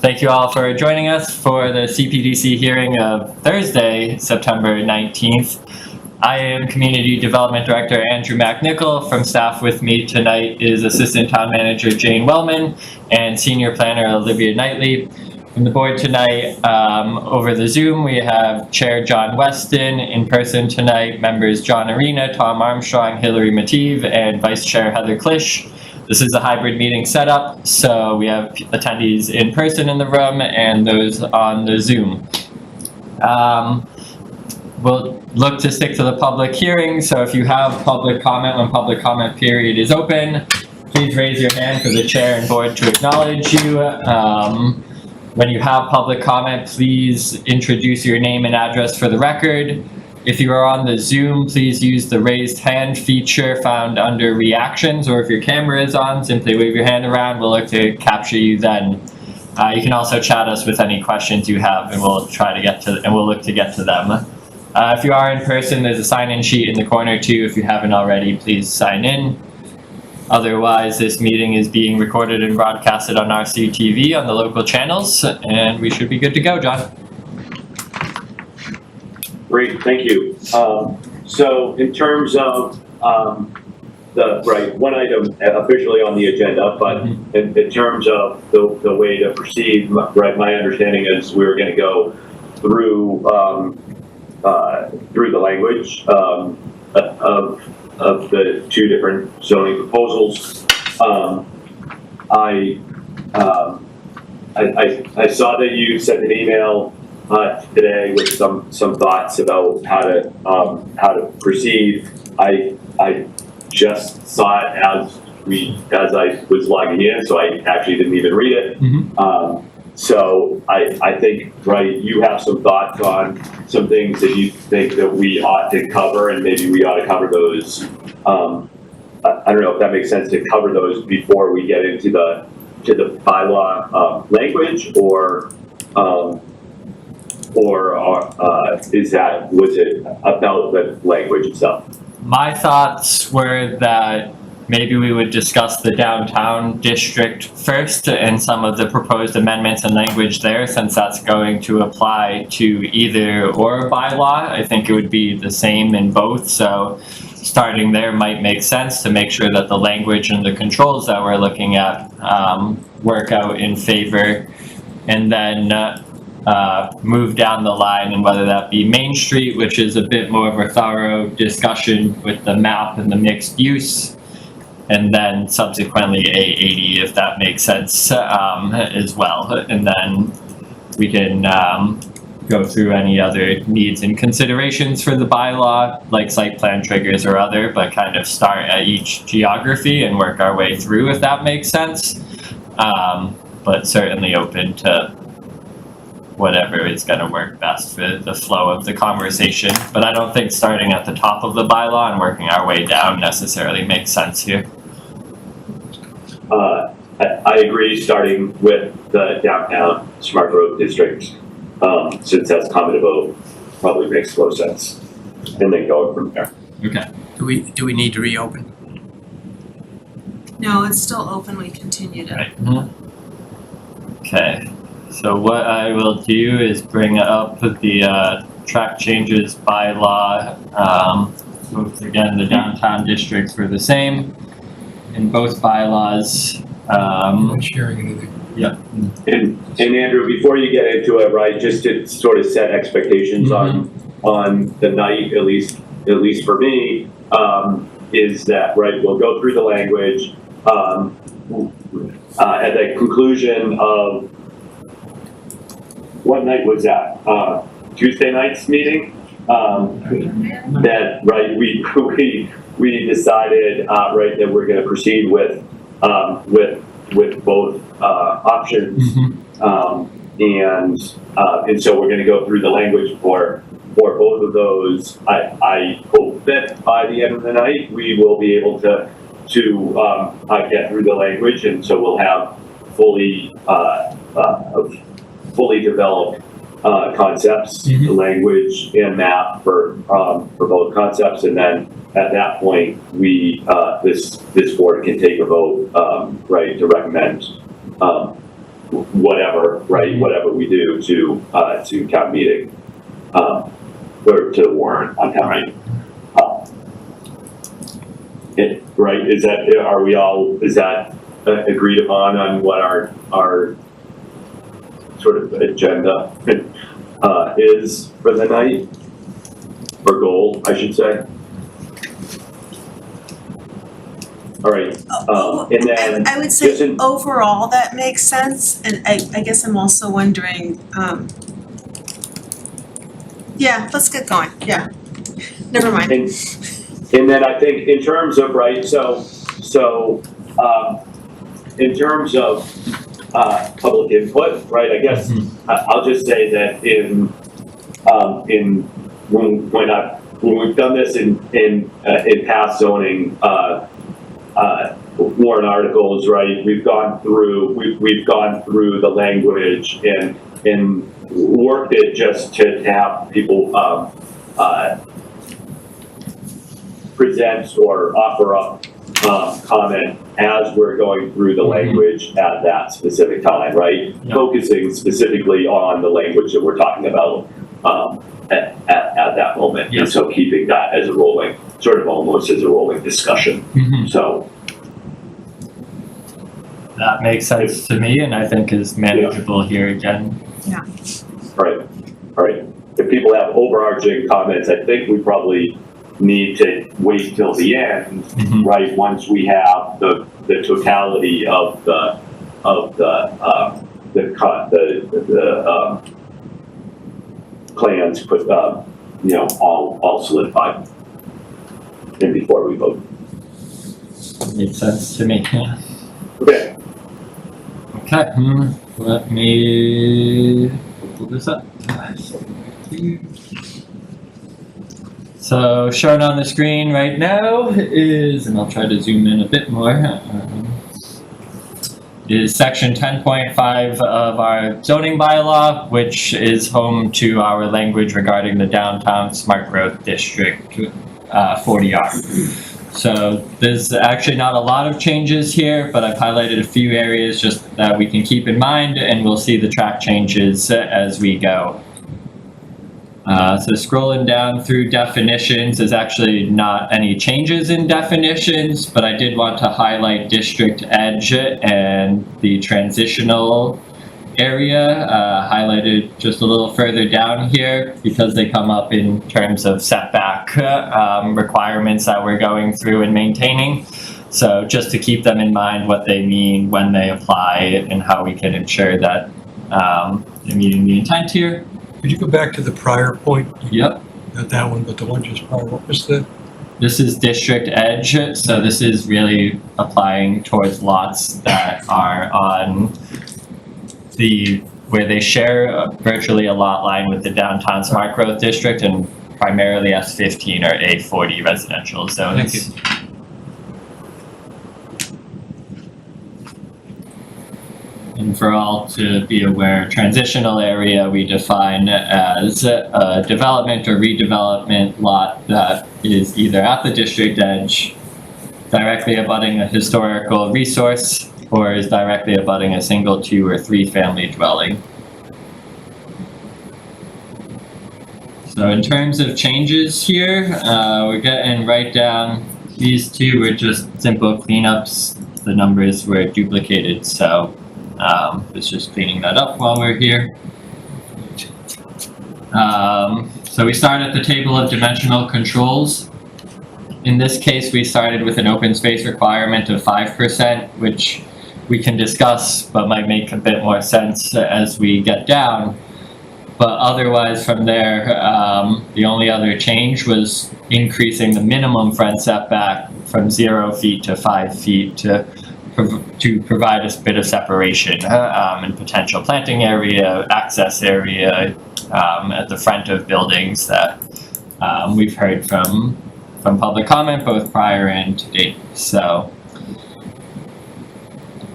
Thank you all for joining us for the Cpdc hearing of Thursday, September 19th. I am Community Development Director Andrew McNichol. From staff with me tonight is Assistant Town Manager Jane Wellman and Senior Planner Olivia Knightley. From the board tonight, over the Zoom, we have Chair John Weston. In person tonight, members John Arena, Tom Armstrong, Hillary Mative, and Vice Chair Heather Klisch. This is a hybrid meeting setup, so we have attendees in person in the room and those on the Zoom. We'll look to stick to the public hearing, so if you have public comment when public comment period is open, please raise your hand for the chair and board to acknowledge you. When you have public comment, please introduce your name and address for the record. If you are on the Zoom, please use the raised hand feature found under reactions, or if your camera is on, simply wave your hand around. We'll look to capture you then. You can also chat us with any questions you have, and we'll try to get to, and we'll look to get to them. If you are in person, there's a sign-in sheet in the corner too. If you haven't already, please sign in. Otherwise, this meeting is being recorded and broadcasted on RCTV on the local channels, and we should be good to go, John. Great, thank you. So in terms of one item officially on the agenda, but in terms of the way to proceed, my understanding is we're going to go through the language of the two different zoning proposals. I saw that you sent an email today with some thoughts about how to proceed. I just saw it as I was logging in, so I actually didn't even read it. So I think, you have some thoughts on some things that you think that we ought to cover, and maybe we ought to cover those. I don't know if that makes sense to cover those before we get into the bylaw language, or was it about the language itself? My thoughts were that maybe we would discuss the downtown district first and some of the proposed amendments and language there, since that's going to apply to either or bylaw. I think it would be the same in both, so starting there might make sense to make sure that the language and the controls that we're looking at work out in favor, and then move down the line, and whether that be Main Street, which is a bit more of a thorough discussion with the map and the mixed use, and then subsequently A80, if that makes sense, as well. And then we can go through any other needs and considerations for the bylaw, like site plan triggers or other, but kind of start at each geography and work our way through, if that makes sense. But certainly open to whatever is going to work best for the flow of the conversation. But I don't think starting at the top of the bylaw and working our way down necessarily makes sense here. I agree, starting with the downtown smart growth district, since that's common to vote, probably makes most sense, and then going from there. Okay. Do we need to reopen? No, it's still open. We continued it. Right. Okay. So what I will do is bring up the track changes bylaw. Both, again, the downtown districts were the same in both bylaws. Not sharing anything. Yeah. And Andrew, before you get into it, just to sort of set expectations on the night, at least for me, is that we'll go through the language. At the conclusion of what night was that? Tuesday night's meeting. That we decided that we're going to proceed with both options, and so we're going to go through the language for both of those. I hope that by the end of the night we will be able to get through the language, and so we'll have fully developed concepts, language, and map for both concepts, and then at that point, this board can take a vote, to recommend whatever, right, whatever we do to town meeting, or to the warrant on town meeting. Right, is that, is that agreed upon on what our sort of agenda is for the night? Or goal, I should say. All right, and then I would say just in- overall that makes sense, and I guess I'm also wondering, yeah, let's get going, yeah. Never mind. And then I think in terms of, right, so in terms of public input, right, I guess I'll just say that when we've done this in past zoning warrant articles, right, we've gone through the language and worked it just to have people present or offer up comment as we're going through the language at that specific time, right? Yeah. Focusing specifically on the language that we're talking about at that moment. Yeah. And so keeping that as a rolling, sort of almost as a rolling discussion. So. That makes sense to me, and I think is manageable here again. Yeah. All right. If people have overarching comments, I think we probably need to wait till the end, right? Once we have the totality of the plans put, all solidified, and before we vote. Makes sense to me. Okay. Okay, let me pull this up. So shown on the screen right now is, and I'll try to zoom in a bit more, is section 10.5 of our zoning bylaw, which is home to our language regarding the downtown smart growth district 40R. So there's actually not a lot of changes here, but I've highlighted a few areas just that we can keep in mind, and we'll see the track changes as we go. So scrolling down through definitions, there's actually not any changes in definitions, but I did want to highlight district edge and the transitional area, highlighted just a little further down here because they come up in terms of setback requirements that we're going through and maintaining. So just to keep them in mind, what they mean when they apply and how we can ensure that they're meeting the intent here. Could you go back to the prior point? Yep. Not that one, but the one just prior. What was the? This is district edge, so this is really applying towards lots that are on where they share virtually a lot line with the downtown smart growth district and primarily S15 or A40 residential zones. Thank you. And for all to be aware, transitional area we define as a development or redevelopment lot that is either at the district edge, directly abutting a historical resource, or is directly abutting a single, 2, or 3 family dwelling. So in terms of changes here, we're getting right down, these two were just simple cleanups. The numbers were duplicated, so it's just cleaning that up while we're here. So we start at the table of dimensional controls. In this case, we started with an open space requirement of 5%, which we can discuss, but might make a bit more sense as we get down. But otherwise from there, the only other change was increasing the minimum front setback from 0 feet to 5 feet to provide a bit of separation and potential planting area, access area at the front of buildings that we've heard from public comment both prior and to date. So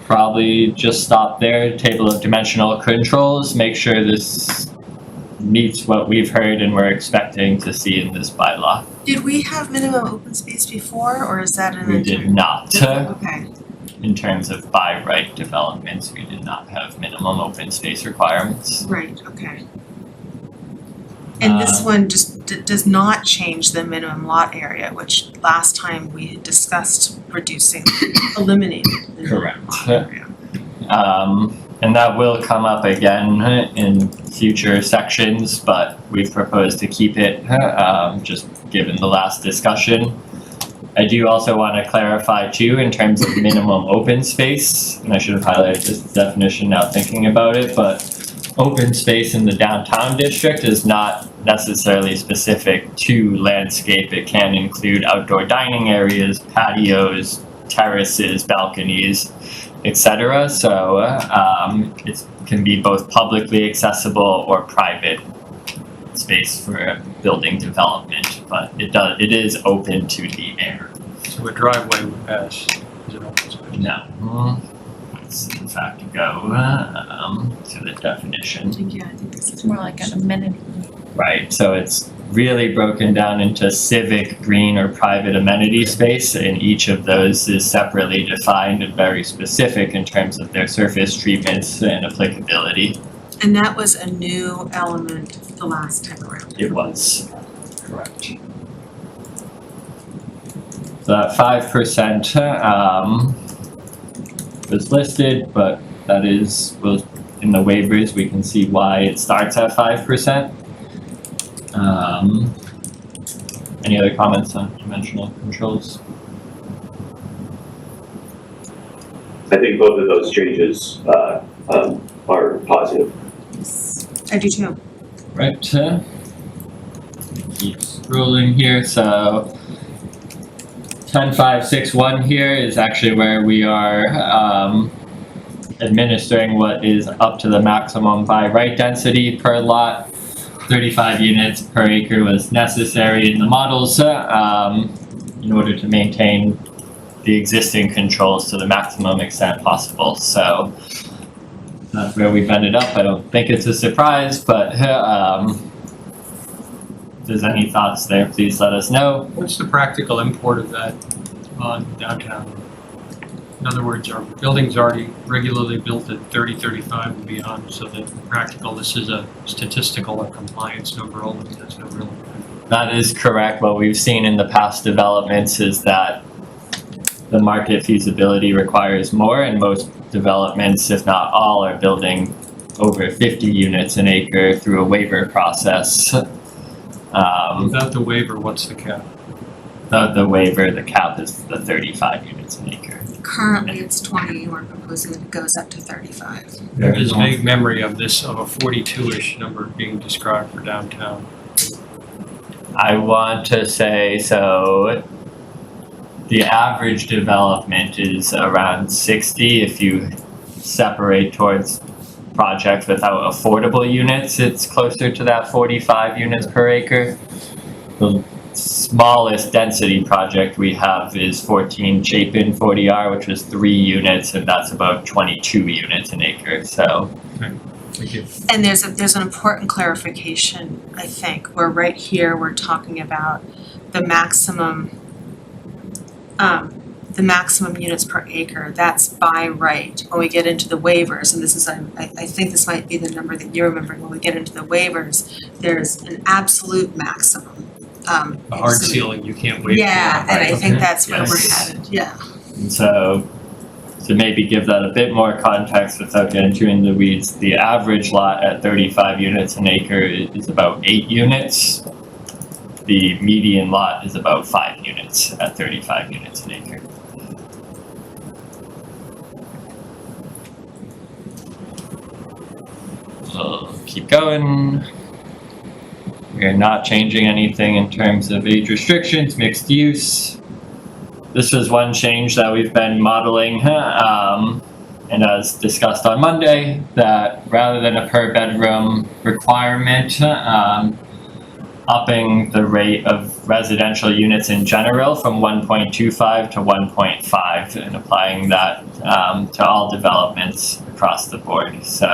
probably just stop there. Table of dimensional controls, make sure this meets what we've heard and we're expecting to see in this bylaw. Did we have minimum open space before, or is that an? We did not. Okay. in terms of by right developments, we did not have minimum open space requirements. Right, okay. And this Uh, one just does not change the minimum lot area, which last time we had discussed eliminating the minimum Correct. lot area. And that will come up again in future sections, but we've proposed to keep it, just given the last discussion. I do also want to clarify too, in terms of minimum open space, and I should have highlighted this definition now thinking about it, but open space in the downtown district is not necessarily specific to landscape. It can include outdoor dining areas, patios, terraces, balconies, etc. So it can be both publicly accessible or private space for building development, but it is open to the air. So a driveway would pass as an open space? No. Let's in fact go to the definition. I think this It's is more like an amenity. Right, so it's really broken down into civic, green, or private amenity space, and each of those is separately defined and very specific in terms of their surface treatments and applicability. And that was a new element the last time around. It was. Correct. So that 5% was listed, but that was in the waivers, we can see why it starts at 5%. Any other comments on dimensional controls? I think both of those changes, are positive. I do too. Right. Keep scrolling here. So 10561 here is actually where we are administering what is up to the maximum by right density per lot. 35 units per acre was necessary in the models in order to maintain the existing controls to the maximum extent possible. So that's where we've ended up. I don't think it's a surprise, but if there's any thoughts there, please let us know. What's the practical import of that on downtown? In other words, are buildings already regularly built at 30, 35 and beyond, so that in practical, this is a statistical or compliance number only, there's no real impact? That is correct. What we've seen in the past developments is that the market feasibility requires more, and most developments, if not all, are building over 50 units an acre through a waiver process. Without the waiver, what's the cap? The waiver, the cap is the 35 units an acre. Currently, it's 20, we're proposing that it goes up to 35. There is vague memory of this, of a 42-ish number being described for downtown. I want to say, so the average development is around 60. If you separate towards projects without affordable units, it's closer to that 45 units per acre. The smallest density project we have is 14 Chapin 40R, which was 3 units, and that's about 22 units an acre. So Thank you. And there's an important clarification, I think, where right here, we're talking about the maximum units per acre, that's by right. When we get into the waivers, and this is, I think this might be the number that you're remembering, when we get into the waivers, there's an absolute maximum. A hard ceiling, you can't wait. Yeah, and I think that's where we're Yes. headed, yeah. And so to maybe give that a bit more context without getting too in the weeds, the average lot at 35 units an acre is about 8 units. The median lot is about 5 units at 35 units an acre. So keep going. We're not changing anything in terms of age restrictions, mixed use. This was one change that we've been modeling, and as discussed on Monday, that rather than a per bedroom requirement, upping the rate of residential units in general from 1.25 to 1.5 and applying that to all developments across the board. So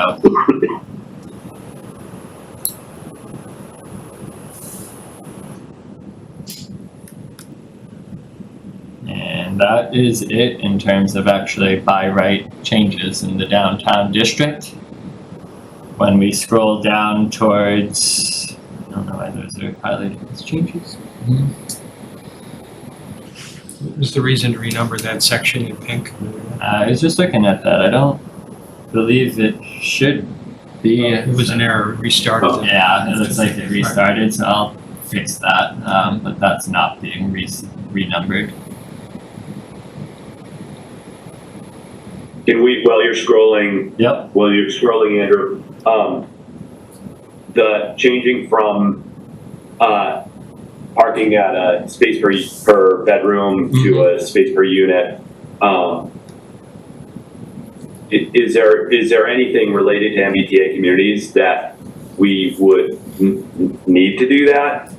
and And that is it in terms of actually by right changes in the downtown district. When we scroll down towards, I don't know why those are highlighted as changes. What was the reason to renumber that section in pink? I was just looking at that. I don't believe it should be. It was an error, restarted. Oh. Yeah, it looks like it restarted, so I'll fix that. But that's not being renumbered. Can we, while you're scrolling, Yep. Andrew, the changing from, parking at a space per bedroom to a space per unit, is there anything related to MBTA communities that we would need to do that?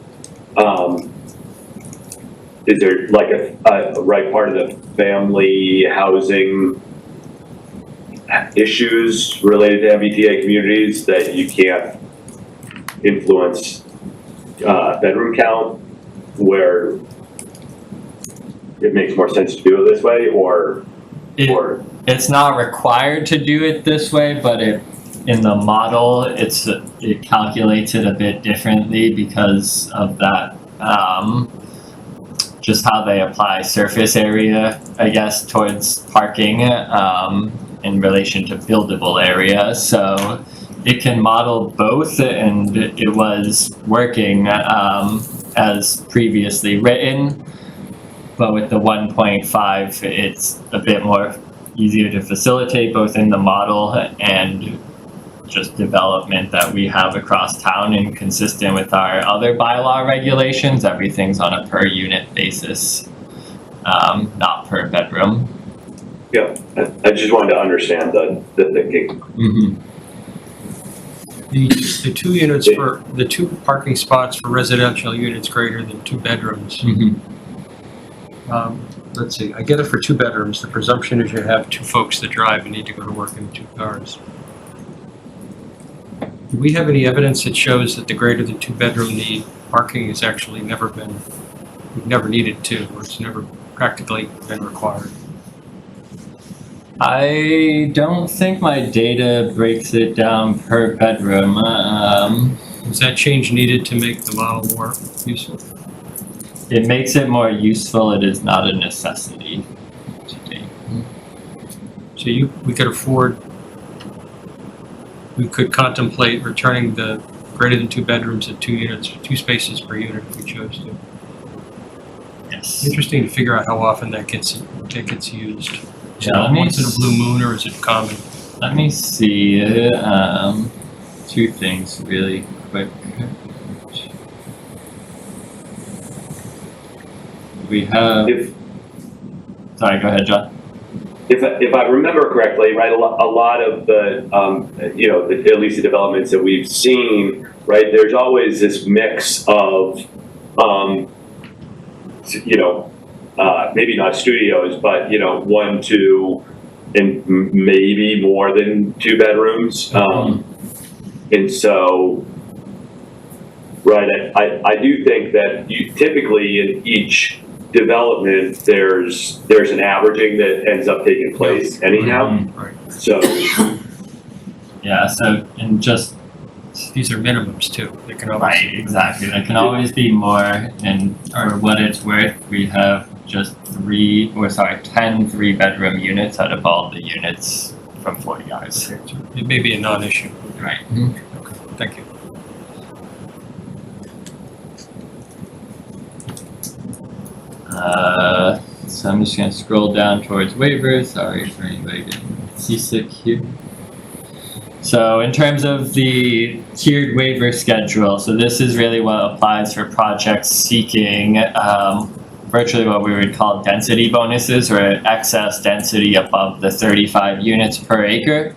Is there like a right part of the family housing issues related to MBTA communities that you can't influence bedroom count, where it makes more sense to do it this way, or It's not required to do it this way, but in the model, it calculates it a bit differently because of that, just how they apply surface area, I guess, towards parking, in relation to buildable area. So it can model both, and it was working, as previously written. But with the 1.5, it's a bit more easier to facilitate both in the model and just development that we have across town, and consistent with our other bylaw regulations. Everything's on a per unit basis, not per bedroom. Yeah, I just wanted to understand the thinking. Mm-hmm. The two units for, the two parking spots for residential units greater than 2 bedrooms. Mm-hmm. Let's see, I get it for 2 bedrooms. The presumption is you have 2 folks that drive and need to go to work in 2 cars. Do we have any evidence that shows that the greater than 2 bedroom need parking has actually never been, we've never needed to, or it's never practically been required? I don't think my data breaks it down per bedroom. Is that change needed to make the model more useful? It makes it more useful. It is not a necessity today. So we could afford, we could contemplate returning the greater than 2 bedrooms at 2 units, 2 spaces per unit if we chose to. Yes. Interesting to figure out how often that gets used. Is it Yeah, once in a blue moon, or is it common? Let me see. 2 things really quick. We have. Sorry, go ahead, John. If I remember correctly, right, a lot of the, at least the developments that we've seen, right, there's always this mix of, maybe not studios, but, 1, 2, and maybe more than 2 bedrooms. And so, right, I do think that you typically in each development, there's an averaging that ends up taking place anyhow. Right. So Yeah. So and just These are minimums too. They can always. right, exactly. There can always be more, and for what it's worth, we have just 10 3-bedroom units out of all the units from 40 yards. It may be a non-issue. Right. Okay, thank you. So I'm just going to scroll down towards waivers. Sorry for anybody getting seasick here. So in terms of the tiered waiver schedule, so this is really what applies for projects seeking virtually what we would call density bonuses, or excess density above the 35 units per acre,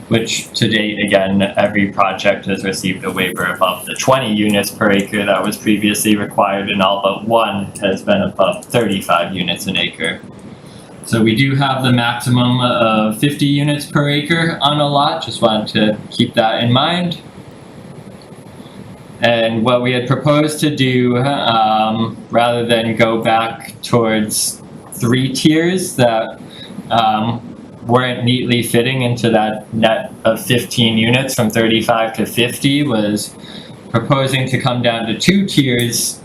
which to date, again, every project has received a waiver above the 20 units per acre that was previously required, and all but one has been above 35 units an acre. So we do have the maximum of 50 units per acre on a lot, just wanted to keep that in mind. And what we had proposed to do, rather than go back towards 3 tiers that weren't neatly fitting into that net of 15 units from 35 to 50 was proposing to come down to 2 tiers,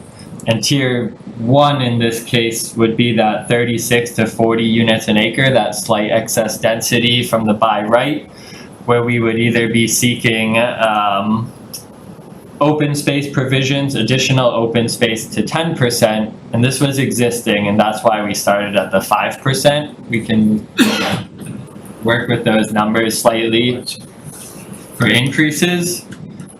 and tier 1 in this case would be that 36 to 40 units an acre, that slight excess density from the by right, where we would either be seeking open space provisions, additional open space to 10%, and this was existing, and that's why we started at the 5%. We can work with those numbers slightly for increases.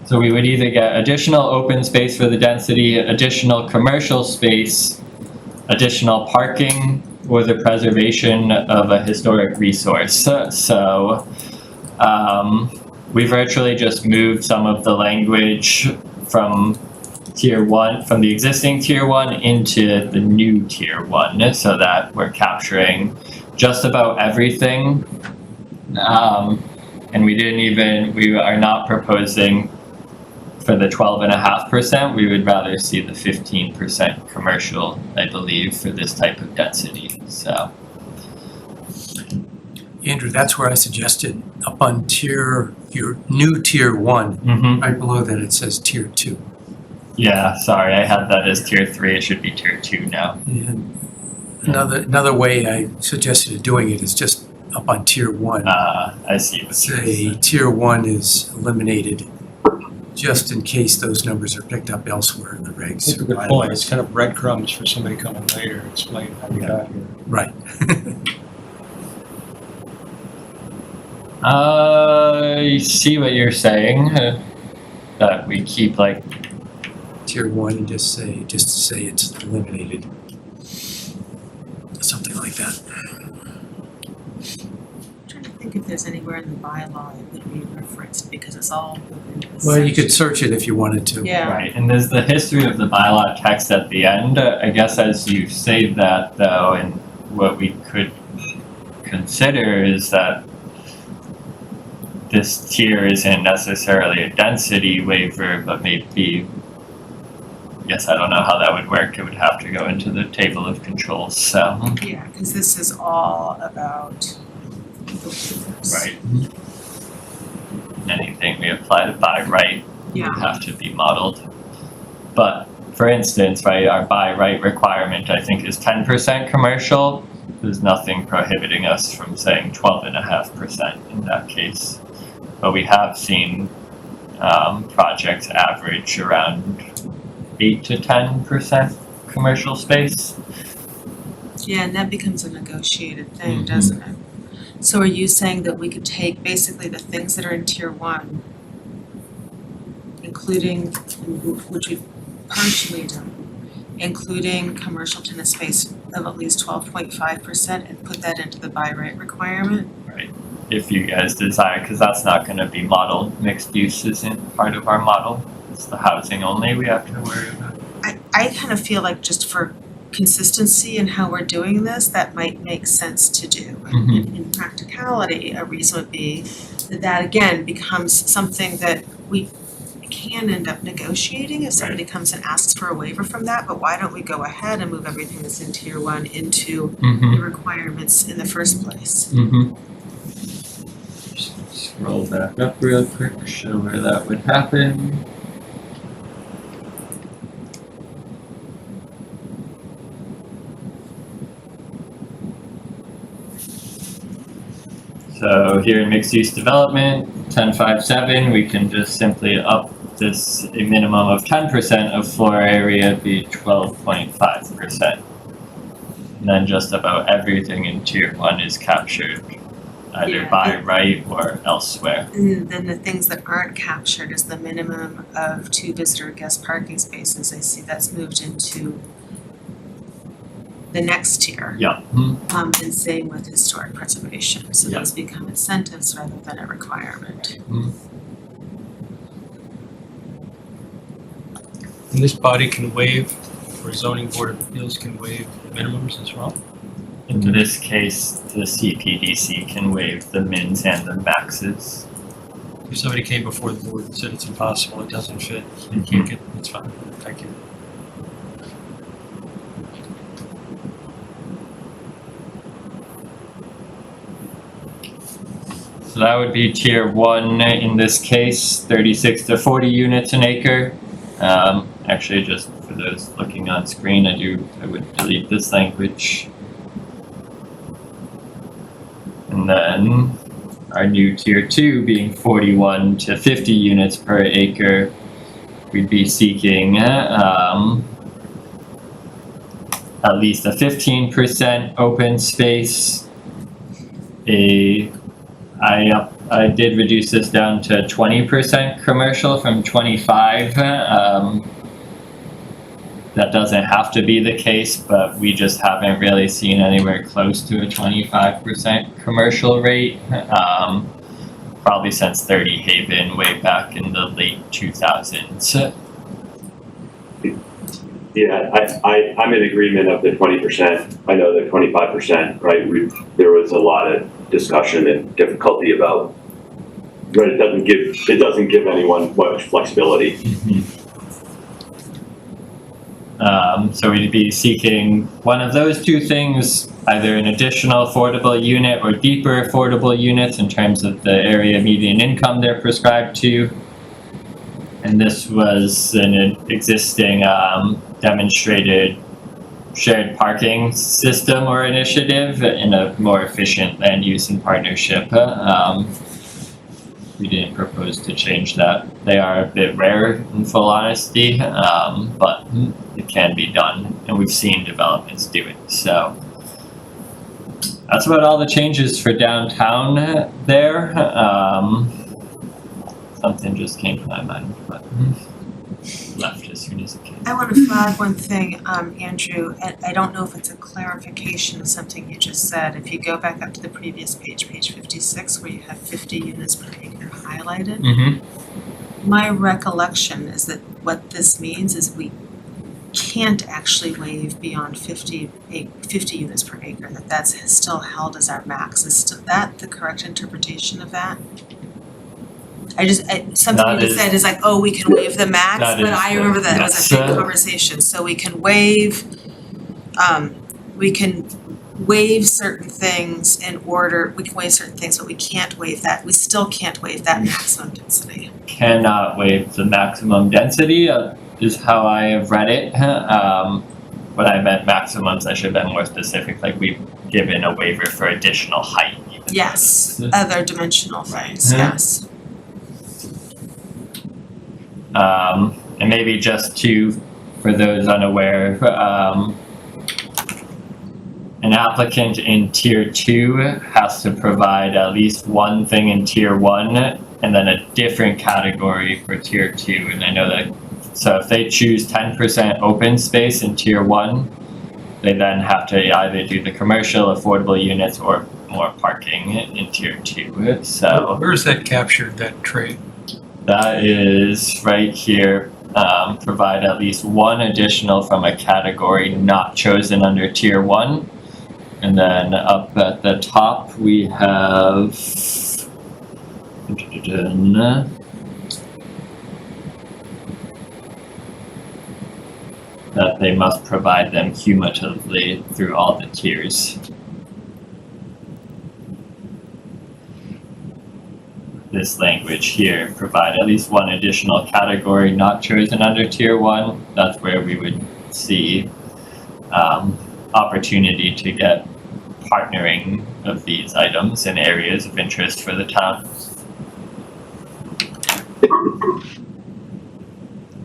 So we would either get additional open space for the density, additional commercial space, additional parking, or the preservation of a historic resource. So we virtually just moved some of the language from tier 1, from the existing tier 1 into the new tier 1, so that we're capturing just about everything. And we are not proposing for the 12.5%, we would rather see the 15% commercial, I believe, for this type of density, so. Andrew, that's where I suggested up on your new tier 1, right below that it says tier 2. Yeah, sorry, I had that as tier 3, it should be tier 2 now. And another way I suggested doing it is just up on tier 1. I see what you're Say saying. tier 1 is eliminated just in case those numbers are picked up elsewhere in the regs. That's a good point. It's kind of breadcrumbs for somebody coming later to explain how we got here. Right. I see what you're saying, that we keep like, Tier 1 and just to say it's eliminated. Something like that. I'm trying to think if there's anywhere in the bylaw it would be referenced, because it's all within the Well, you section. could search it if you wanted to. Yeah. right, and there's the history of the bylaw text at the end. I guess as you say that though, and what we could consider is that this tier isn't necessarily a density waiver, but maybe, yes, I don't know how that would work. It would have to go into the table of controls, so. Yeah, because this is all about the waivers. Right. Anything we apply to by right Yeah. would have to be modeled. But for instance, right, our by right requirement, I think, is 10% commercial. There's nothing prohibiting us from saying 12.5% in that case. But we have seen projects average around 8 to 10% commercial space. Yeah, and that becomes a negotiated thing, Mhm. doesn't it? So are you saying that we could take basically the things that are in tier 1, including, which we've partially done, including commercial tenant space of at least 12.5%, and put that into the by right requirement? Right, if you guys desire, because that's not going to be modeled. Mixed use isn't part of our model. It's the housing only we have to worry about. I kind of feel like just for consistency in how we're doing this, that might make sense to do. Mhm. In practicality, a reason would be that again becomes something that we can end up negotiating if somebody comes and asks for a waiver from that, but why don't we go ahead and move everything that's in tier 1 into the requirements in the first place? Just scroll back up real quick, show where that would happen. So here in mixed use development, 1057, we can just simply up this a minimum of 10% of floor area be 12.5%. And then just about everything in tier 1 is captured either Yeah. by right or elsewhere. And then the things that aren't captured is the minimum of 2 visitor guest parking spaces. I see that's moved into the next tier. Yeah. And same with historic preservation, so Yeah. those become incentives rather than a requirement. And this body can waive, or zoning board of appeals can waive minimums as well? In this case, the Cpdc can waive the mins and the maxes. If somebody came before the board and said it's impossible, it doesn't fit, you can't get, it's fine, thank you. So that would be tier 1 in this case, 36 to 40 units an acre. Actually, just for those looking on screen, I would delete this language. And then our new tier 2 being 41 to 50 units per acre, we'd be seeking at least a 15% open space. I did reduce this down to 20% commercial from 25. That doesn't have to be the case, but we just haven't really seen anywhere close to a 25% commercial rate. Probably since 30 Haven way back in the late 2000s. Yeah, I'm in agreement of the 20%. I know the 25%, right? There was a lot of discussion and difficulty about, but it doesn't give anyone much flexibility. So we'd be seeking one of those two things, either an additional affordable unit or deeper affordable units in terms of the area median income they're prescribed to. And this was an existing demonstrated shared parking system or initiative in a more efficient land use and partnership. We didn't propose to change that. They are a bit rare in full honesty, but it can be done, and we've seen developments do it. So that's about all the changes for downtown there. Something just came to my mind, but left as soon as it came. I want to flag one thing, Andrew, and I don't know if it's a clarification of something you just said. If you go back up to the previous page 56, where you have 50 units per acre highlighted, my recollection is that what this means is we can't actually waive beyond 50 units per acre, that's still held as our max. Is that the correct interpretation of that? Something you just said is like, oh, we can waive the max, but I remember that was a big conversation. So we can waive certain things but we can't waive that. We still can't waive that maximum density. Cannot waive the maximum density is how I have read it. When I meant maximums, I should have been more specific, like we've given a waiver for additional height. Yes, other dimensional things, yes. And maybe just for those unaware, an applicant in tier 2 has to provide at least one thing in tier 1 and then a different category for tier 2. And I know that, so if they choose 10% open space in tier 1, they then have to either do the commercial, affordable units, or more parking in tier 2. So Where is that captured, that trait? that is right here. Provide at least one additional from a category not chosen under tier 1. And then up at the top we have that they must provide them cumulatively through all the tiers. This language here, provide at least one additional category not chosen under tier 1. That's where we would see opportunity to get partnering of these items in areas of interest for the town.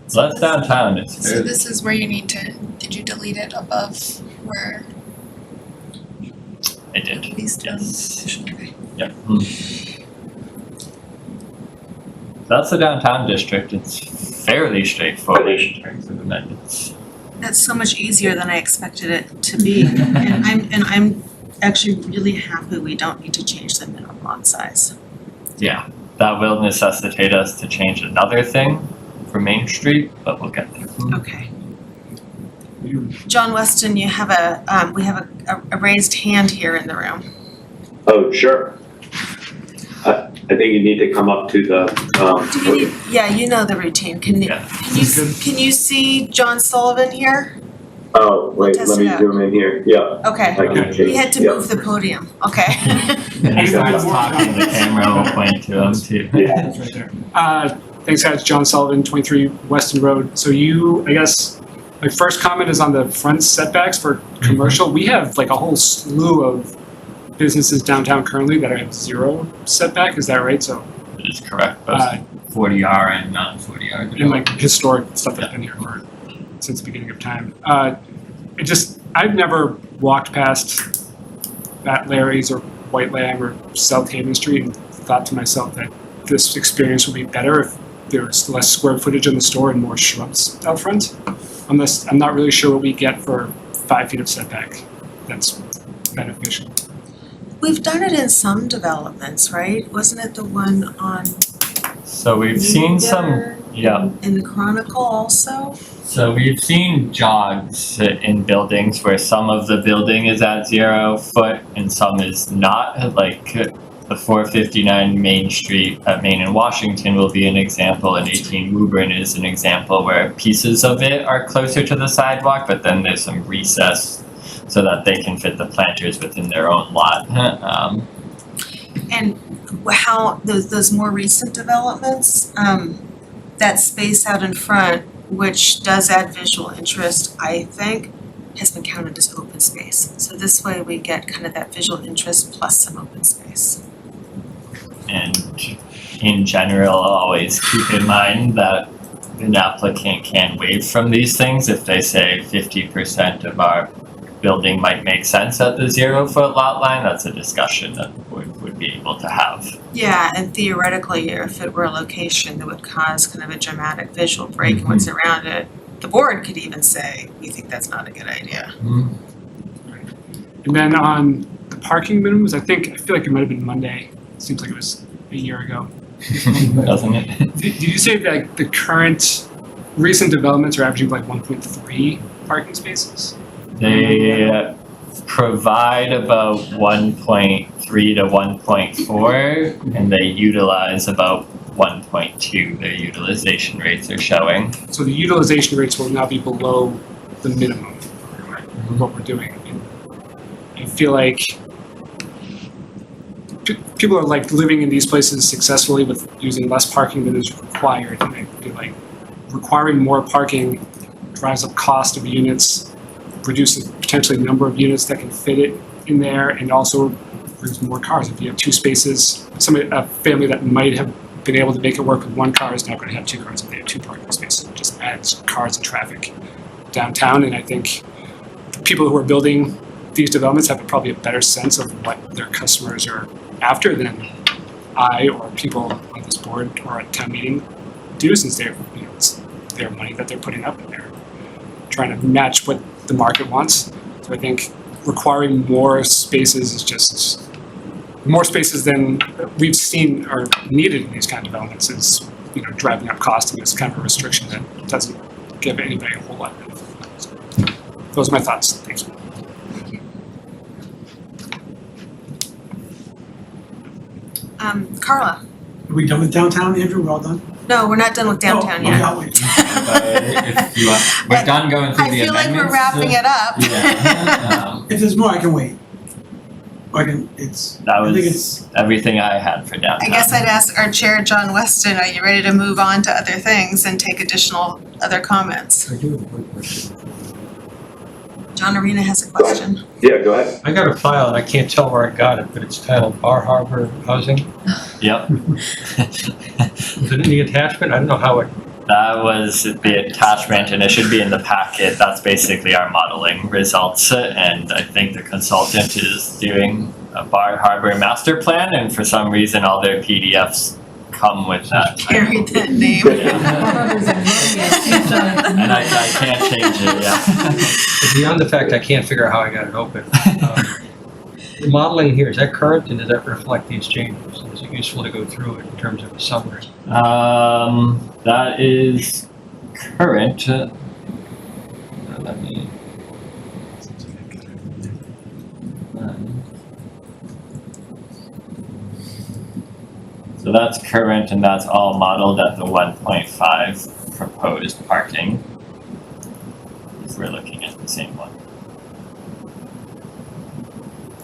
So that's downtown. It's So this is where you need to, did you delete it above where I did. these Yes. okay. Yep. That's the downtown district. It's fairly straightforward in terms of amendments. That's so much easier than I expected it to be. And I'm actually really happy we don't need to change the minimum lot size. Yeah, that will necessitate us to change another thing for Main Street, but we'll get there. Okay. John Weston, you have we have a raised hand here in the room. Oh, sure. I think you need to come up to the, Yeah, you know the routine. Can you see John Sullivan here? Oh, wait, Test let it me out. zoom in here. Yeah, Okay, I can change. we had to Yeah. move the podium, okay. And he starts talking, the camera will point to him too. Yeah. That's right there. Thanks guys, John Sullivan, 23 Weston Road. So I guess, my first comment is on the front setbacks for commercial. We have like a whole slew of businesses downtown currently that have 0 setback, is that right? So, That is correct, both 40R and non-40R. and like historic stuff that's been here since the beginning of time. I've never walked past that Larry's or White Lamb or South Haven Street and thought to myself that this experience would be better if there was less square footage in the store and more shrubs out front. Unless, I'm not really sure what we get for 5 feet of setback that's beneficial. We've done it in some developments, right? Wasn't it the one on So we've seen some, yeah. in the Chronicle also? So we've seen jogs in buildings where some of the building is at 0 foot and some is not, like the 459 Main Street at Main and Washington will be an example, and 18 Woburn is an example where pieces of it are closer to the sidewalk, but then there's some recess so that they can fit the planters within their own lot. And how, those more recent developments, that space out in front, which does add visual interest, I think, has been counted as open space. So this way we get kind of that visual interest plus some open space. And in general, always keep in mind that an applicant can waive from these things if they say 50% of our building might make sense at the 0 foot lot line. That's a discussion that would be able to have. Yeah, and theoretically, if it were a location that would cause kind of a dramatic visual break in what's around it, the board could even say, we think that's not a good idea. And then on the parking minimums, I feel like it might have been Monday. Seems like it was a year ago. Doesn't it? Did you say that the current recent developments are averaging like 1.3 parking spaces? They provide about 1.3 to 1.4 and they utilize about 1.2. Their utilization rates are showing. So the utilization rates will now be below the minimum of what we're doing. And I feel like people are like living in these places successfully with using less parking than is required. And I feel like requiring more parking drives up cost of units, reduces potentially the number of units that can fit it in there, and also brings more cars. If you have 2 spaces, a family that might have been able to make it work with 1 car is now going to have 2 cars if they have 2 parking spaces. It just adds cars and traffic downtown, and I think the people who are building these developments have probably a better sense of what their customers are after than I or people on this board or at town meeting do, since it's their money that they're putting up and they're trying to match what the market wants. So I think requiring more spaces is just more spaces than we've seen are needed in these kind of developments is driving up cost, and it's kind of a restriction that doesn't give anybody a whole lot of benefit. So those are my thoughts. Thanks. Carla? Are we done with downtown, Andrew? We're all done? No, we're not done with downtown Oh, yet. yeah, wait. If you want, we're done going through I the feel like amendments. we're wrapping it up. Yeah. If there's more, I can wait. I think Was everything I had for downtown. I guess I'd ask our chair, John Weston, are you ready to move on to other things and take additional other comments? I do have one question. John Arena has a question. Yeah, go ahead. I got a file and I can't tell where I got it, but it's titled Bar Harbor Housing. Yep. Is it in the attachment? I don't know how it, That was the attachment, and it should be in the packet. That's basically our modeling results, and I think the consultant is doing a Bar Harbor master plan, and for some reason all their PDFs come with that. Carry that name. And I can't change it, yeah. beyond the fact I can't figure out how I got it open. The modeling here, is that current and does that reflect these changes? Is it useful to go through it in terms of a summary? That is current. Let me. So that's current, and that's all modeled at the 1.5 proposed parking. If we're looking at the same one.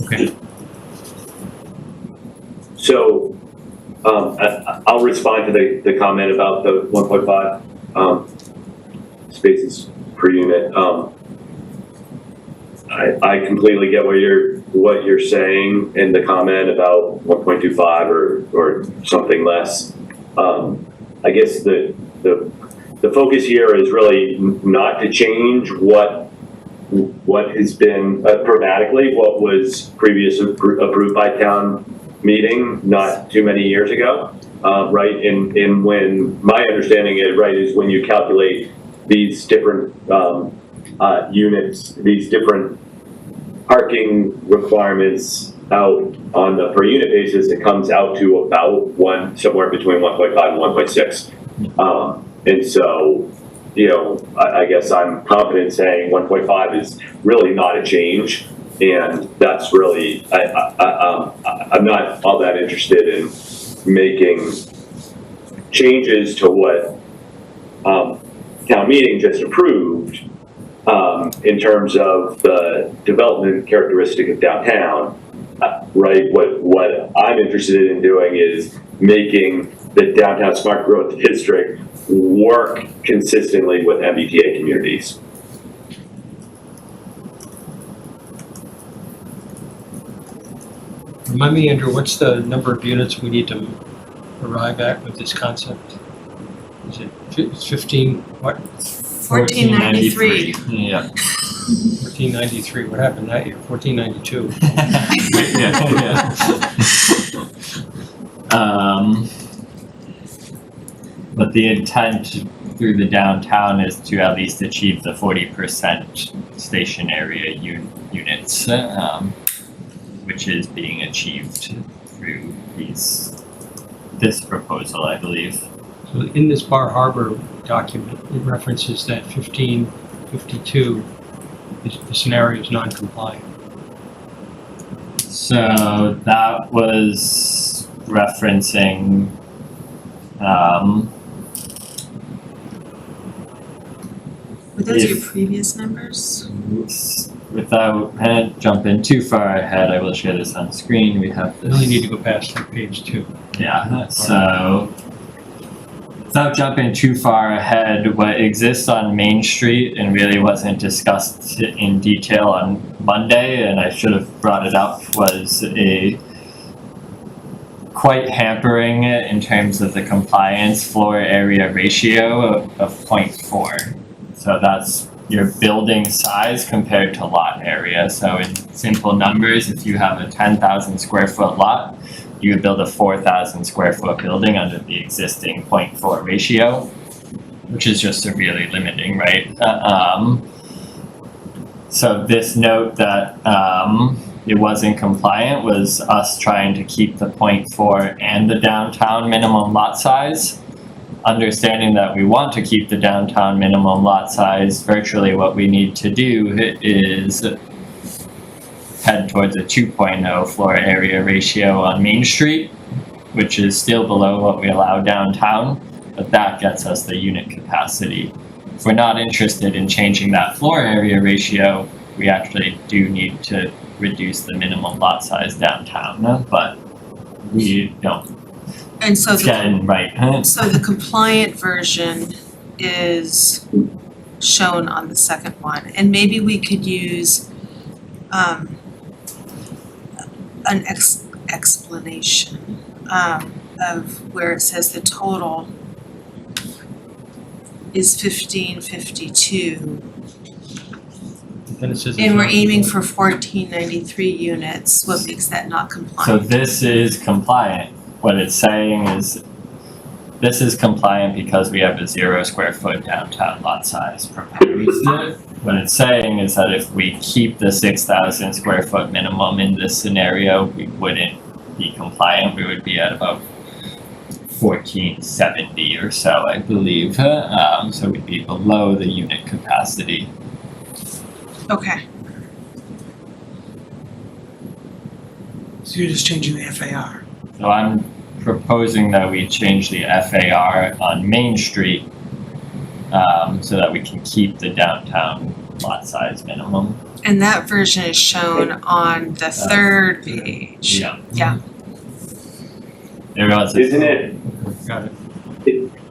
Okay. So, I'll respond to the comment about the 1.5 spaces per unit. I completely get what you're saying in the comment about 1.25 or something less. I guess the focus here is really not to change what has been programmatically what was previously approved by town meeting not too many years ago, right? And when my understanding is right is when you calculate these different units, these different parking requirements out on the per unit basis, it comes out to about somewhere between 1.5 and 1.6. And so, I guess I'm confident saying 1.5 is really not a change. And that's really, I'm not all that interested in making changes to what town meeting just approved in terms of the development characteristic of downtown, right? What I'm interested in doing is making the downtown smart growth district work consistently with MBTA communities. Remind me, Andrew, what's the number of units we need to arrive at with this concept? Is it 15, what? 1493. Yeah. 1493, what happened that year? 1492. But the intent through the downtown is to at least achieve the 40% station area units, which is being achieved through this proposal, I believe. So in this Bar Harbor document, it references that 1552, the scenario is non-compliant. So that was referencing Were those your If- previous numbers? without jumping too far ahead, I will share this on screen. We have You this. only need to go past like page 2. Yeah, so without jumping too far ahead, what exists on Main Street and really wasn't discussed in detail on Monday, and I should have brought it up, was quite hampering it in terms of the compliance floor area ratio of 0.4. So that's your building size compared to lot area. So in simple numbers, if you have a 10,000 square foot lot, you would build a 4,000 square foot building under the existing 0.4 ratio, which is just severely limiting, right? So this note that it wasn't compliant was us trying to keep the 0.4 and the downtown minimum lot size. Understanding that we want to keep the downtown minimum lot size, virtually what we need to do is head towards a 2.0 floor area ratio on Main Street, which is still below what we allow downtown, but that gets us the unit capacity. If we're not interested in changing that floor area ratio, we actually do need to reduce the minimum lot size downtown, but we don't. And so It's getting right. so the compliant version is shown on the second one, and maybe we could use an explanation of where it says the total is 1552, Then it says. it's and we're not aiming compliant. for 1493 units. What makes that not So compliant? this is compliant. What it's saying is, this is compliant because we have a 0 square foot downtown lot size proposed. What it's saying is that if we keep the 6,000 square foot minimum in this scenario, we wouldn't be compliant. We would be at about 1470 or so, I believe. So we'd be below the unit capacity. Okay, So you're just changing the FAR. So I'm proposing that we change the FAR on Main Street so that we can keep the downtown lot size minimum. And that version is shown on the third page. Yeah. Yeah. There was Isn't it, Got it.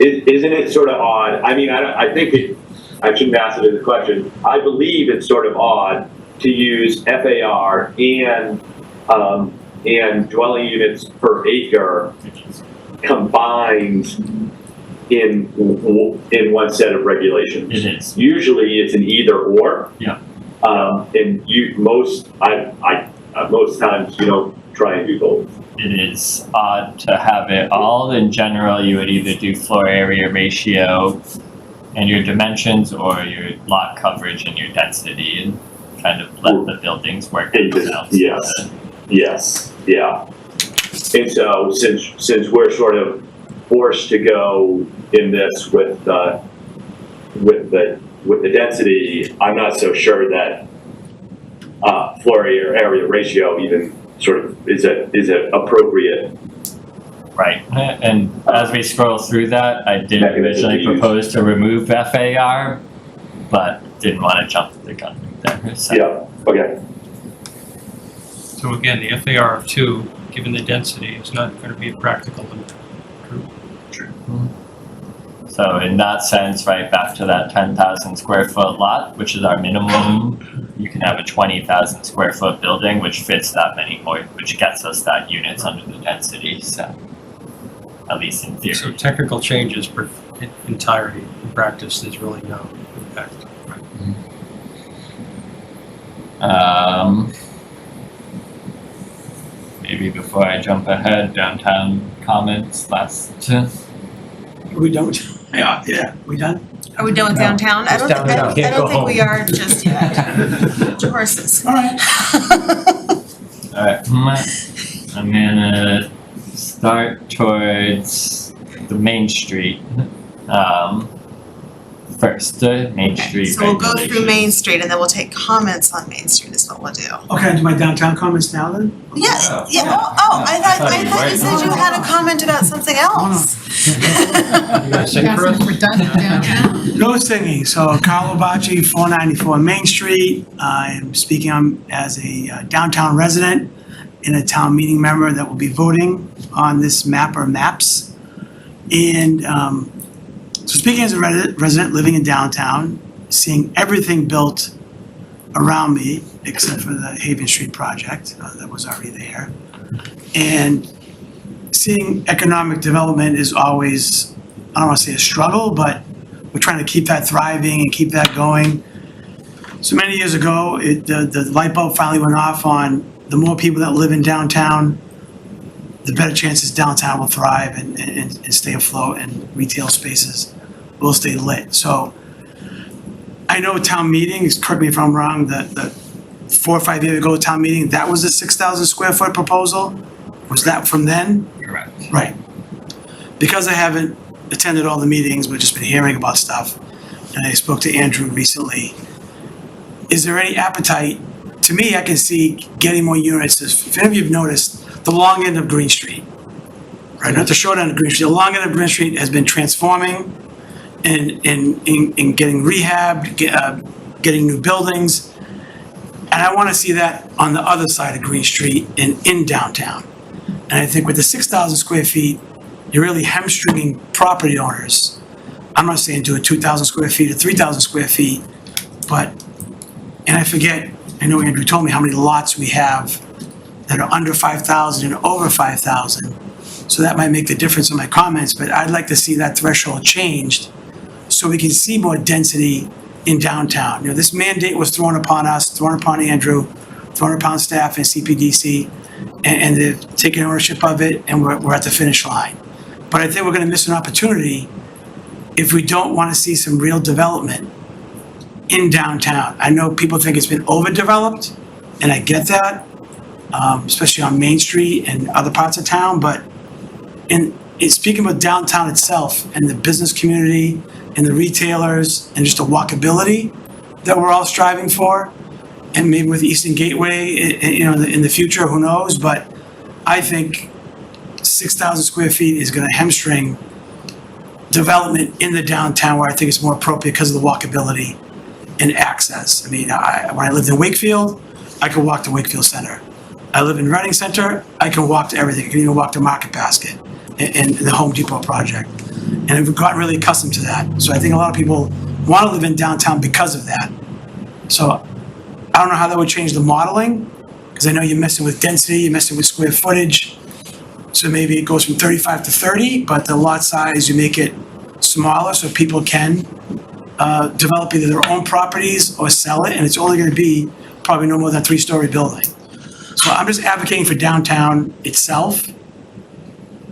isn't it sort of odd? I mean, I think I shouldn't ask it as a question. I believe it's sort of odd to use FAR and dwelling units per acre combined in one set of regulations. It is. Usually it's an either or. Yeah. And most times you don't try and do both. It is odd to have it all. In general, you would either do floor area ratio and your dimensions, or your lot coverage and your density, and kind of let the buildings work themselves. Yes, yeah. And so since we're sort of forced to go in this with the density, I'm not so sure that floor area ratio even sort of is a appropriate. Right, and as we scroll through that, I did Mechanism originally to use. propose to remove FAR, but didn't want to jump the gun there, so. Yeah, okay. So again, the FAR of 2, given the density, is not going to be a practical limit. So in that sense, right back to that 10,000 square foot lot, which is our minimum, you can have a 20,000 square foot building, which fits that many more, which gets us that units under the density, so. At least in theory. So technical changes per entirety, in practice, there's really no impact. Maybe before I jump ahead, downtown comments last. We don't. Yeah, we done? Are we done with downtown? I don't think, downtown. I Can't don't go think home. we are just yet. Horses. All right. Alright, I'm gonna start towards the Main Street. First, Main Street So we'll go through regulations. Main Street and then we'll take comments on Main Street is what we'll do. Okay, do my downtown comments now then? Yes, Oh, yeah, yeah. I thought you said you had a comment about something else. You gonna sing for us? We're done with downtown. No singing. So Carlo Bacci, 494 Main Street. I am speaking as a downtown resident and a town meeting member that will be voting on this map or maps. And so speaking as a resident living in downtown, seeing everything built around me except for the Haven Street project that was already there. And seeing economic development is always, I don't want to say a struggle, but we're trying to keep that thriving and keep that going. So many years ago, the light bulb finally went off on the more people that live in downtown, the better chances downtown will thrive and stay afloat, and retail spaces will stay lit. So I know town meetings, correct me if I'm wrong, the 4 or 5 years ago town meeting, that was a 6,000 square foot proposal? Was that from then? Correct. Right. Because I haven't attended all the meetings, but just been hearing about stuff, and I spoke to Andrew recently, is there any appetite? To me, I can see getting more units. If any of you have noticed, the long end of Green Street, right, not the short end of Green Street, the long end of Green Street has been transforming and getting rehabbed, getting new buildings. And I want to see that on the other side of Green Street and in downtown. And I think with the 6,000 square feet, you're really hamstringing property owners. I'm not saying do it 2,000 square feet or 3,000 square feet, but, and I forget, I know Andrew told me how many lots we have that are under 5,000 and over 5,000. So that might make the difference in my comments, but I'd like to see that threshold changed so we can see more density in downtown. You know, this mandate was thrown upon us, thrown upon Andrew, thrown upon staff and Cpdc, and they've taken ownership of it, and we're at the finish line. But I think we're gonna miss an opportunity if we don't wanna see some real development in downtown. I know people think it's been overdeveloped, and I get that, especially on Main Street and other parts of town, but in speaking about downtown itself and the business community and the retailers and just the walkability that we're all striving for, and maybe with Eastern Gateway, in the future, who knows, but I think 6,000 square feet is gonna hamstring development in the downtown where I think it's more appropriate because of the walkability. and access. I mean, when I lived in Wakefield, I could walk to Wakefield Center. I live in Reading Center, I can walk to everything. I can even walk to Market Basket and the Home Depot project. And I've gotten really accustomed to that. So I think a lot of people want to live in downtown because of that. So I don't know how that would change the modeling, because I know you're messing with density, you're messing with square footage. So maybe it goes from 35 to 30, but the lot size, you make it smaller so people can develop either their own properties or sell it, and it's only going to be probably no more than a 3-story building. So I'm just advocating for downtown itself.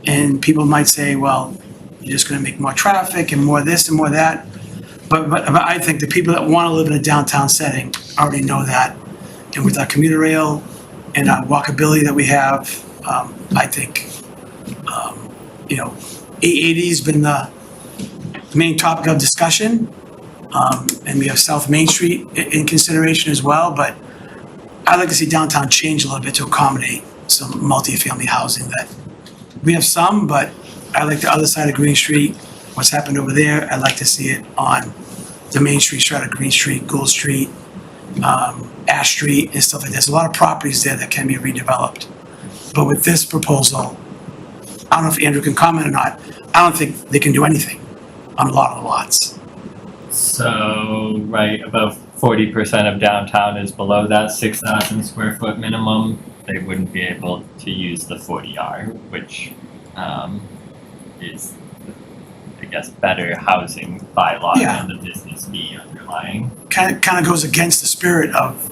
And people might say, well, you're just going to make more traffic and more this and more that. But I think the people that want to live in a downtown setting already know that. And with our commuter rail and our walkability that we have, I think, 880's been the main topic of discussion. And we have South Main Street in consideration as well. But I'd like to see downtown change a little bit to accommodate some multifamily housing that we have some, but I like the other side of Green Street, what's happened over there. I'd like to see it on the Main Street side of Green Street, Gould Street, Ash Street and stuff like that. There's a lot of properties there that can be redeveloped. But with this proposal, I don't know if Andrew can comment or not, I don't think they can do anything on a lot of the lots. So, right, about 40% of downtown is below that 6,000 square foot minimum. They wouldn't be able to use the 40R, which is, I guess, better housing bylaw Yeah. than the business B underlying. Kind of goes against the spirit of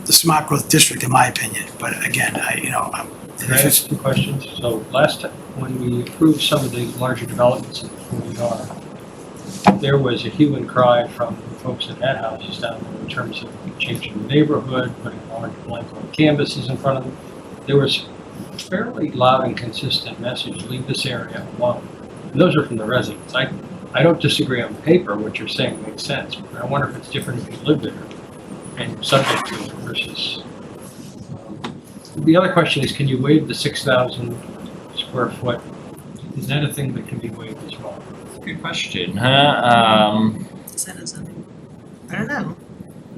the smart growth district, in my opinion. But again, I'm. Can I ask 2 questions? So last time, when we approved some of these larger developments in the 40R, there was a hue and cry from folks that had houses down there in terms of changing the neighborhood, putting large blank canvases in front of them. There was fairly loud and consistent message, leave this area alone. And those are from the residents. I don't disagree on paper, what you're saying makes sense, but I wonder if it's different if you live there and subject to it versus. The other question is, can you waive the 6,000 square foot? Is that a thing that can be waived as well? That's a good question, huh? Citizen. I don't know.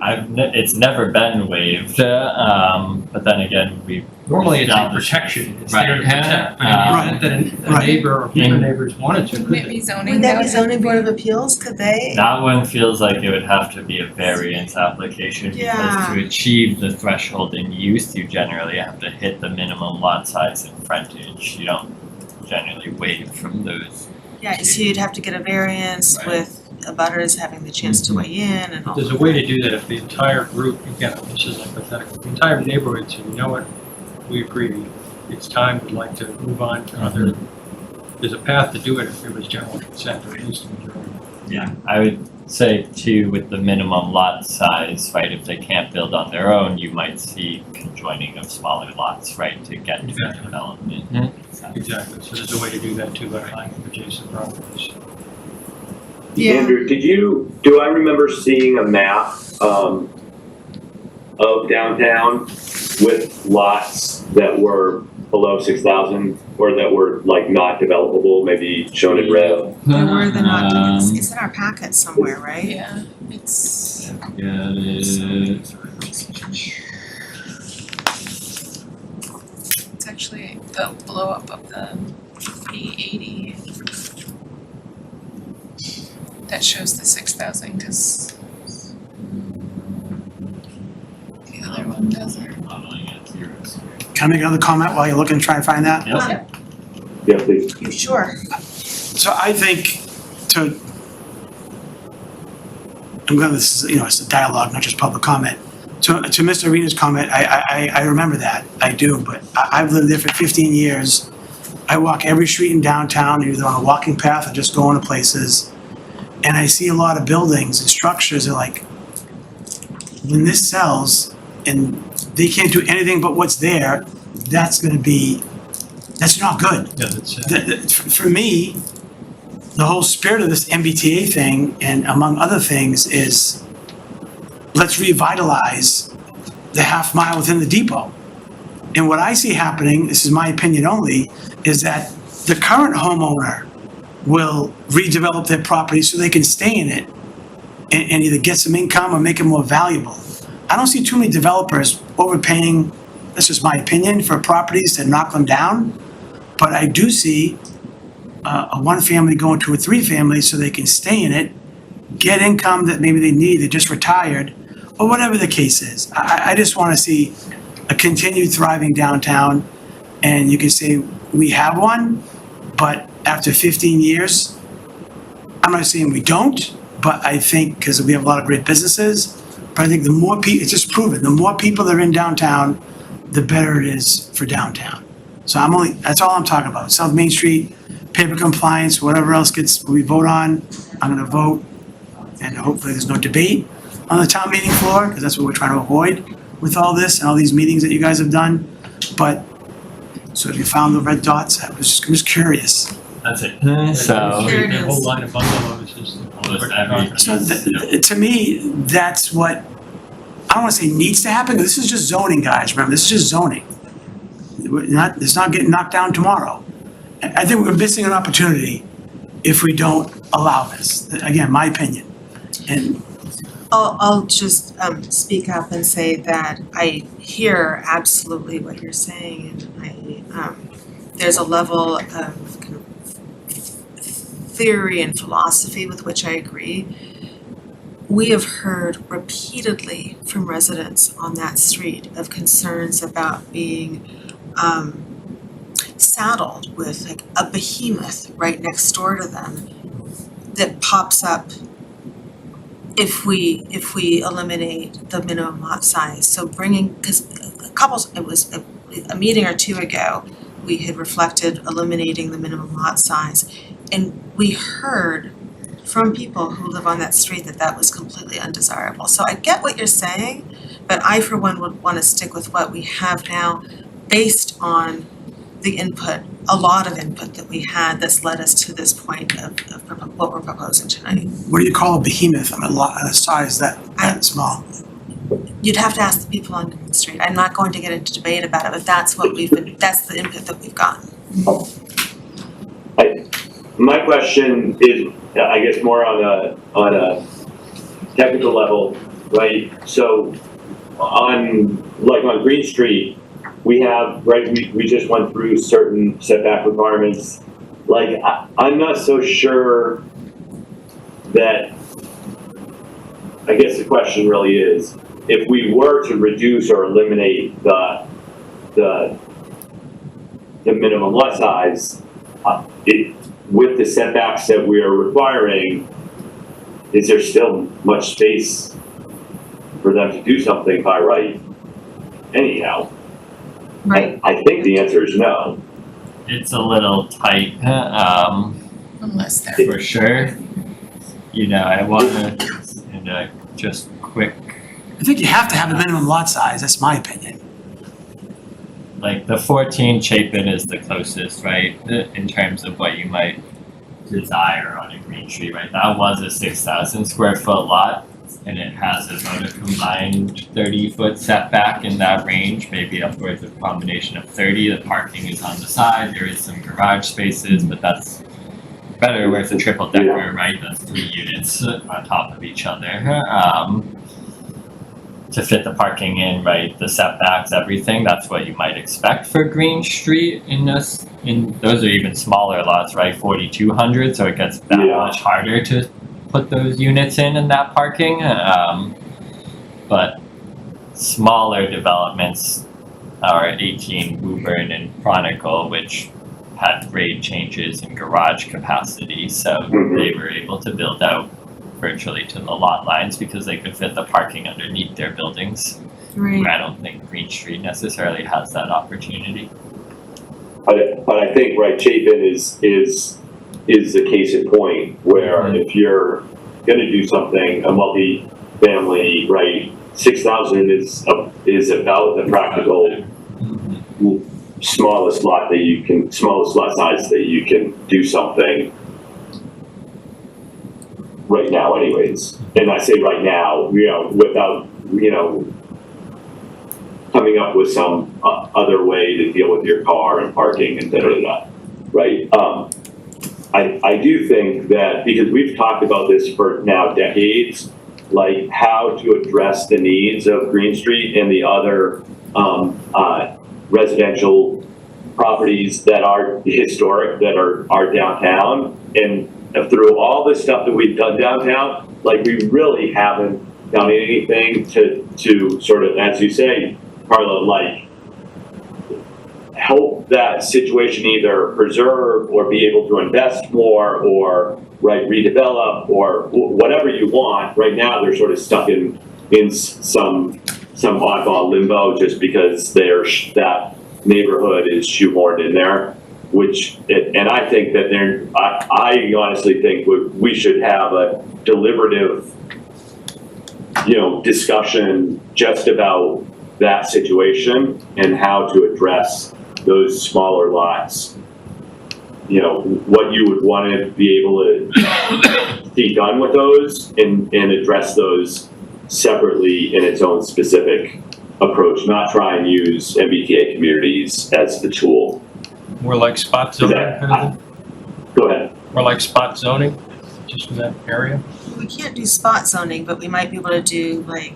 It's never been waived, but then again, we. Normally it's a established- protection, it's Right. there to protect, but Right. in the event that a Right. neighbor or future neighbors wanted to, could Maybe they? zoning. Would that be would zoning board of be- appeals? Could they? That one feels like it would have to be a variance application because Yeah. to achieve the threshold in use, you generally have to hit the minimum lot size and frontage. You don't generally waive from those. Yeah, so you'd have to get a variance Right. with abutters having the chance to weigh in and all. There's a way to do that if the entire group, again, this is hypothetical, the entire neighborhood said, you know what, we agree, it's time, we'd like to move on to other, there's a path to do it if there was general consent or at least a majority. Yeah, I would say too, with the minimum lot size, right, if they can't build on their own, you might see conjoining of smaller lots, right, to get to Exactly. development. Exactly, so there's a way to do that too by buying adjacent properties. Yeah. Andrew, do I remember seeing a map, of downtown with lots that were below 6,000 or that were like not developable, maybe shown in red? Where were the not, Um, it's in our packet somewhere, right? Yeah, it's, Got it. it's actually the blow up of the B80 that shows the 6,000, because the other one doesn't. Modeling at zeros. Can I make another comment while you're looking to try and find that? Yep. Yeah, please. You sure? So I think this is, it's a dialogue, not just public comment. To Mr. Arena's comment, I remember that, I do, but I've lived there for 15 years. I walk every street in downtown, either on a walking path or just going to places. And I see a lot of buildings and structures that like, when this sells and they can't do anything but what's there, that's not good. Yeah, that's, For me, the whole spirit of this MBTA thing, and among other things, is let's revitalize the half mile within the depot. And what I see happening, this is my opinion only, is that the current homeowner will redevelop their property so they can stay in it. and either get some income or make it more valuable. I don't see too many developers overpaying, that's just my opinion, for properties to knock them down. But I do see a one family going to a three family so they can stay in it, get income that maybe they need, they're just retired, or whatever the case is. I just want to see a continued thriving downtown, and you can say, we have one, but after 15 years, I'm not saying we don't, but I think, because we have a lot of great businesses, but I think the more people, it's just proven, the more people that are in downtown, the better it is for downtown. So that's all I'm talking about. South Main Street, paper compliance, whatever else we vote on, I'm gonna vote. And hopefully there's no debate on the town meeting floor, because that's what we're trying to avoid with all this and all these meetings that you guys have done. But, so if you found the red dots, I'm just curious. That's it. So, Here it the whole is. line of bungalows is. Almost every- So to me, that's what, I don't wanna say needs to happen, because this is just zoning, guys, remember, this is just zoning. It's not getting knocked down tomorrow. I think we're missing an opportunity if we don't allow this. Again, my opinion. And I'll just speak up and say that I hear absolutely what you're saying, and there's a level of kind of theory and philosophy with which I agree. We have heard repeatedly from residents on that street of concerns about being saddled with like a behemoth right next door to them that pops up if we eliminate the minimum lot size. So because it was a meeting or two ago, we had reflected eliminating the minimum lot size, and we heard from people who live on that street that was completely undesirable. So I get what you're saying, but I for one would want to stick with what we have now based on the input, a lot of input that we had that's led us to this point of what we're proposing tonight. what do you call a behemoth on a size that small? You'd have to ask the people on Green Street. I'm not going to get into debate about it, but that's the input that we've gotten. My question is, I guess, more on a technical level, right? So on Green Street, we have, right, we just went through certain setback requirements. Like, I'm not so sure that, I guess the question really is, if we were to reduce or eliminate the minimum lot size, with the setbacks that we are requiring, is there still much space for them to do something by right anyhow? Right. I think the answer is no. It's a little tight, Unless they're. for sure. You know, I wanna, just quick, I think you have to have a minimum lot size, that's my opinion. like the 14 Chapin is the closest, right? In terms of what you might desire on a Green Street, right? That was a 6,000 square foot lot, and it has about a combined 30-foot setback in that range, maybe upwards of a combination of 30. The parking is on the side, there is some garage spaces, but that's better where it's a triple decker, right? That's 3 units on top of each other. To fit the parking in, right, the setbacks, everything, that's what you might expect for Green Street in those are even smaller lots, right, 4,200, so it gets that much harder to put those units in that parking. But smaller developments are 18 Woburn and Chronicle, which had grade changes in garage capacity, so they were able to build out virtually to the lot lines because they could fit the parking underneath their buildings. Right. I don't think Green Street necessarily has that opportunity. But I think, right, Chapin is the case in point where if you're gonna do something, a multi-family, right, 6,000 is about the practical smallest lot size that you can do something right now anyways. And I say right now, without, coming up with some other way to deal with your car and parking and da-da-da-da, right? I do think that, because we've talked about this for now decades, like how to address the needs of Green Street and the other residential properties that are historic, that are downtown. And through all the stuff that we've done downtown, like we really haven't done anything to sort of, as you say, Carla, like help that situation either preserve or be able to invest more or redevelop or whatever you want. Right now, they're sort of stuck in some oddball limbo just because that neighborhood is shoehorned in there. And I think that I honestly think we should have a deliberative, discussion just about that situation and how to address those smaller lots. What you would want to be able to see done with those and address those separately in its own specific approach, not try and use MBTA communities as the tool. More like spot zoning kind of thing? Go ahead. More like spot zoning, just in that area? We can't do spot zoning, but we might be able to do like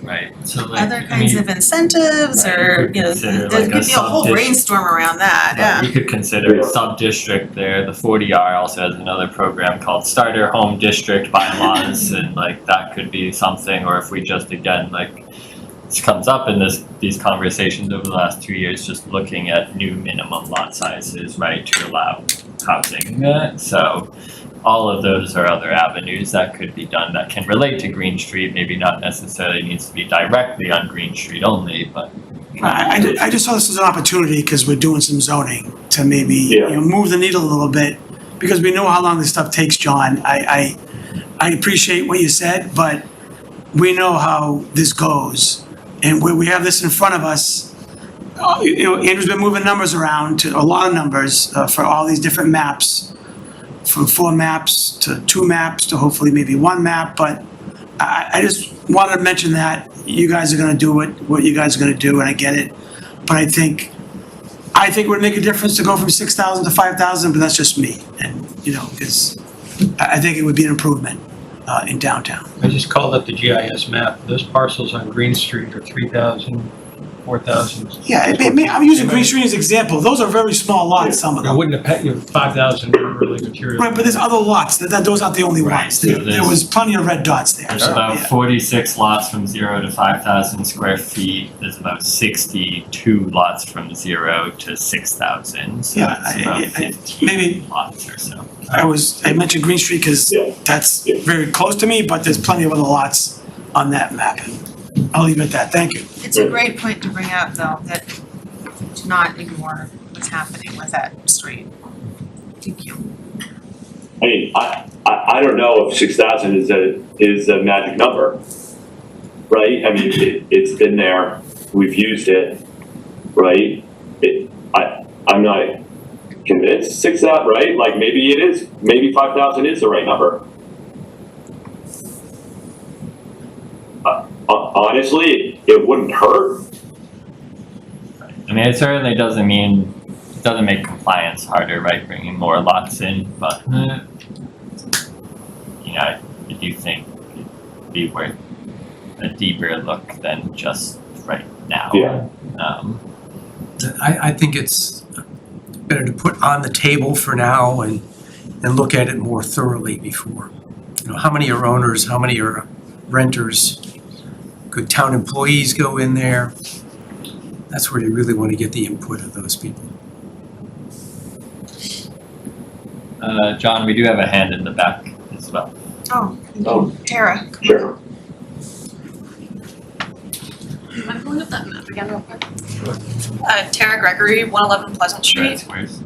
Right, so like, other kinds of incentives right, or, we could consider there like could a be a whole sub-district. brainstorm around that, yeah. We could consider Yeah. a sub-district there. The 40R also has another program called Starter Home District Bylaws, and like that could be something. Or if we just, again, like this comes up in these conversations over the last 2 years, just looking at new minimum lot sizes, right, to allow housing. So all of those are other avenues that could be done that can relate to Green Street, maybe not necessarily needs to be directly on Green Street only, but. I just saw this as an opportunity because we're doing some zoning to maybe move the needle a little bit because we know how long this stuff takes, John. I appreciate what you said, but we know how this goes, and where we have this in front of us. Andrew's been moving numbers around to a lot of numbers for all these different maps, from 4 maps to 2 maps to hopefully maybe 1 map. But I just wanted to mention that you guys are going to do what you guys are going to do, and I get it. But I think it would make a difference to go from 6,000 to 5,000, but that's just me. And, because I think it would be an improvement in downtown. I just called up the GIS map. Those parcels on Green Street are 3,000, 4,000. Yeah, I'm using Green Street as an example. Those are very small lots, some of I them. wouldn't have paid you 5,000 really material. Right, but there's other lots. Those aren't the only Right, ones. so There there's- was plenty of red dots there. There's So, about yeah. 46 lots from 0 to 5,000 square feet. There's about 62 lots from 0 to 6,000. So Yeah, it's about I- 15 maybe- lots or so. I mentioned Green Street because Yeah. that's Yeah. very close to me, but there's plenty of other lots on that map. And I'll leave it at that. Thank you. It's a great point to bring out though, that to not ignore what's happening with that street. Thank you. I mean, I don't know if 6,000 is a magic number, right? I mean, it's been there, we've used it, right? I'm not convinced 6,000, right? Like maybe it is, maybe 5,000 is the right number. Honestly, it wouldn't hurt. I mean, it certainly doesn't make compliance harder, right? Bringing more lots in, but I do think it'd be worth a deeper look than just right now. Yeah. I think it's better to put on the table for now and look at it more thoroughly before. How many are owners, how many are renters? Could town employees go in there? That's where you really want to get the input of those people. John, we do have a hand in the back as well. Oh, Oh, Tara. sure. Am I pulling up that map again real quick? Tara Gregory, 111 Pleasant Street, Where's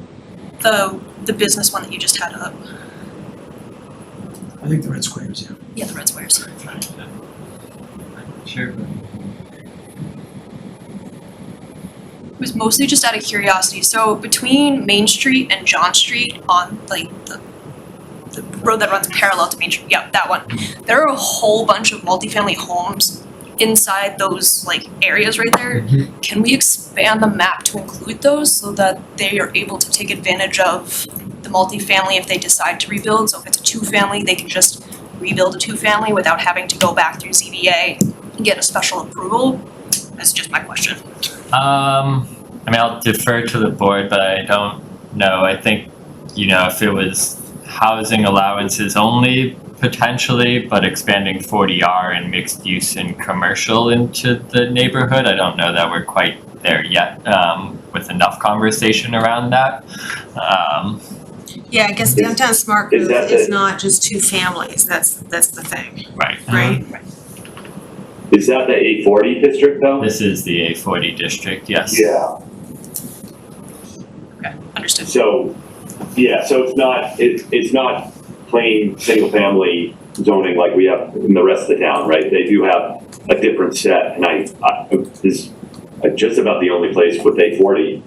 the business one that you just had up. I think the red squares, yeah. Yeah, the red squares. Sure. It was mostly just out of curiosity. So between Main Street and John Street on like the road that runs parallel to Main Street, yeah, that one, there are a whole bunch of multifamily homes inside those like areas right there. Can we expand the map to include those so that they are able to take advantage of the multifamily if they decide to rebuild? So if it's a 2-family, they can just rebuild a two-family without having to go back through ZBA and get a special approval? That's just my question. I mean, I'll defer to the board, but I don't know. I think, if it was housing allowances only, potentially, but expanding 40R and mixed use and commercial into the neighborhood, I don't know that we're quite there yet, with enough conversation around that. Yeah, I guess downtown smart Is growth that is the- not just two families, that's the thing, Right. right? Is that the 840 district though? This is the A40 district, yes. Yeah, Okay, understood. so it's not plain single family zoning like we have in the rest of the town, right? They do have a different set, and this is just about the only place with A40,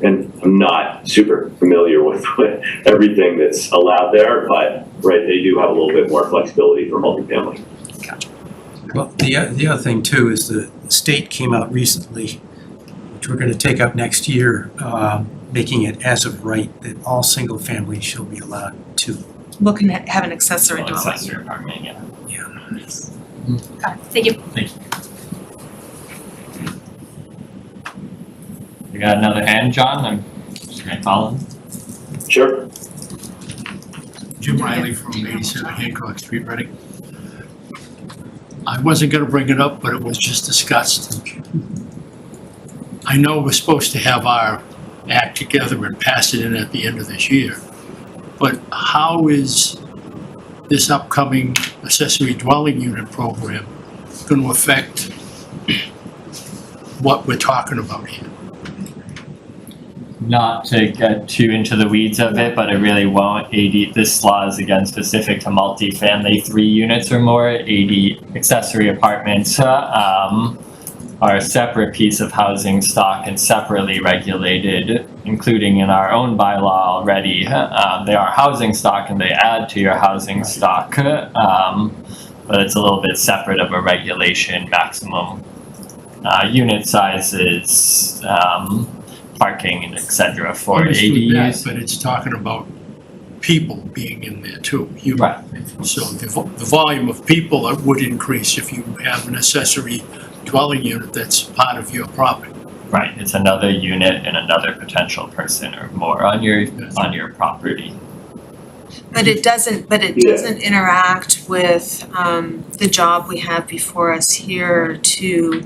and I'm not super familiar with everything that's allowed there, but right, they do have a little bit more flexibility for multifamily. Well, the other thing too is the state came out recently, which we're gonna take up next year, making it as of right that all single families shall be allowed to. What can have an accessory Well, dwelling? accessory apartment, yeah. Okay, thank you. You got another hand, John? I'm just gonna call him. Sure. Jim Riley from 87 Hancock Street, Reading. I wasn't gonna bring it up, but it was just discussed. I know we're supposed to have our act together and pass it in at the end of this year, but how is this upcoming accessory dwelling unit program gonna affect what we're talking about here? Not to get too into the weeds of it, but it really won't. This law is again specific to multifamily 3 units or more. 80 accessory apartments are a separate piece of housing stock and separately regulated, including in our own bylaw already. They are housing stock and they add to your housing stock, but it's a little bit separate of a regulation. Maximum unit sizes, parking and et cetera for Understood that, ADUs. but it's talking about people being in there too. Right. So the volume of people would increase if you have an accessory dwelling unit that's part of your property. Right, it's another unit and another potential person or more on your property. But it doesn't interact with the job we have before us here to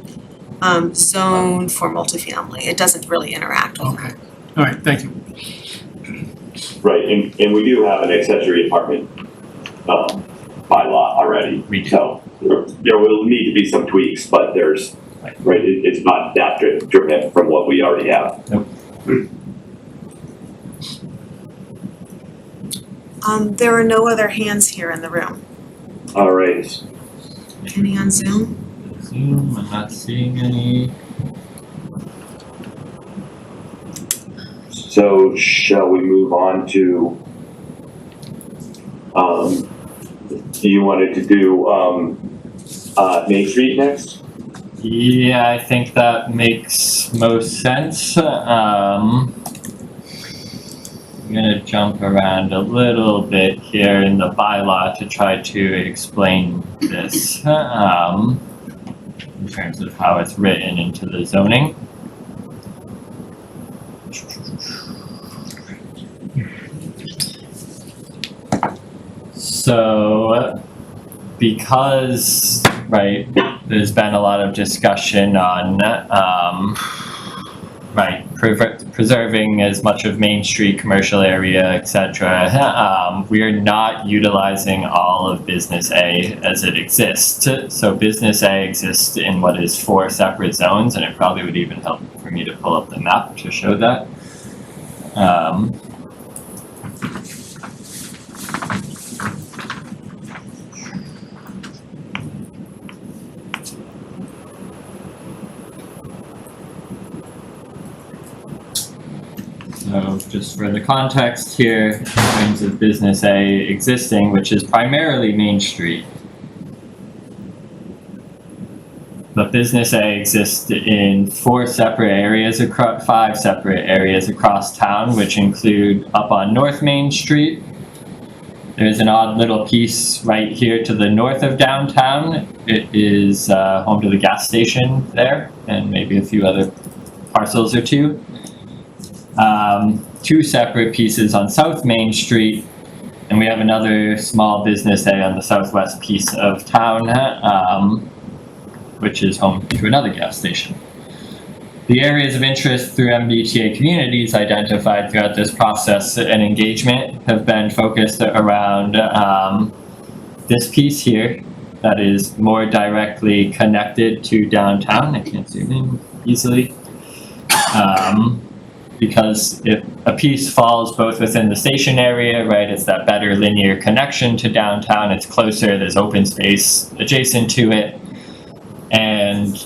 zone for multifamily. It doesn't really interact with Okay, all right, thank you. Right, and we do have an accessory apartment bylaw already. We do. So there will need to be some tweaks, but there's, right, it's not that driven from what we already have. There are no other hands here in the room. All right, Any on Zoom? Zoom, I'm not seeing any. so shall we move on to, you wanted to do, Main Street next? Yeah, I think that makes most sense. I'm gonna jump around a little bit here in the bylaw to try to explain this, in terms of how it's written into the zoning. So, because, right, there's been a lot of discussion on, preserving as much of Main Street, commercial area, etc. We are not utilizing all of Business A as it exists. So Business A exists in what is 4 separate zones, and it probably would even help for me to pull up the map to show that. So just for the context here, in terms of Business A existing, which is primarily Main Street. But Business A exists in 4 separate areas across 5 separate areas across town, which include up on North Main Street, There's an odd little piece right here to the north of downtown. It is home to the gas station there, and maybe a few other parcels or two. Two separate pieces on South Main Street, and we have another small business A on the southwest piece of town, which is home to another gas station. The areas of interest through MBTA communities identified throughout this process and engagement have been focused around this piece here that is more directly connected to downtown. I can't zoom in easily. Because if a piece falls both within the station area, right, it's that better linear connection to downtown, it's closer, there's open space adjacent to it. And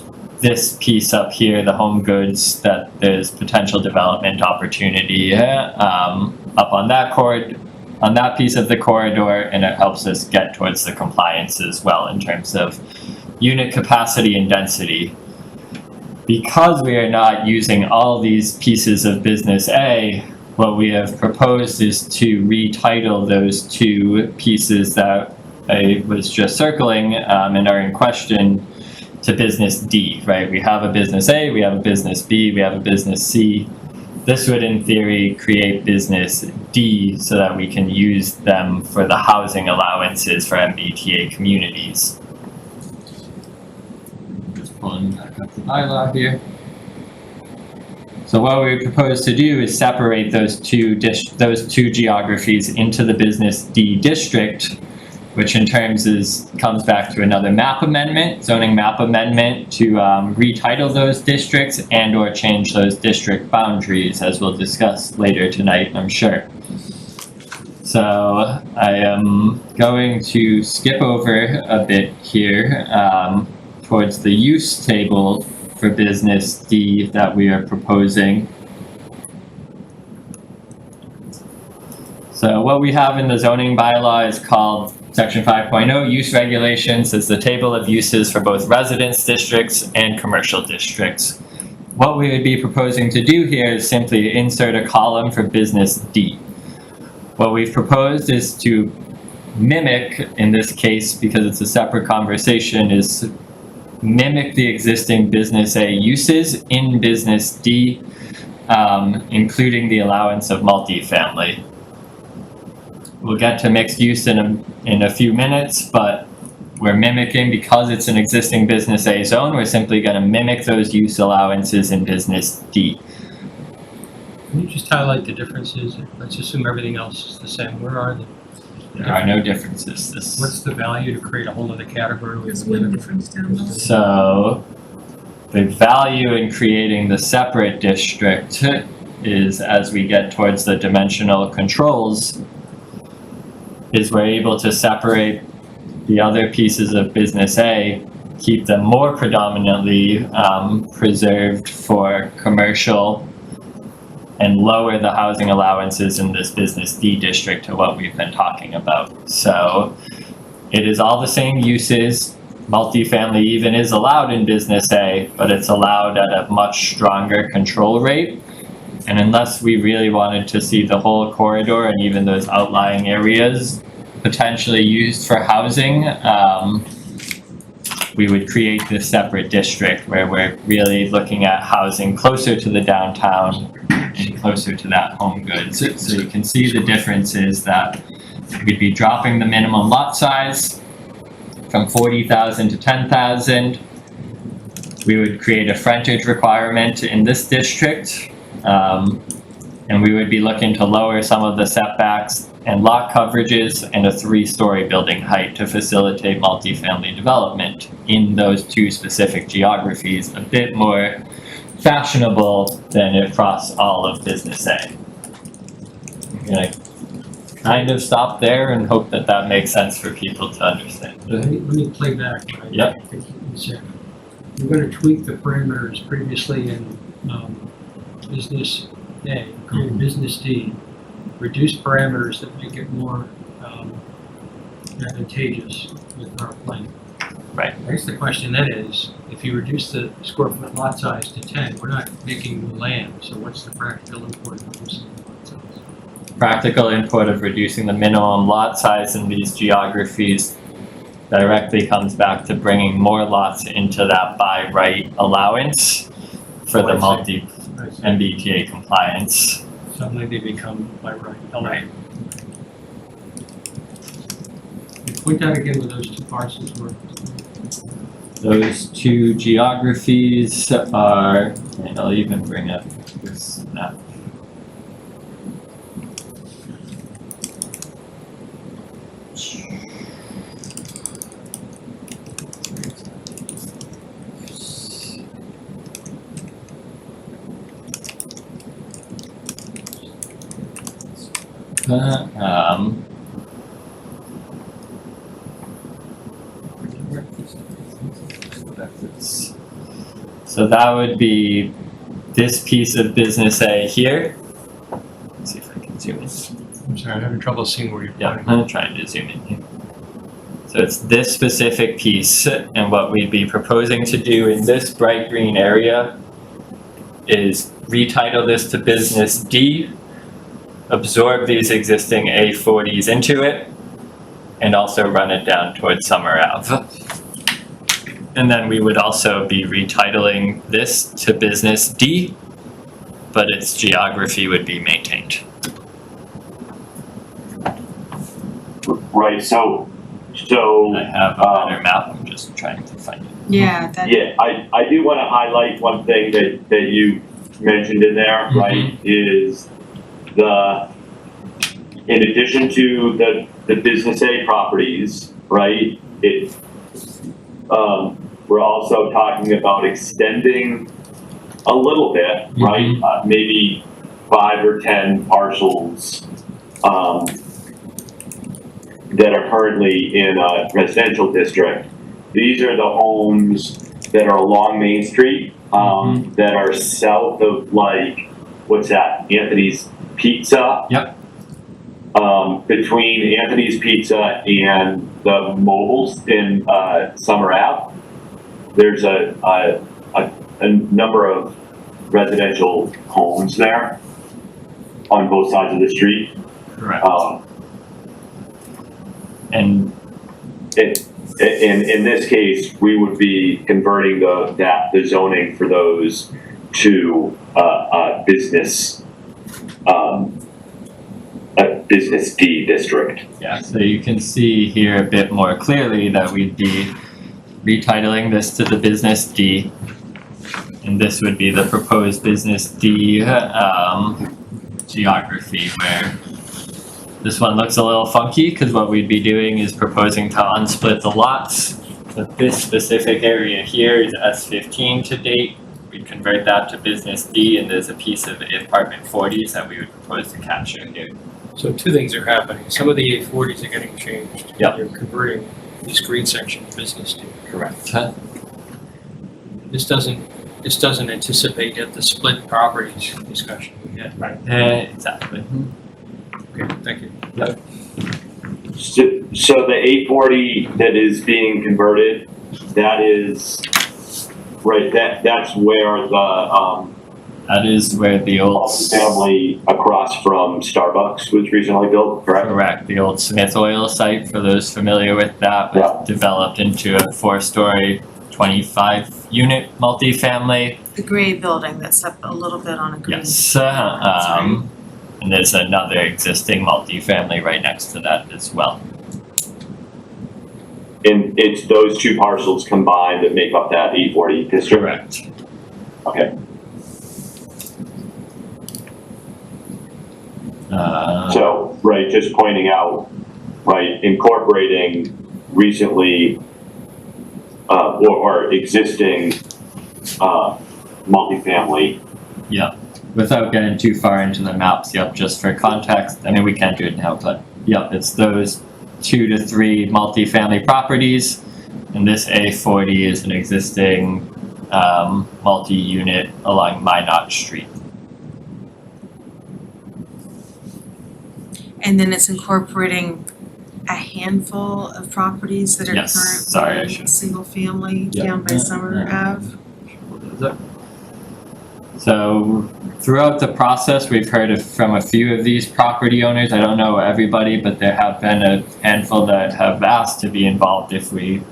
this piece up here, the home goods, that there's potential development opportunity up on that piece of the corridor, and it helps us get towards the compliance as well in terms of unit capacity and density. Because we are not using all these pieces of business A, what we have proposed is to retitle those two pieces that I was just circling and are in question to business D, right? We have a business A, we have a business B, we have a business C. This would in theory create business D so that we can use them for the housing allowances for MBTA communities. Just pulling back up the bylaw here. So what we propose to do is separate those two geographies into the business D district, which in terms comes back to another map amendment, zoning map amendment, to retitle those districts and or change those district boundaries, as we'll discuss later tonight, I'm sure. So I am going to skip over a bit here towards the use table for business D that we are proposing. So what we have in the zoning bylaw is called Section 5.0 Use Regulations. Is the table of uses for both residence districts and commercial districts. What we would be proposing to do here is simply insert a column for business D. What we've proposed is to mimic, in this case, because it's a separate conversation, is mimic the existing business A uses in business D, including the allowance of multifamily. We'll get to mixed use in a few minutes, but we're mimicking, because it's an existing business A zone, we're simply going to mimic those use allowances in business D. Can you just highlight the differences? Let's assume everything else is the same. Where are they? There are no differences. What's the value to create a whole other category? There's one difference down below. So the value in creating the separate district is, as we get towards the dimensional controls, is we're able to separate the other pieces of business A, keep them more predominantly preserved for commercial, and lower the housing allowances in this business D district to what we've been talking about. So it is all the same uses. Multifamily even is allowed in business A, but it's allowed at a much stronger control rate. And unless we really wanted to see the whole corridor and even those outlying areas potentially used for housing, we would create this separate district where we're really looking at housing closer to the downtown and closer to that home goods. So you can see the difference is that we'd be dropping the minimum lot size from 40,000 to 10,000. We would create a frontage requirement in this district, and we would be looking to lower some of the setbacks and lot coverages and a 3-story building height to facilitate multifamily development in those two specific geographies, a bit more fashionable than across all of business A. I'm gonna kind of stop there and hope that that makes sense for people to understand. Let me play back. Right? Yep. We're going to tweak the parameters previously in business A, create business D, reduce parameters that make it more advantageous with our plan. Right. I guess the question then is, if you reduce the square foot lot size to 10, we're not making new land, so what's the practical importance of reducing the lot size? practical input of reducing the minimum lot size in these geographies directly comes back to bringing more lots into that by right allowance for the multi MBTA compliance. Suddenly they become by right, LA. Point that again with those two parcels were. Those two geographies are, and I'll even bring up this map. So that would be this piece of business A here. Let's see if I can zoom in. I'm sorry, I'm having trouble seeing where you're Yeah, pointing. I'm trying to zoom in here. So it's this specific piece, and what we'd be proposing to do in this bright green area is retitle this to business D, absorb these existing A40s into it, and also run it down towards Summer Ave. And then we would also be retitling this to business D, but its geography would be maintained. Right, so, I have a better map, I'm just trying to find it. Yeah, that, yeah, I do wanna highlight one thing that you mentioned in there, right, is in addition to the business A properties, right, we're also talking about extending a little bit, right, maybe 5 or 10 parcels, that are currently in a residential district. These are the homes that are along Main Street, that are south of like, what's that, Anthony's Pizza? Yep. Between Anthony's Pizza and the Mobiles in Summer Ave, there's a number of residential homes there on both sides of the street. Correct. And in this case, we would be converting the zoning for those to a business D district. yeah, so you can see here a bit more clearly that we'd be retitling this to the business D. And this would be the proposed business D geography, where this one looks a little funky because what we'd be doing is proposing to unsplit the lots. But this specific area here is S15 to date. We'd convert that to business D, and there's a piece of apartment 40s that we would propose to capture here. So two things are happening. Some of the A40s are getting changed. Yep. You're converting this green section to business to. Correct. This doesn't anticipate yet the split properties discussion yet. Right. Exactly. Okay, thank you. So the 840 that is being converted, that is, right, that's where That is where the old family across from Starbucks was recently built, correct? Correct. The old Smith Oil site, for those familiar with that, was Yeah. developed into a 4-story, 25-unit multifamily. the gray building that's up a little bit on a green. Yes. And there's another existing multifamily right next to that as well. And it's those two parcels combined that make up that 840 district? Correct. Okay, Uh, so, right, just pointing out, right, incorporating recently, or existing, multifamily. Without getting too far into the maps, yep, just for context, I mean, we can't do it now, but yep, it's those 2 to 3 multifamily properties. And this A40 is an existing multi-unit along Minot Street. And then it's incorporating a handful of properties that are Yes, sorry, I currently should- single family Yeah. down by Summer Ave. So throughout the process, we've heard from a few of these property owners. I don't know everybody, but there have been a handful that have asked to be involved if we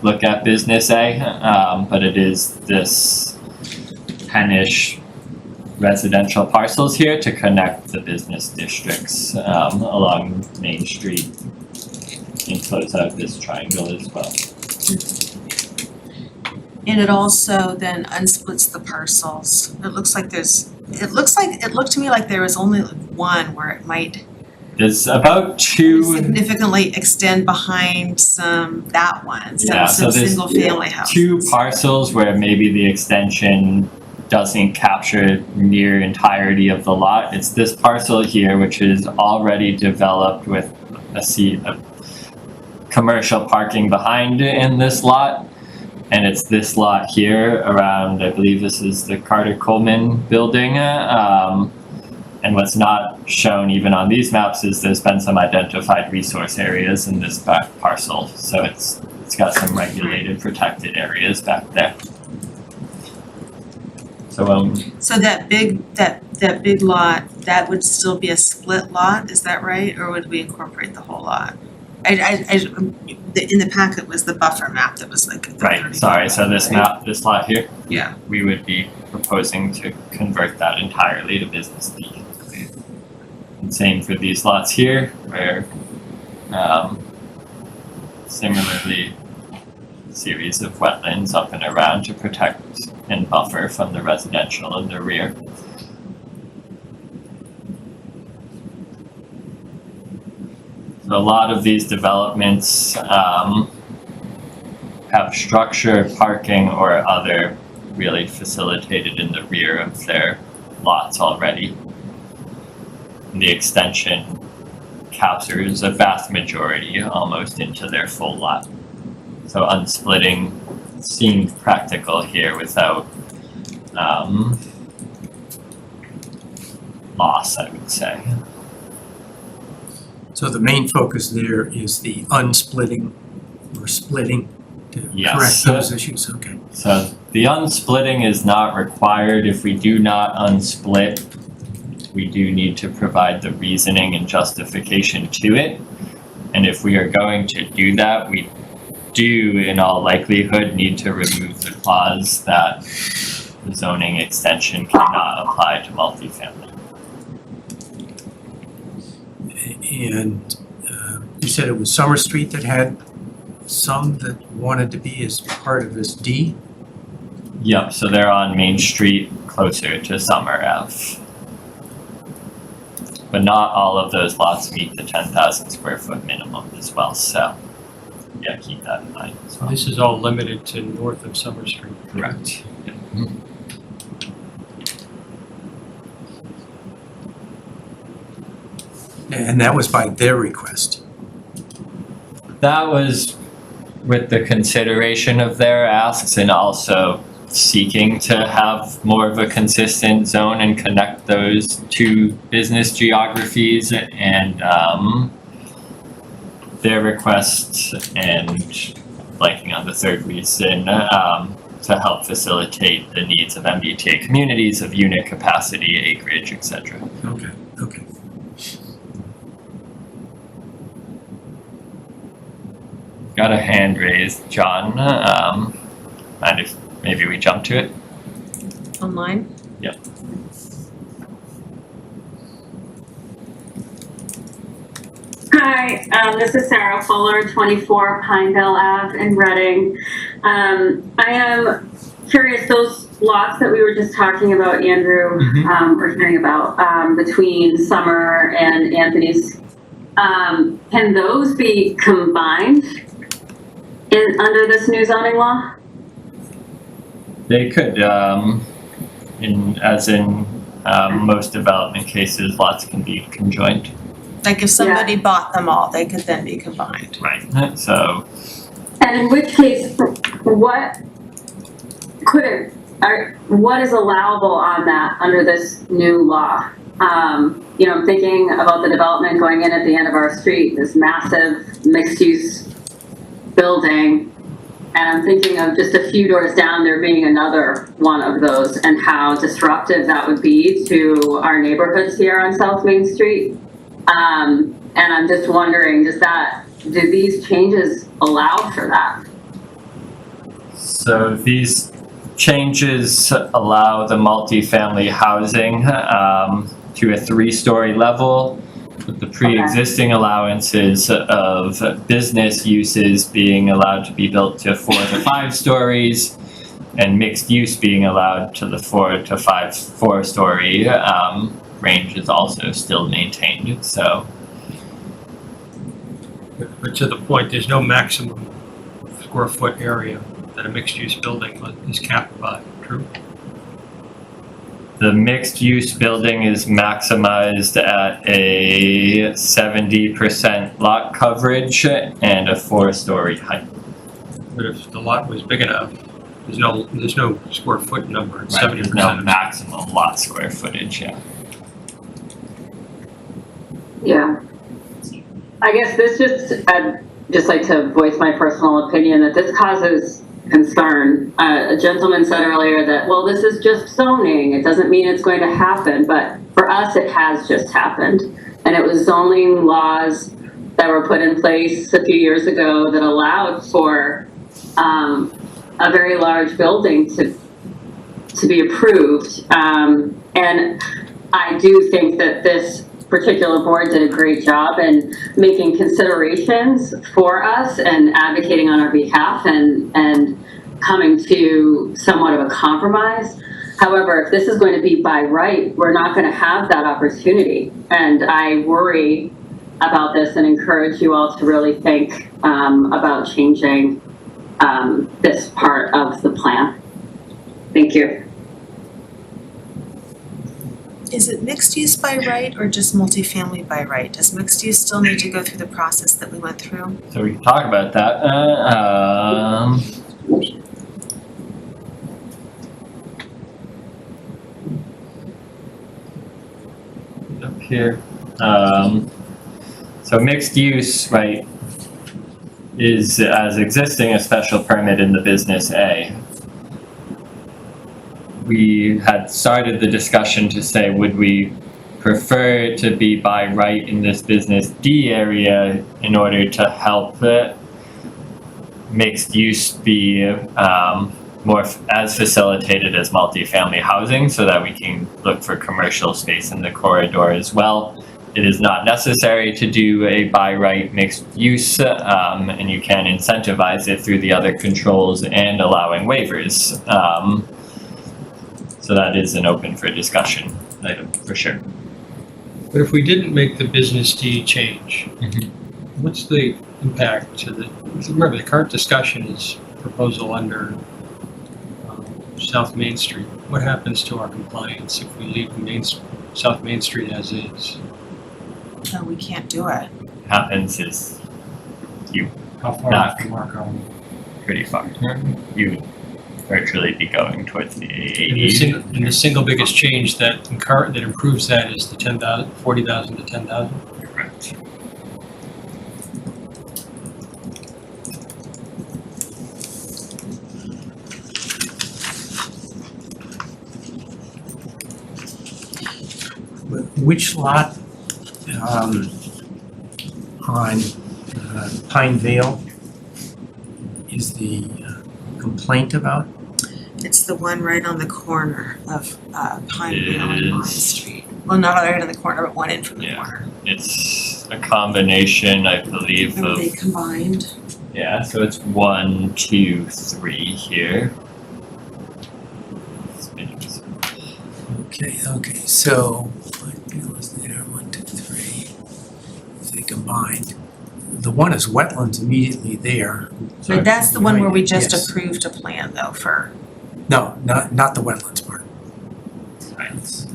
look at business A. But it is this 10-ish residential parcels here to connect the business districts along Main Street and close out this triangle as well. And it also then unsplits the parcels. It looks it looked to me like there was only one where it might There's about two. significantly extend behind that one, Yeah, so some there's single family houses. two parcels where maybe the extension doesn't capture near entirety of the lot. It's this parcel here, which is already developed with a commercial parking behind it in this lot. And it's this lot here around, I believe this is the Carter Coleman building. And what's not shown even on these maps is there's been some identified resource areas in this back parcel. So it's got some regulated, protected areas back there. So that big lot, that would still be a split lot, is that right? Or would we incorporate the whole lot? In the packet was the buffer map that was like. right, sorry, so this map, this lot here, Yeah, we would be proposing to convert that entirely to business D. And same for these lots here, where similarly, series of wetlands up and around to protect and buffer from the residential in the rear. So a lot of these developments have structure, parking, or other really facilitated in the rear of their lots already. And the extension captures a vast majority almost into their full lot. So unsplitting seemed practical here without loss, I would say. So the main focus there is the unsplitting or splitting to Yes. correct those issues, okay. So the unsplitting is not required. If we do not unsplit, we do need to provide the reasoning and justification to it. And if we are going to do that, we do in all likelihood need to remove the clause that the zoning extension cannot apply to multifamily. And you said it was Summer Street that had some that wanted to be as part of this D? Yep, so they're on Main Street closer to Summer Ave. But not all of those lots meet the 10,000 square foot minimum as well, so yeah, keep that in mind as well. This is all limited to north of Summer Street. Correct. And that was by their request. That was with the consideration of their asks and also seeking to have more of a consistent zone and connect those two business geographies and their request and blanking on the third reason to help facilitate the needs of MBTA communities of unit capacity, acreage, etc. Okay. Got a hand raised, John. Mind if maybe we jump to it? online. Yep. Hi, this is Sarah Fuller, 24 Pineville Ave in Reading. I am curious, those lots that we were just talking about, Andrew, or hearing about, between Summer and Anthony's, can those be combined under this new zoning law? They could, as in most development cases, lots can be conjoined. Like if somebody bought them all, they could then be combined. Right. So And in which case, what is allowable on that under this new law? I'm thinking about the development going in at the end of our street, this massive mixed-use building. And I'm thinking of just a few doors down, there being another one of those, and how disruptive that would be to our neighborhoods here on South Main Street. And I'm just wondering, do these changes allow for that? So these changes allow the multifamily housing to a 3-story level, with the pre-existing allowances of business uses being allowed to be built to 4 to 5 stories, and mixed use being allowed to the 4 to 4-story range is also still maintained. So But to the point, there's no maximum square foot area that a mixed-use building is capped by, true? the mixed use building is maximized at a 70% lot coverage and a 4-story height. But if the lot was big enough, there's no square foot number, it's 70%. There's no maximum lot square footage, yeah. Yeah. I guess I'd just like to voice my personal opinion that this causes concern. A gentleman said earlier that, well, this is just zoning. It doesn't mean it's going to happen, but for us, it has just happened. And it was zoning laws that were put in place a few years ago that allowed for a very large building to be approved. And I do think that this particular board did a great job in making considerations for us and advocating on our behalf and coming to somewhat of a compromise. However, if this is going to be by right, we're not going to have that opportunity. And I worry about this and encourage you all to really think about changing this part of the plan. Thank you. Is it mixed use by right or just multifamily by right? Does mixed use still need to go through the process that we went through? So we can talk about that. Up here. So mixed use, right, is as existing a special permit in the business A. We had started the discussion to say, would we prefer it to be by right in this business D area in order to help it mixed use be more as facilitated as multifamily housing, so that we can look for commercial space in the corridor as well. It is not necessary to do a by right mixed use, and you can incentivize it through the other controls and allowing waivers. So that is an open for discussion item for sure. But if we didn't make the business D change, Mhm. what's the impact to remember the current discussion is proposal under South Main Street. What happens to our compliance if we leave South Main Street as is? No, we can't do it. Happens is How far Not- off the mark are we? pretty far. You would virtually be going towards the And the single biggest change that improves that is the 40,000 to 10,000? Correct. Which lot on Pine Vale is the complaint about? It's the one right on the corner of Pineville and It Vine is. Street. Well, not right on the corner, but one in from the Yeah. corner. It's a combination, I believe, Remember of they combined? yeah. So it's 1, 2, 3 here. Okay, so Pine Vale is there, 1, 2, 3. If they combined, the one is wetlands immediately there. So that's the one where we just Yes. approved a plan though for, No, not the wetlands part. Right. So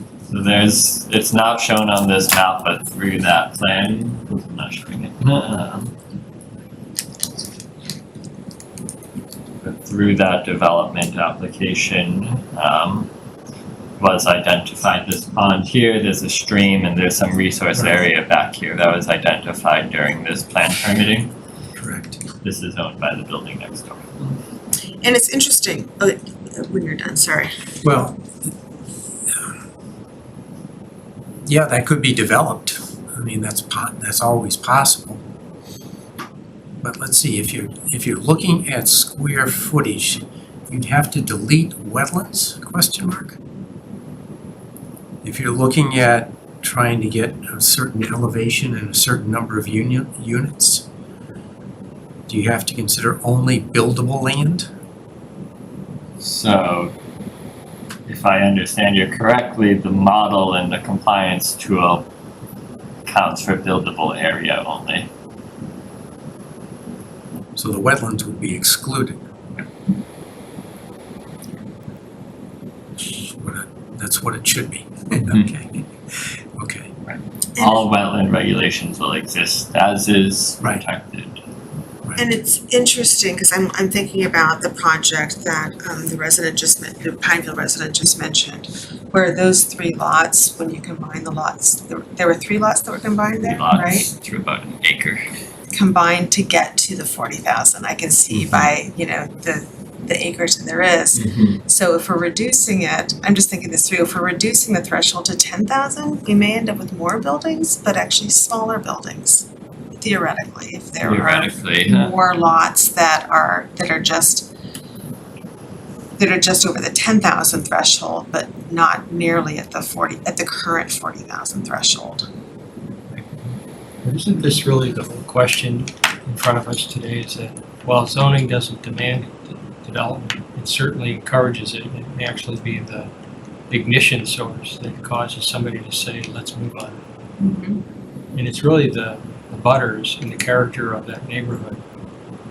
it's not shown on this map, but through that plan, I'm not showing it. But through that development application, was identified this pond here, there's a stream, and there's some resource area back here that was identified during this plan permitting. Correct. This is owned by the building next door. And it's interesting, when you're done, sorry. Well, yeah, that could be developed. I mean, that's always possible. But let's see, if you're looking at square footage, you'd have to delete wetlands, question mark? If you're looking at trying to get a certain elevation and a certain number of units, do you have to consider only buildable land? So, if I understand you correctly, the model and the compliance tool counts for buildable area only. So the wetlands would be excluded. That's what it should be. Okay. Okay. All wetland regulations will exist as is Right. protected. And it's interesting, because I'm thinking about the project that the Pineville resident just mentioned, where those 3 lots, when you combine the lots, there were 3 lots that were combined there, Lots right? through about an acre. Combined to get to the 40,000, I can see by, the acres that there is. So if we're reducing it, I'm just thinking this through, if we're reducing the threshold to 10,000, we may end up with more buildings, but actually smaller buildings, theoretically, if there are Theoretically, more lots that are just over the 10,000 threshold, but not nearly at the current 40,000 threshold. Isn't this really the whole question in front of us today, is that while zoning doesn't demand development, it certainly encourages it. It may actually be the ignition source that causes somebody to say, let's move on. And it's really the butters and the character of that neighborhood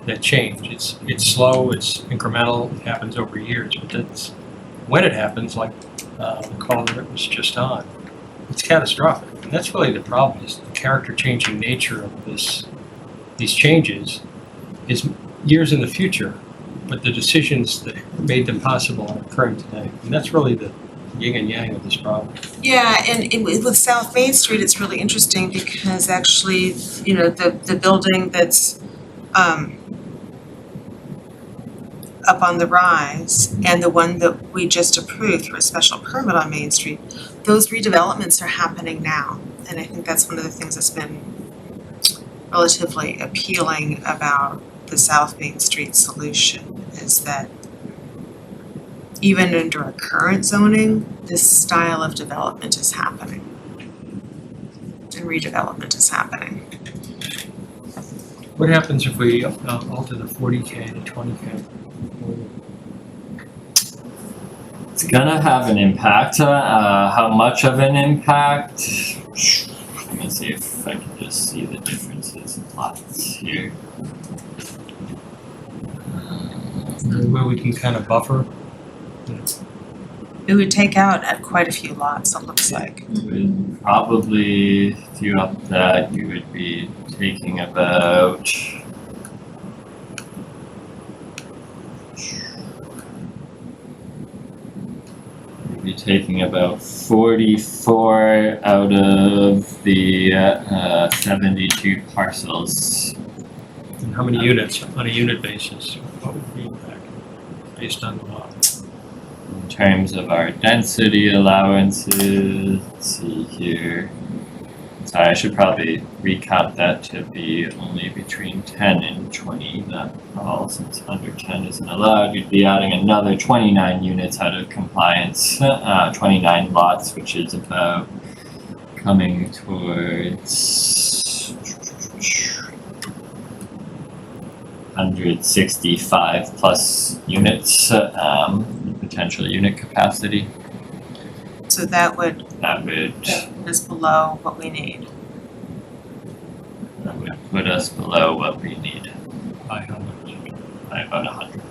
that change. It's slow, it's incremental, it happens over years, but that's when it happens, like the call that was just on, it's catastrophic. And that's really the problem, is the character changing nature of these changes is years in the future, but the decisions that made them possible are occurring today. And that's really the yin and yang of this problem. Yeah, and with South Main Street, it's really interesting because actually, the building that's up on the rise and the one that we just approved through a special permit on Main Street, those redevelopments are happening now. And I think that's one of the things that's been relatively appealing about the South Main Street solution, is that even under our current zoning, this style of development is happening. And redevelopment is happening. What happens if we alter the 40K to 20K? it's gonna have an impact. How much of an impact? Let me see if I can just see the differences in lots here. Where we can kind of buffer? It would take out at quite a few lots, it looks like. Would probably, if you up that, you would be taking about you'd be taking about 44 out of the 72 parcels. And how many units on a unit basis? What would be the impact based on the law? In terms of our density allowances, let's see here. Sorry, I should probably recount that to be only between 10 and 20, not all, since under 10 isn't allowed. You'd be adding another 29 units out of compliance, 29 lots, which is about coming towards 165 plus units, potential unit capacity. So that would That is below what we need. would put us below what we need By how much? by about 100.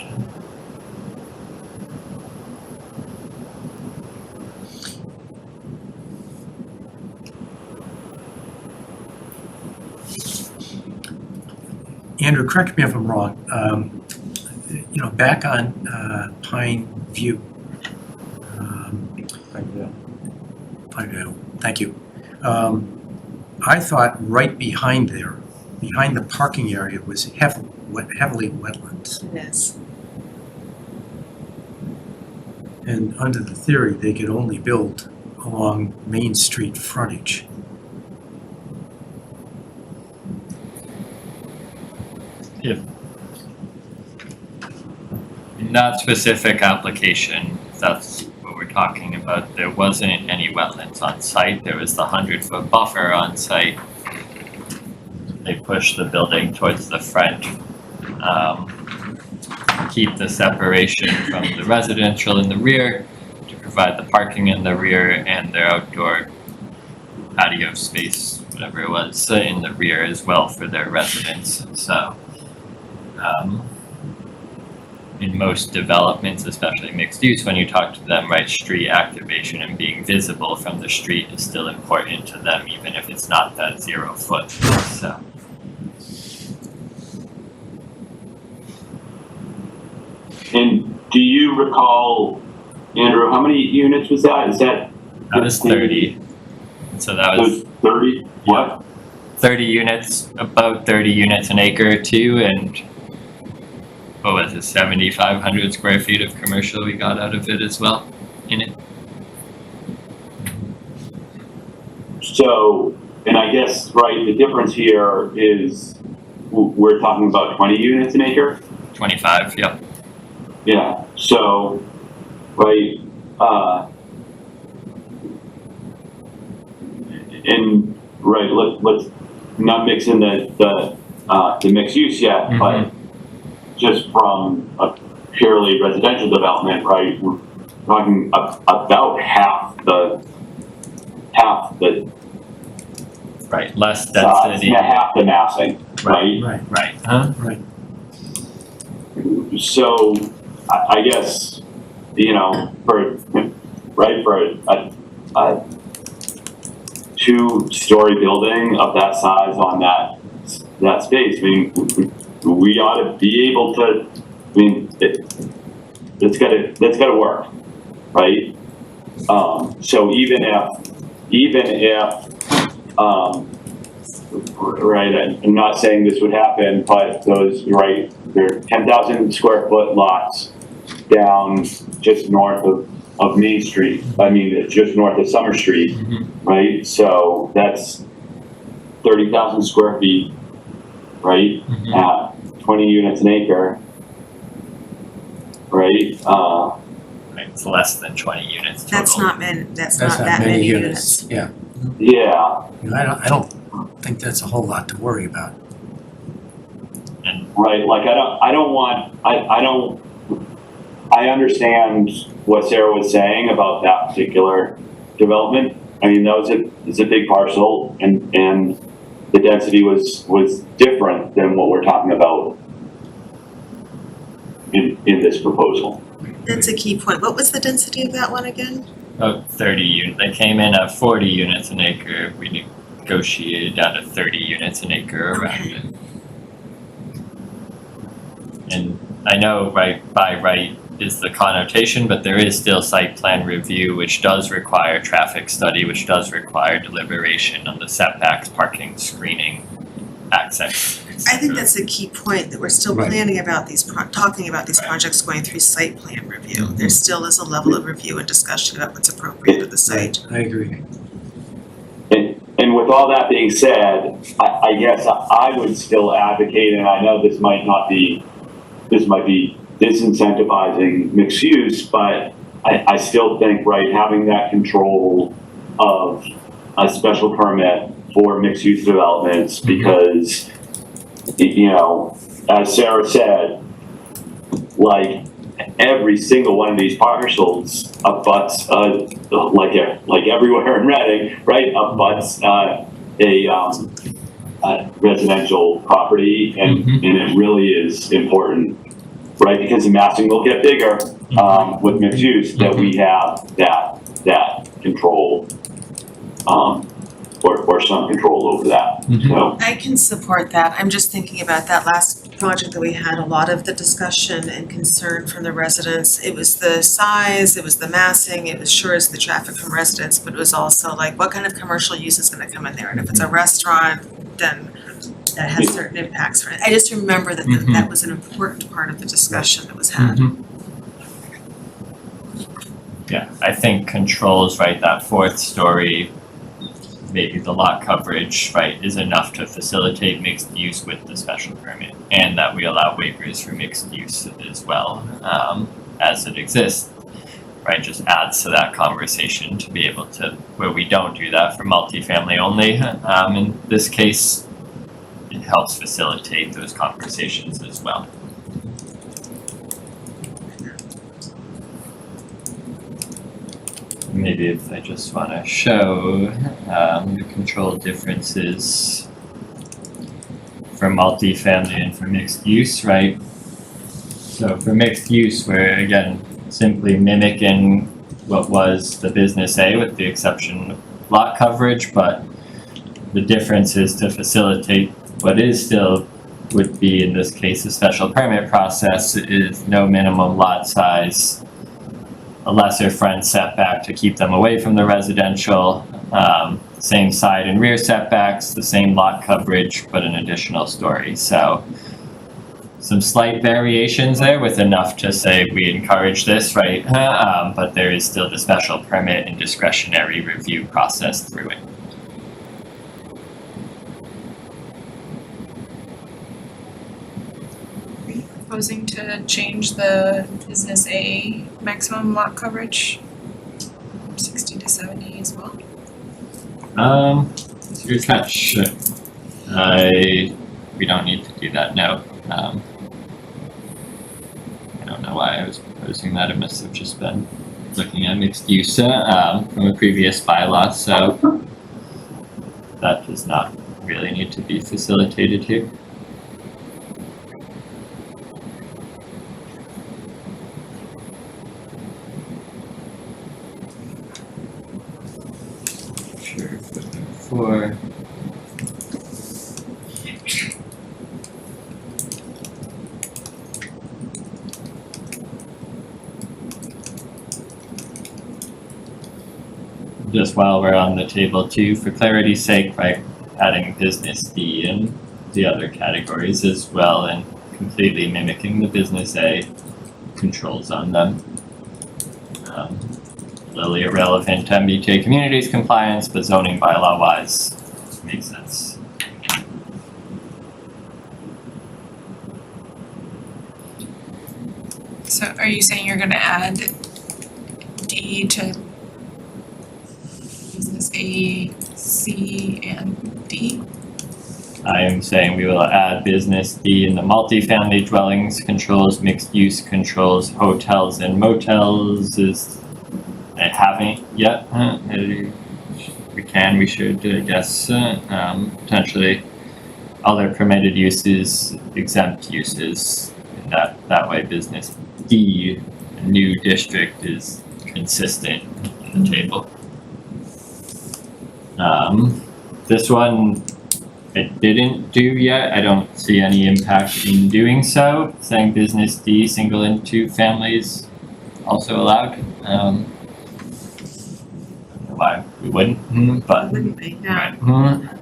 Andrew, correct me if I'm wrong. Back on Pine View. Pineville, thank you. I thought right behind there, behind the parking area, was heavily wetlands. It is. And under the theory, they could only build along Main Street frontage. In that specific application, if that's what we're talking about, there wasn't any wetlands on site. There was the 100-foot buffer on site. They pushed the building towards the front, keep the separation from the residential in the rear, to provide the parking in the rear and their outdoor patio space, whatever it was, in the rear as well for their residents. So, in most developments, especially mixed use, when you talk to them, right, street activation and being visible from the street is still important to them, even if it's not that 0 foot, so. And do you recall, Andrew, how many units was that? Is that? That was 30. So that was 30? What? 30 units, about 30 units an acre or two, and what was it, 7,500 square feet of commercial we got out of it as well in it. So, and I guess, right, the difference here is we're talking about 20 units an acre? 25, yep. Yeah, so, right, and, right, let's not mix in the mixed use yet, but just from a purely residential development, right, we're talking about half the Right, less size, density. half the massing, right? Right, huh? Right. So, I guess, you know, for a 2-story building of that size on that space, I mean, we ought to be able to, I mean, that's gotta work, right? So even if, right, I'm not saying this would happen, but those, right, they're 10,000 square foot lots down just north of Main Street. I mean, just north of Summer Street, right? So that's 30,000 square feet, right? At 20 units an acre, right? Right, it's less than 20 units total. That's not that many units. Yeah. Yeah, You know, I don't think that's a whole lot to worry about. right. Like I understand what Sarah was saying about that particular development. I mean, it's a big parcel, and the density was different than what we're talking about in this proposal. That's a key point. What was the density of that one again? About 30 units. They came in at 40 units an acre. We negotiated down to 30 units an acre around Okay. it. And I know by right is the connotation, but there is still site plan review, which does require traffic study, which does require deliberation on the setbacks, parking, screening, access. I think that's a key point, that we're still Right. planning about talking about these projects going through site plan review. There still is a level of review and discussion about what's appropriate at the site. I agree. And with all that being said, I guess I would still advocate, and I know this might be disincentivizing mixed use, but I still think, right, having that control of a special permit for mixed use developments, because, you know, as Sarah said, like every single one of these parcels abuts, like everywhere in Reading, right, abuts a residential property, and it really is important, right, because the massing will get bigger with mixed use, that we have that control, or some control over that. So, I can support that. I'm just thinking about that last project that we had, a lot of the discussion and concern from the residents. It was the size, it was the massing, it was sure as the traffic from residents, but it was also like, what kind of commercial use is gonna come in there? And if it's a restaurant, then that has certain impacts for it. I just remember that that was an important part of the discussion that was had. Yeah, I think controls, right, that fourth story, maybe the lot coverage, right, is enough to facilitate mixed use with the special permit, and that we allow waivers for mixed use as well, as it exists, right, just adds to that conversation to be able to, where we don't do that for multifamily only, in this case, it helps facilitate those conversations as well. Maybe if I just want to show the control differences for multifamily and for mixed use, right? So for mixed use, we're again simply mimicking what was the business A with the exception of lot coverage, but the difference is to facilitate what is still would be in this case a special permit process is no minimum lot size, a lesser front setback to keep them away from the residential, same side and rear setbacks, the same lot coverage, but an additional story. So some slight variations there with enough to say we encourage this, right? But there is still the special permit and discretionary review process through it. Proposing to change the business A maximum lot coverage from 60 to 70 as well. It's a good catch. We don't need to do that, no. I don't know why I was proposing that. It must have just been looking at mixed use from a previous bylaw, so that does not really need to be facilitated here. Sure, 4. Just while we're on the table too, for clarity's sake, by adding business D in the other categories as well and completely mimicking the business A controls on them. Literally irrelevant to MBTA communities compliance, but zoning bylaw wise makes sense. So are you saying you're gonna add D to business A, C, and D? I am saying we will add business D in the multifamily dwellings controls, mixed use controls, hotels and motels is, I haven't yet, we should, I guess, potentially other permitted uses, exempt uses, and that way business D, a new district is consistent in the table. This one, it didn't do yet. I don't see any impact in doing so. Saying business D, single and two families also allowed. I don't know why we wouldn't, but. Wouldn't be, yeah. Right.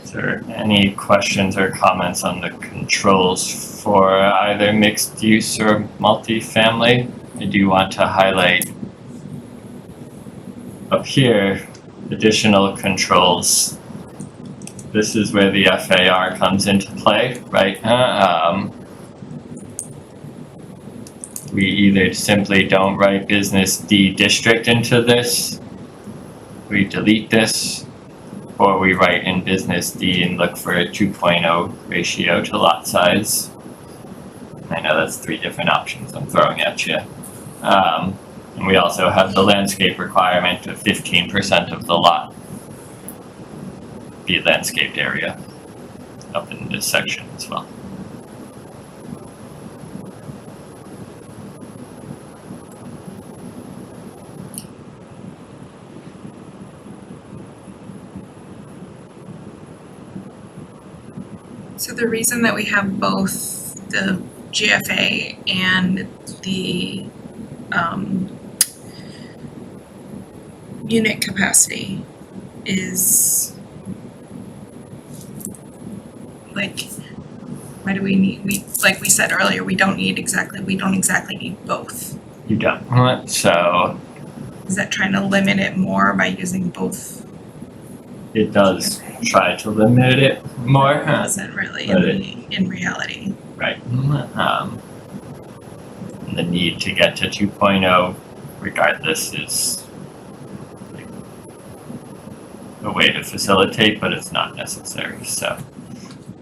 Is there any questions or comments on the controls for either mixed use or multifamily? I do want to highlight up here, additional controls. This is where the FAR comes into play, right? We either simply don't write business D district into this, we delete this, or we write in business D and look for a 2.0 ratio to lot size. I know that's 3 different options I'm throwing at you. And we also have the landscape requirement of 15% of the lot be landscaped area. up in this section as well. So the reason that we have both the GFA and the unit capacity is like, why do we need, like we said earlier, we don't exactly need both. You don't. So Is that trying to limit it more by using both? it does try to limit it more. It doesn't really But in reality. Right. The need to get to 2.0 regardless is like a way to facilitate, but it's not necessary. So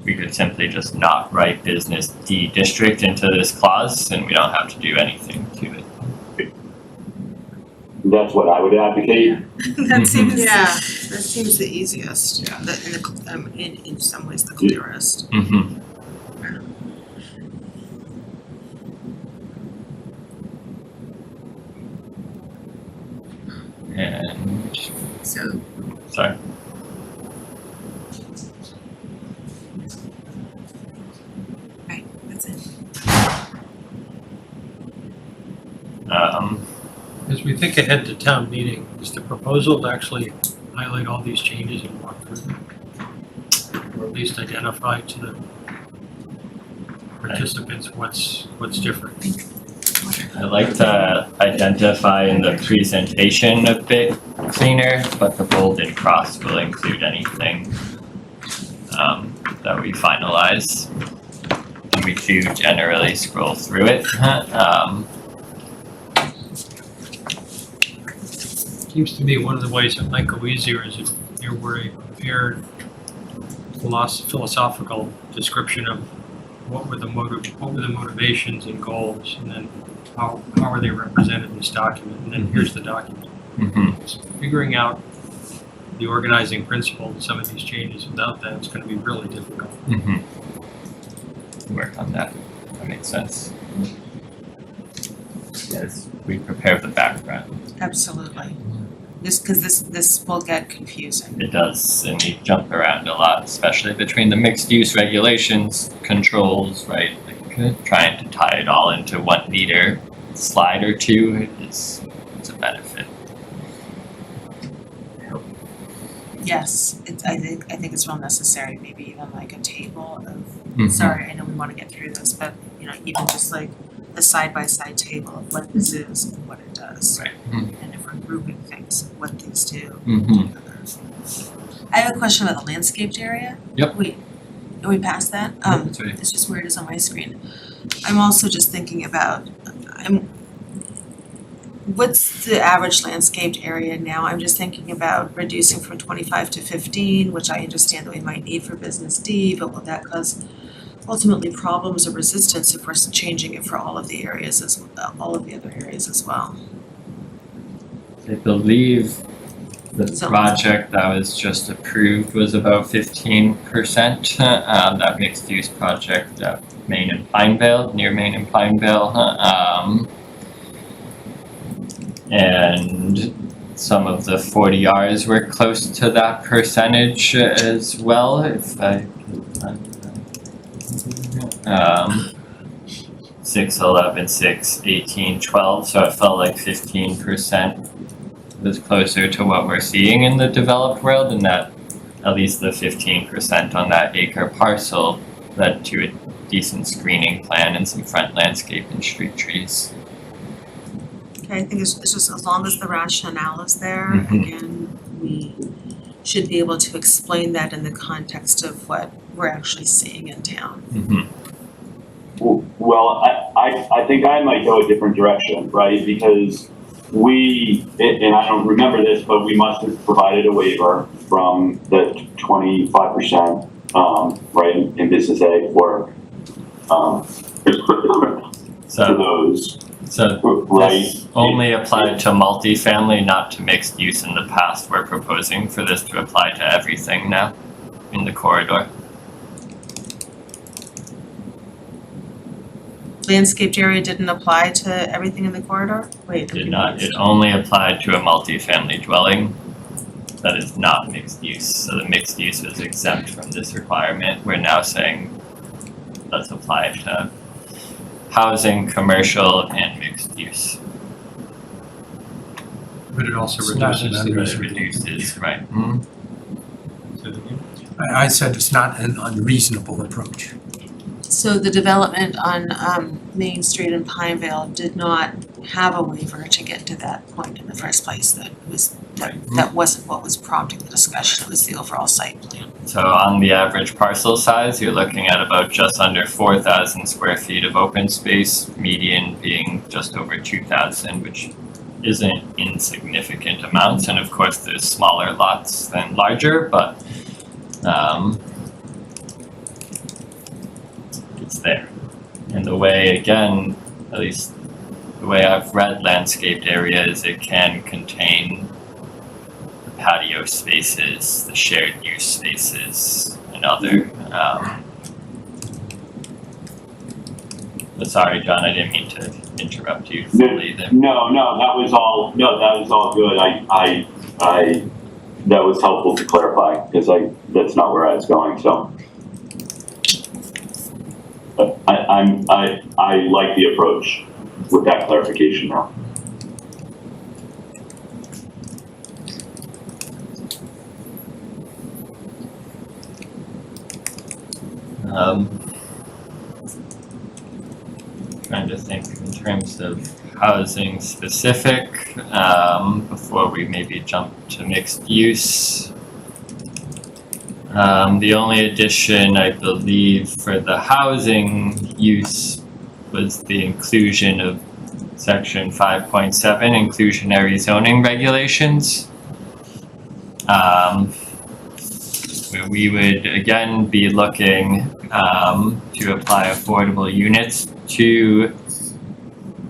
we could simply just not write business D district into this clause and we don't have to do anything to it. That's what I would advocate. That seems. Yeah, that seems the easiest, in some ways the clearest. Mm-hmm. And So sorry. right, that's it. As we think ahead to town meeting, is the proposal to actually highlight all these changes and walk through them? Or at least identify to the participants what's different? I like to identify in the presentation a bit cleaner, but the bold and cross will include anything that we finalize. And we do generally scroll through it. Seems to me one of the ways it might go easier is if there were a prepared philosophical description of what were the motivations and goals, and then how are they represented in this document, and then here's the document. Mm-hmm. Just figuring out the organizing principle of some of these changes, without that, it's gonna be really difficult. Mm-hmm. Work on that. That makes sense. Yes, we prepare the background. Absolutely. This will get confusing. It does, and we jump around a lot, especially between the mixed use regulations, controls, right? Like trying to tie it all into one meter slide or two it's a benefit. Yes, I think it's real necessary, maybe even like a table of, Mhm. sorry, I know we wanna get through this, but even just like a side-by-side table of what this is and what it does. Right. And if we're grouping things, what these do. Mm-hmm. I have a question about the landscaped area. Yep. Wait, are we past that? That's right. It's just where it is on my screen. I'm also just thinking about, what's the average landscaped area now? I'm just thinking about reducing from 25 to 15, which I understand that we might need for business D, but will that cause ultimately problems or resistance if we're changing it for all of the areas all of the other areas as well? I believe the So- project that was just approved was about 15%. That mixed use project at Main and Pinevale, near Main and Pinevale. And some of the 40Rs were close to that percentage as well, if I could find that. 6, 11, 6, 18, 12, so it felt like 15% was closer to what we're seeing in the developed world, and that at least the 15% on that acre parcel led to a decent screening plan and some front landscape and street trees. Okay, I think it's just as long as the rationale is there, Mhm. again, we should be able to explain that in the context of what we're actually seeing in town. Mm-hmm. Well, I think I might go a different direction, right? Because we, and I don't remember this, but we must have provided a waiver from the 25%, right, in business A for So, those, so right? this only applied to multifamily, not to mixed use in the past. We're proposing for this to apply to everything now in the corridor. landscaped area didn't apply to everything in the corridor? Wait. I'm Did not, it confused. only applied to a multifamily dwelling that is not mixed use. So the mixed use was exempt from this requirement. We're now saying let's apply it to housing, commercial, and mixed use. But it also It's not reduces an the. But it unreasonable. reduces, right? I said it's not an unreasonable approach. So the development on Main Street in Pineville did not have a waiver to get to that point in the first place. That wasn't what was prompting the discussion, it was the overall site plan. So on the average parcel size, you're looking at about just under 4,000 square feet of open space, median being just over 2,000, which isn't insignificant amounts. And of course, there's smaller lots than larger, but it's there. And the way, again, at least the way I've read landscaped areas, it can contain patio spaces, the shared use spaces, and other. But sorry, John, I didn't mean to interrupt you fully there. No, that was all good. I that was helpful to clarify, because that's not where I was going, so. But I like the approach with that clarification now. Trying to think in terms of housing specific, before we maybe jump to mixed use. The only addition, I believe, for the housing use was the inclusion of section 5.7 inclusionary zoning regulations. Where we would again be looking to apply affordable units to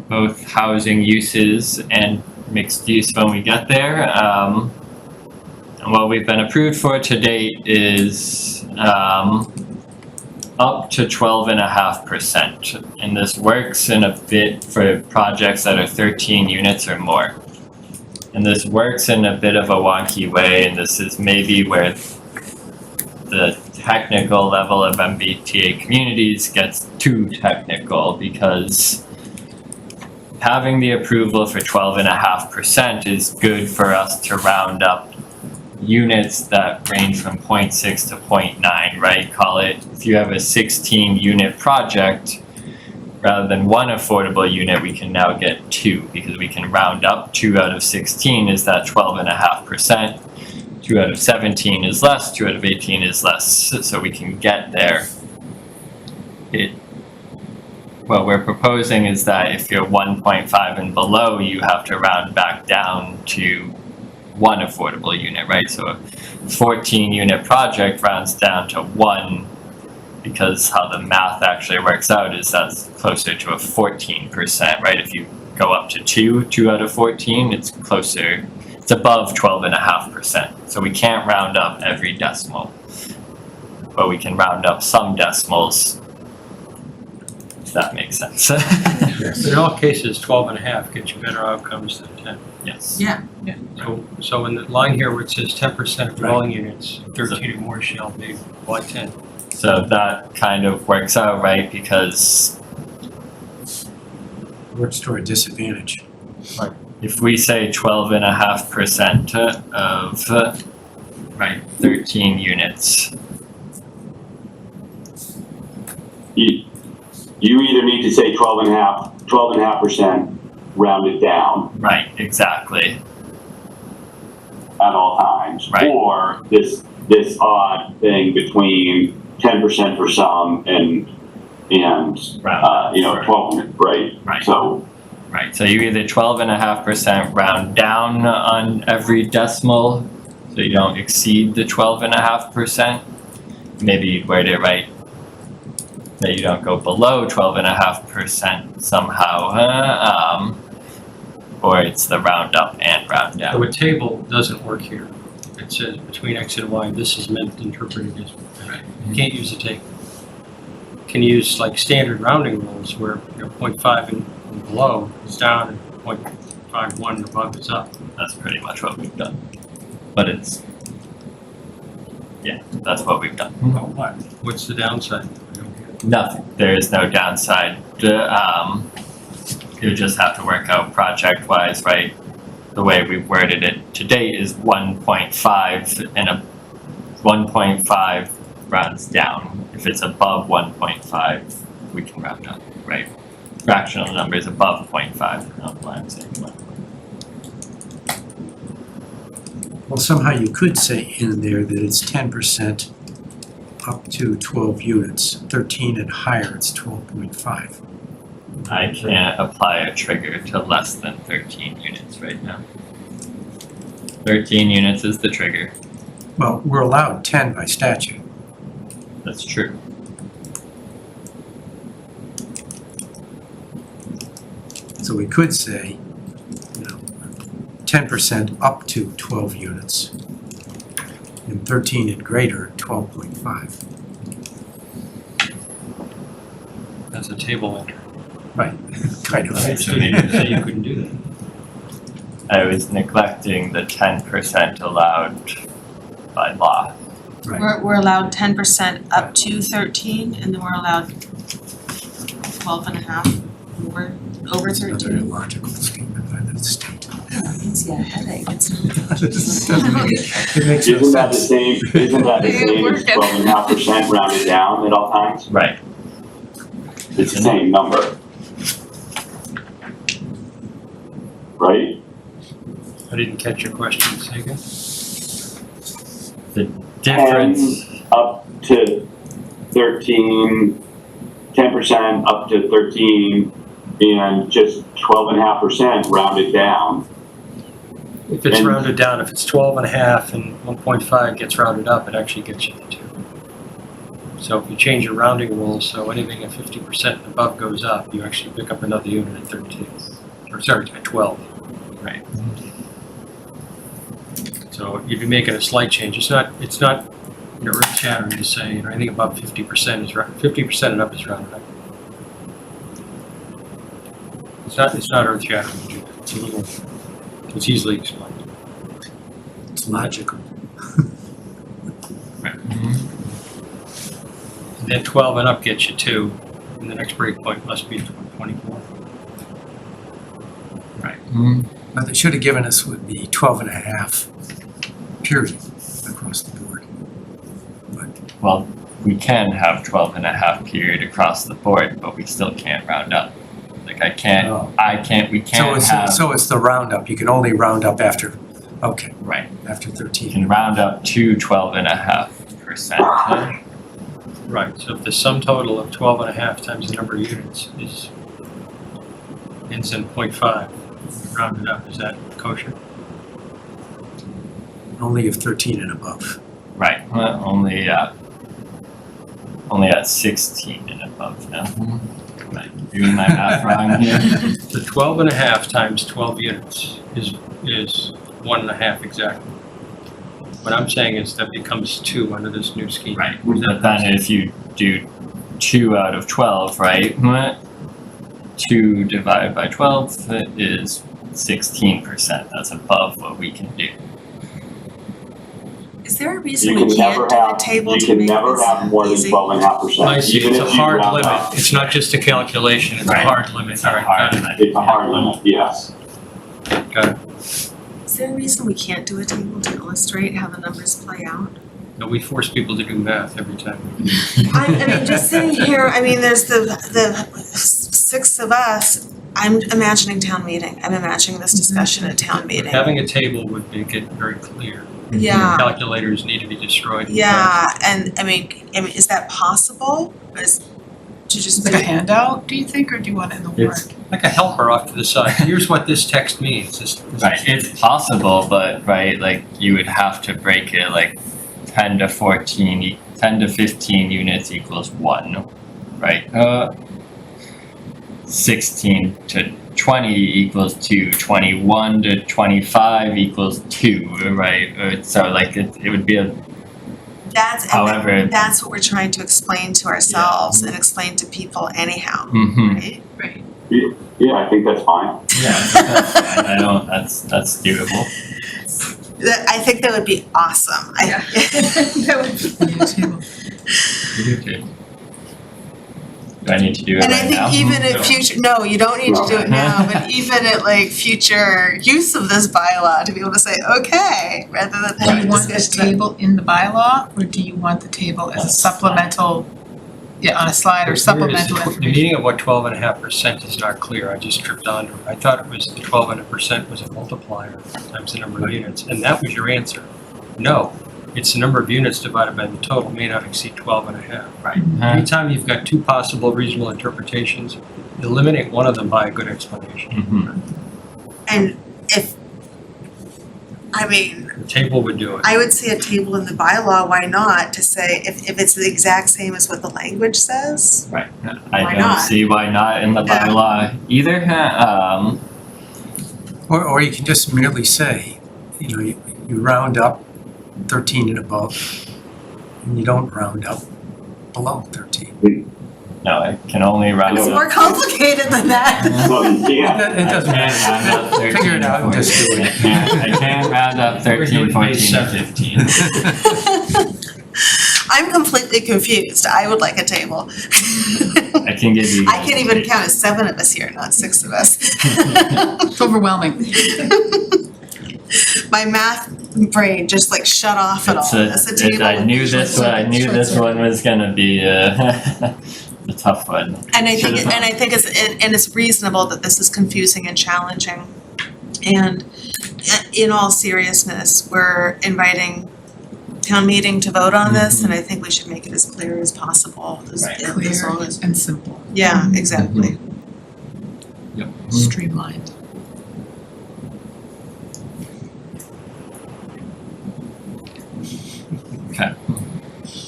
both housing uses and mixed use when we get there. And what we've been approved for to date is up to 12.5%. And this works in a bit for projects that are 13 units or more. And this works in a bit of a wonky way, and this is maybe where the technical level of MBTA communities gets too technical, because having the approval for 12.5% is good for us to round up units that range from 0.6 to 0.9, right? Call it, if you have a 16 unit project, rather than one affordable unit, we can now get two, because we can round up. 2 out of 16 is that 12.5%. 2 out of 17 is less, 2 out of 18 is less, so we can get there. What we're proposing is that if you're 1.5 and below, you have to round back down to one affordable unit, right? So a 14 unit project rounds down to 1, because how the math actually works out is that's closer to a 14%, right? If you go up to 2 out of 14, it's closer, it's above 12.5%. So we can't round up every decimal, but we can round up some decimals, if that makes sense. But in all cases, 12.5 gets you better outcomes than 10. Yes. Yeah. So in the line here where it says 10% of dwelling units, 13 or more shall be, why 10? So that kind of works out, right? Because Works to our disadvantage. if we say 12.5% of, right, 13 units, You either need to say 12.5% rounded down right, exactly, at all times. Right. Or this odd thing between 10% for some and round up for- 12, right? Right. So, right, so you either 12.5% round down on every decimal, so you don't exceed the 12.5%. Maybe you'd word it right, that you don't go below 12.5% somehow, or it's the round up and round So down. a table doesn't work here. It says between X and Y, this is meant interpreted as, you can't use a table. You can use like standard rounding rules where, 0.5 and below is down and 0.51 and above is up. That's pretty much what we've done. But it's, yeah, that's what we've done. Well, what? What's the downside? I don't get it. Nothing. There is no downside. You just have to work out project-wise, right? The way we've worded it to date is 1.5 and a 1.5 rounds down. If it's above 1.5, we can round up, right? Fractional numbers above 0.5. I don't know why I'm saying what. Well, somehow you could say in there that it's 10% up to 12 units, 13 and higher, it's 12.5. I can't apply a trigger to less than 13 units right now. 13 units is the trigger. Well, we're allowed 10 by statute. That's true. So we could say, 10% up to 12 units. And 13 and greater, 12.5. That's a table entry. Right, kind of. Right, so you say you couldn't do that. I was neglecting the 10% allowed by law. Right. We're allowed 10% up to 13, and then we're allowed 12 and a half over It's another 13. illogical statement by the state. It's a headache, it's It makes no Isn't that the sense. same, isn't that the They same work as it. 12.5% rounded down at all times? Right. It's the same number. Right? I didn't catch your question, say again? Difference. 10 up to 13, 10% up to 13, and just 12.5% rounded down. If it's And- rounded down, if it's 12 and a half and 1.5 gets rounded up, it actually gets you to 2. So if you change your rounding rules, so anything at 50% and above goes up, you actually pick up another unit at 13. Or sorry, at 12. Right. So if you're making a slight change, it's not earth shattering to say, anything above 50% is 50% and up is rounded up. It's not earth shattering to do that. It's easily explained. It's logical. And then 12 and up gets you 2, and the next break point must be 24. What they should have given us would be 12 and a half, period, across the board. Well, we can have 12 and a half period across the board, but we still can't round up. Like we can't have. So it's the roundup, you can only round up after, okay, Right. after You 13. can round up to 12.5%. Right, so if the sum total of 12 and a half times the number of units ends in 0.5, rounded up, is that kosher? Only if 13 and above. Right. Well, only at 16 and above now. Am I doing my math wrong here? The 12 and a half times 12 units is 1.5 exactly. What I'm saying is that becomes 2 under this new scheme. Right. But then if you do 2 out of 12, right? 2 divided by 12 is 16%. That's above what we can do. Is there a reason You we can never can't do a have, table you to can make never this have more than easy? 12.5%. I see, even it's a if you hard round limit. up. It's not just a calculation, it's a Right. hard limit. It's a All right, hard got it. limit. It's a hard limit, yes. Got it. Is there a reason we can't do a table to illustrate how the numbers play out? No, we force people to do math every time. I mean, just sitting here, there's the 6 of us, I'm imagining town meeting, I'm imagining this discussion at town meeting. Having a table would make it very clear. Yeah. Calculators need to be destroyed. Yeah, and is that possible? Is to just Like a handout, do you think, or do you want it in the It's- warrant? Like a helper off to the side. Here's what this text means. This Right. It's possible, but like you would have to break it like 10 to 15 units equals 1, right? 16 to 20 equals 2, 21 to 25 equals 2, right? So like it would be However- That's what we're trying to explain to ourselves and explain to people anyhow, Mhm. right? Right. Yeah, I think that's fine. Yeah, I think that's fine. I don't, that's doable. I think that would be awesome. Yeah. That would be. Do I need to do it And I right now? think even in future, no, you don't need to do it now, but even at like future use of this bylaw, to be able to say, okay, rather than Do having you want this discussion. table in the bylaw, or do you want the table as a supplemental, on a slide or supplemental The information? meaning of what 12.5% is not clear, I just tripped onto it. I thought it was the 12% was a multiplier times the number of units, and that was your answer. No, it's the number of units divided by the total may not exceed 12.5. Right. Anytime you've got two possible reasonable interpretations, eliminate one of them by a good explanation. Mhm. And if, I mean, The table would do it. I would see a table in the bylaw, why not, to say if it's the exact same as what the language says? Right. Why I don't not? see why not in the Yeah. bylaw either. Or you can just merely say, you round up 13 and above, and you don't round up below 13. No, I can only round It's up. more complicated than that. No, you can't. It doesn't I can't round up matter. 13, Figure it out and just do I it. can't round up 13, 14, or 15. I'm completely confused. I would like a table. I can give you. I can't even count as 7 of us here, not 6 of us. It's overwhelming. My math brain just like shut off at all. That's a table. I with knew visual this one. I knew short this circuit. one was gonna be a tough one. And I think, Should've it's reasonable that this is confusing and challenging. And in all seriousness, we're inviting town meeting to vote on this, and I think we should make it as clear as possible. Right. As Clear long as, and simple, yeah, exactly. Yep. streamlined. Okay.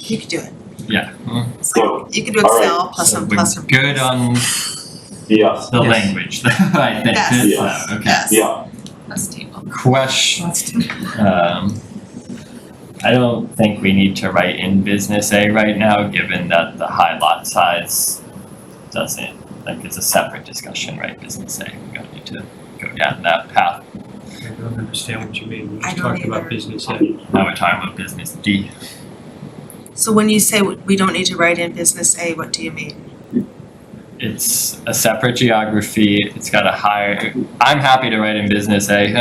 You could do it. Yeah. So, You could do All right. Excel plus So and we're plus. good on yes, the Yes. language, I think. Yes. Yes. Okay. Yes. yeah, Plus table. Question. Plus table. I don't think we need to write in business A right now, given that the high lot size doesn't, it's a separate discussion, right, business A, we don't need to go down that path. I don't understand what you mean. We're I just don't talking about either. business A. Now we're talking about business D. So when you say we don't need to write in business A, what do you mean? It's a separate geography, it's got a higher, I'm happy to write in business A,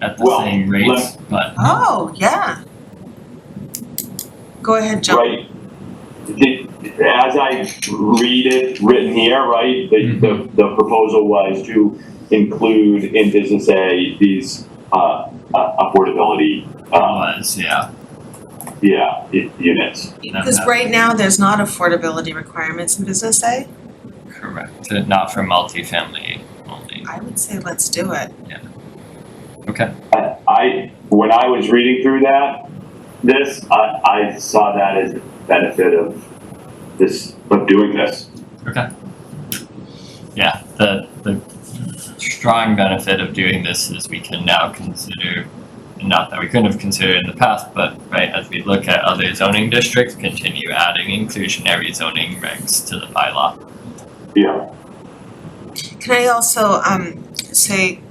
at the Well, same rates, but. Oh, yeah. Go ahead, John. right. As I read it written here, right, the proposal was to include in business A these affordability, Was, yeah. units. Because right now, there's not affordability requirements in business A. Correct, not for multifamily only. I would say let's do it. Okay. When I was reading through this, I saw that as a benefit of doing this. Okay. Yeah, the strong benefit of doing this is we can now consider, not that we couldn't have considered in the past, but right, as we look at other zoning districts, continue adding inclusionary zoning regs to the bylaw. Yeah. Can I also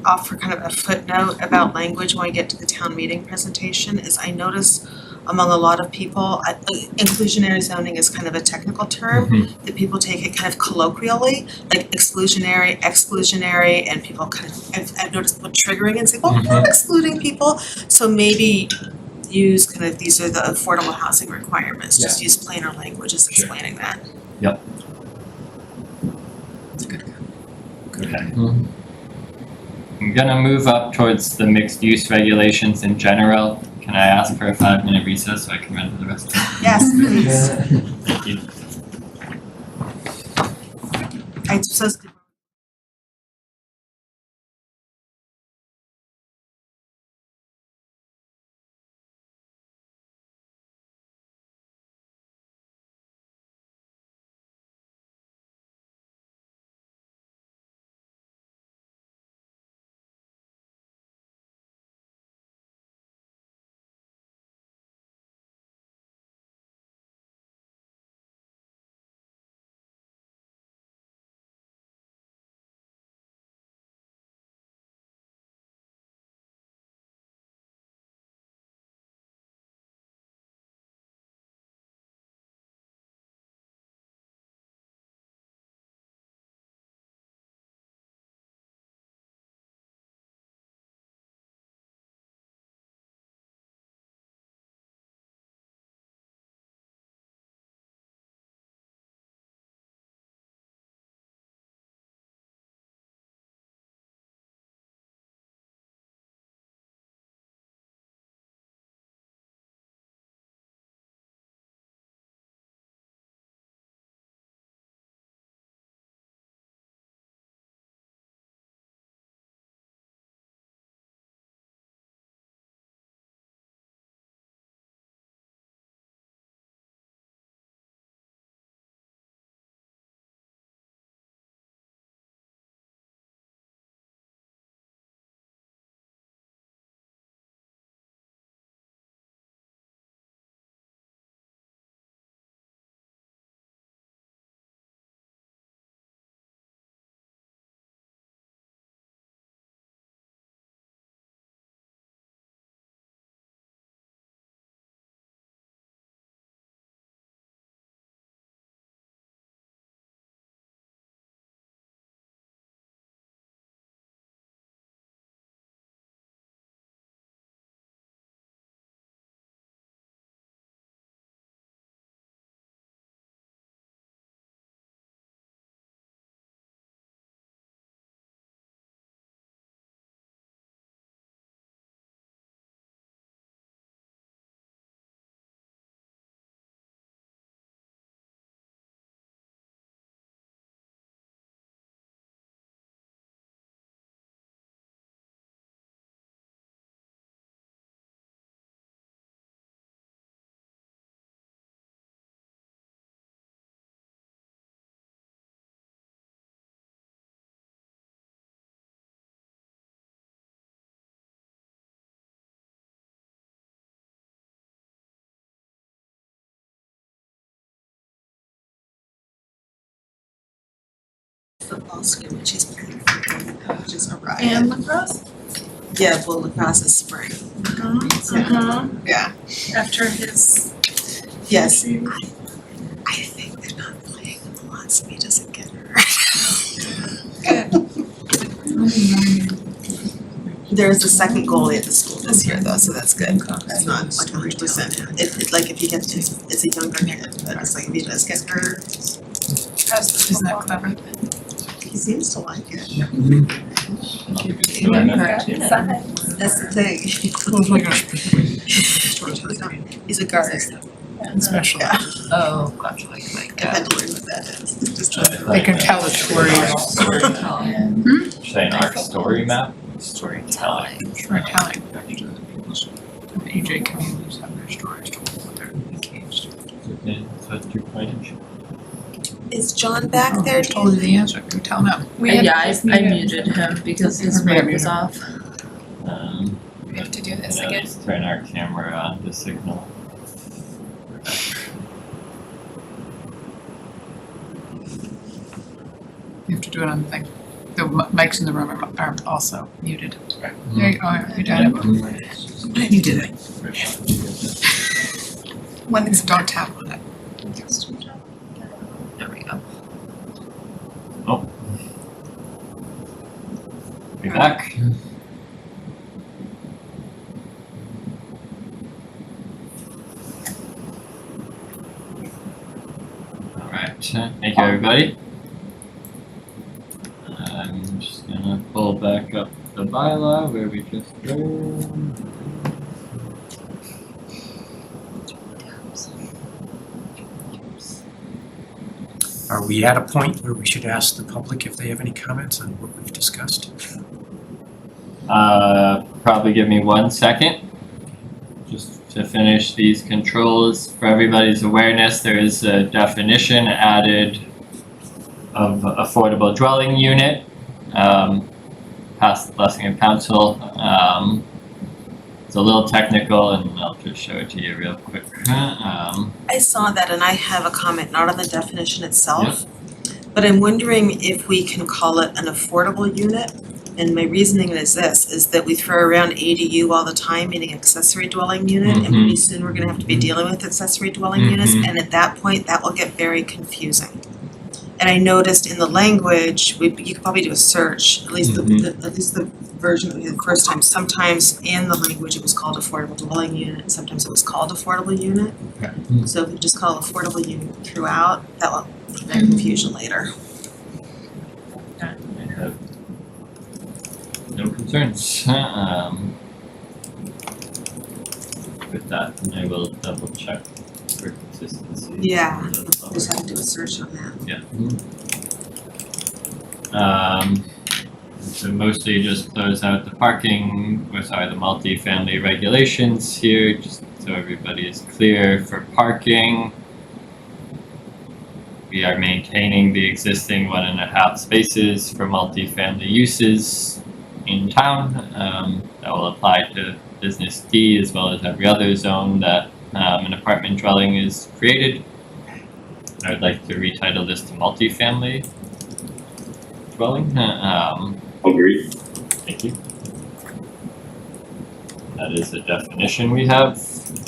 offer kind of a footnote about language when we get to the town meeting presentation, is I notice among a lot of people, inclusionary zoning is kind of a technical term, that people take it kind of colloquially, like exclusionary, exclusionary, and people kind of, I've noticed people triggering and say, well, we're not excluding people, so maybe use kind of, these are the affordable housing requirements, just use plainer language as explaining that. Okay. I'm gonna move up towards the mixed use regulations in general. Can I ask for a 5-minute recess so I can run to the restroom? Yes, please. Thank you. I'm supposed to football scrimmage he's playing football, which is a riot. And lacrosse? Yeah, well, lacrosse is spring. Yeah. After his. Yes. I think they're not playing him a lot, so he doesn't get hurt. There's a second goalie at the school this year though, so that's good. It's not like 100%. Like if he gets, it's a younger kid, but it's like if he does get hurt, Isn't that clever? he seems to like it. That's That's the thing. He's a guard. special. Yeah. Oh, gotcha, like I had to learn what that is. Just They can tell the story. Say an art story map? Storytelling. Storytelling. AJ communities have their stories told with their engaged. So it's 2 Is John back there? I told you the answer, can tell now. Yeah, I muted him because his mic was off. We have to do this Yeah, again. let's turn our camera on to signal. You have to do it on the thing. The mics in the room are also muted. There you go, you did it. You did it. One is don't tap on it. There we go. Be back. Alright, thank you everybody. I'm just gonna pull back up the bylaw where we just were. Are we at a point where we should ask the public if they have any comments on what we've discussed? Probably give me 1 second. Just to finish these controls, for everybody's awareness, there is a definition added of affordable dwelling unit, past the blessing of council. It's a little technical and I'll just show it to you real quick. I saw that and I have a comment, not on the definition itself, but I'm wondering if we can call it an affordable unit. And my reasoning is this, is that we throw around ADU all the time, meaning accessory dwelling unit, and pretty soon we're gonna have to be dealing with accessory dwelling units, and at that point, that will get very confusing. And I noticed in the language, you could probably do a search, at least the version that we had the first time, sometimes in the language it was called affordable dwelling unit, and sometimes it was called affordable unit. So if we just call it affordable unit throughout, that will prevent confusion later. I have no concerns. With that, and I will double check for consistency. Yeah, just have to do a search on that. Yeah. So mostly just close out the the multi-family regulations here, just so everybody is clear for parking. We are maintaining the existing 1.5 spaces for multi-family uses in town. That will apply to business D as well as every other zone that an apartment dwelling is created. I would like to retitle this to multi-family dwelling. Agreed. Thank you. That is the definition we have,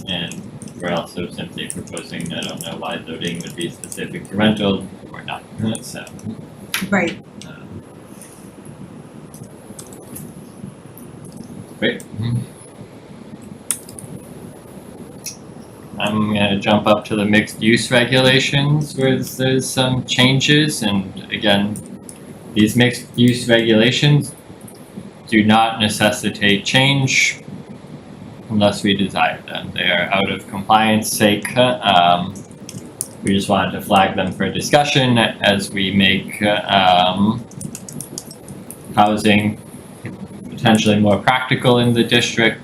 and we're also simply proposing, I don't know why zoning would be specific to rental or not, so. Right. Great. I'm gonna jump up to the mixed use regulations where there's some changes, and again, these mixed use regulations do not necessitate change unless we desire them. They are out of compliance sake. We just wanted to flag them for discussion as we make housing potentially more practical in the district.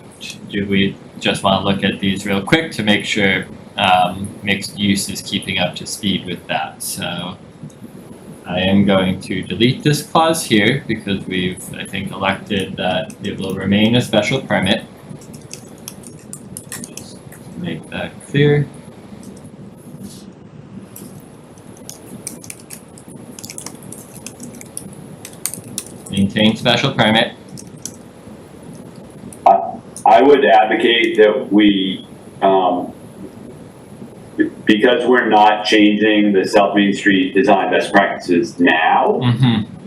Do we just want to look at these real quick to make sure mixed use is keeping up to speed with that. So I am going to delete this clause here because we've, I think, elected that it will remain a special permit. Just make that clear. maintain special permit. I would advocate that we, because we're not changing the South Main Street design best practices now,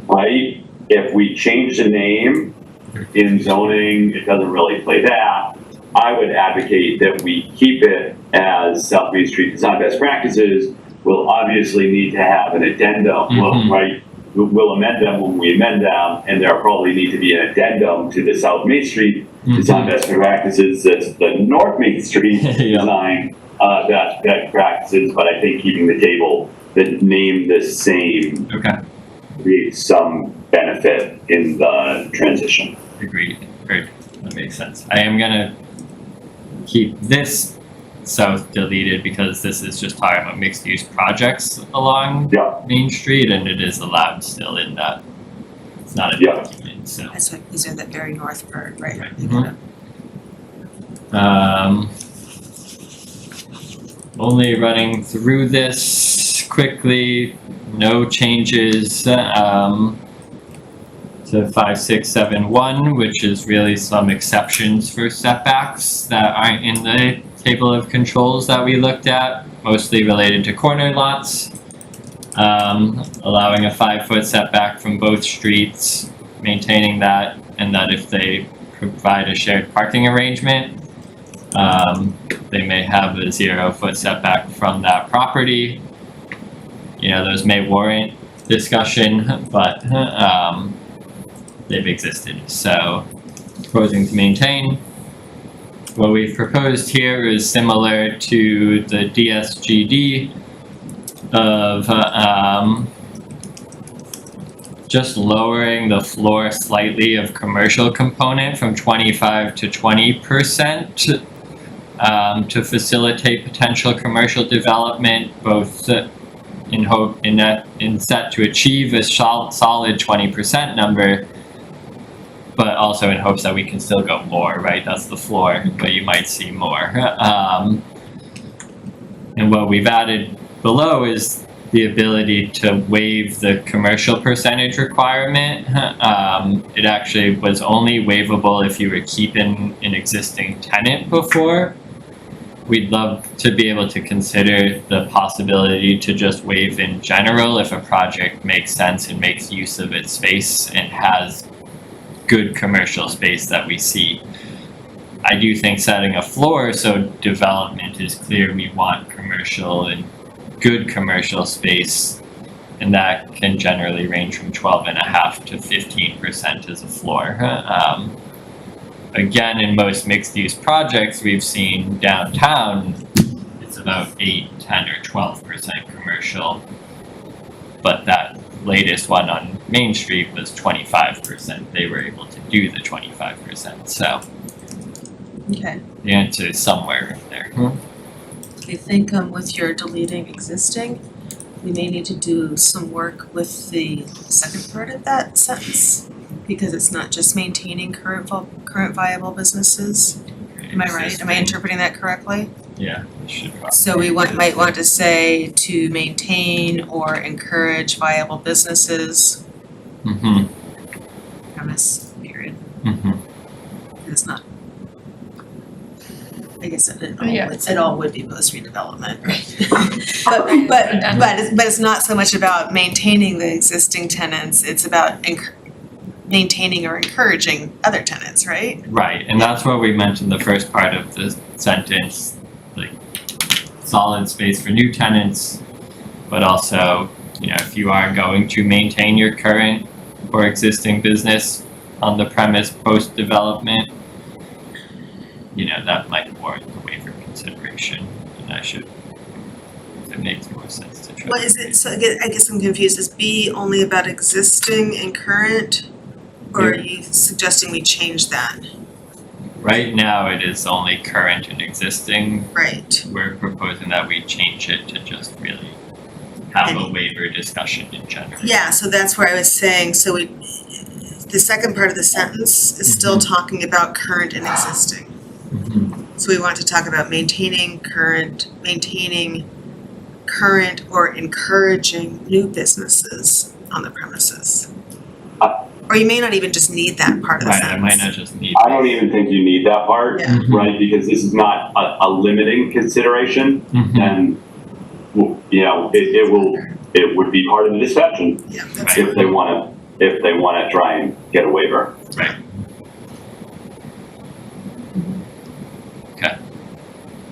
right? If we change the name in zoning, it doesn't really play that. I would advocate that we keep it as South Main Street design best practices. We'll obviously need to have an addendum, right? We'll amend them when we amend them, and there'll probably need to be an addendum to the South Main Street design best practices. That's the North Main Street design best practices. But I think keeping the table, the name the same, creates some benefit in the transition. Agreed. Great. That makes sense. I am gonna keep this south deleted because this is just talking about mixed use projects along Main Street, and it is allowed still in that. It's not a document, so. That's like, these are the very north part, right? Only running through this quickly, no changes to 5671, which is really some exceptions for setbacks that aren't in the table of controls that we looked at, mostly related to corner lots. Allowing a 5-foot setback from both streets, maintaining that, and that if they provide a shared parking arrangement, they may have a 0-foot setback from that property. You know, those may warrant discussion, but they've existed. So, proposing to maintain. What we've proposed here is similar to the DSGD of just lowering the floor slightly of commercial component from 25 to 20% to facilitate potential commercial development, both in set to achieve a solid 20% number, but also in hopes that we can still go more, right? That's the floor, but you might see more. And what we've added below is the ability to waive the commercial percentage requirement. It actually was only waivable if you were keeping an existing tenant before. We'd love to be able to consider the possibility to just waive in general if a project makes sense and makes use of its space and has good commercial space that we see. I do think setting a floor so development is clear we want commercial and good commercial space, and that can generally range from 12.5% to 15% as a floor. Again, in most mixed-use projects we've seen downtown, it's about 8, 10, or 12% commercial, but that latest one on Main Street was 25%. They were able to do the 25%, so Okay. the answer is somewhere in there. I think with your deleting existing, we may need to do some work with the second part of that sentence, because it's not just maintaining current viable businesses. Am I right? Am I interpreting that correctly? Yeah, it should probably. So we might want to say to maintain or encourage viable businesses, premise, period. It's not. I guess it all would be post redevelopment, right? but it's not so much about maintaining the existing tenants, it's about maintaining or encouraging other tenants, right? Right, and that's what we mentioned the first part of the sentence, like solid space for new tenants, but also, you know, if you are going to maintain your current or existing business on the premise post development, you know, that might warrant a waiver consideration, and I should, if it makes more sense to try. What is it, so I guess I'm confused, is B only about existing and current, or are you suggesting we change that? Right now, it is only current and existing. Right. We're proposing that we change it to just really have a waiver discussion in general. Yeah, so that's where I was saying, so the second part of the sentence is still talking about current and existing. So we want to talk about maintaining current or encouraging new businesses on the premises. Or you may not even just need that part of the Right, sentence. I might not just need. I don't even think you need that part, Yeah. right? Because this is not a limiting consideration, Mhm. and, you know, it would be part of the discussion Yeah, that's if they wanna try and get a waiver.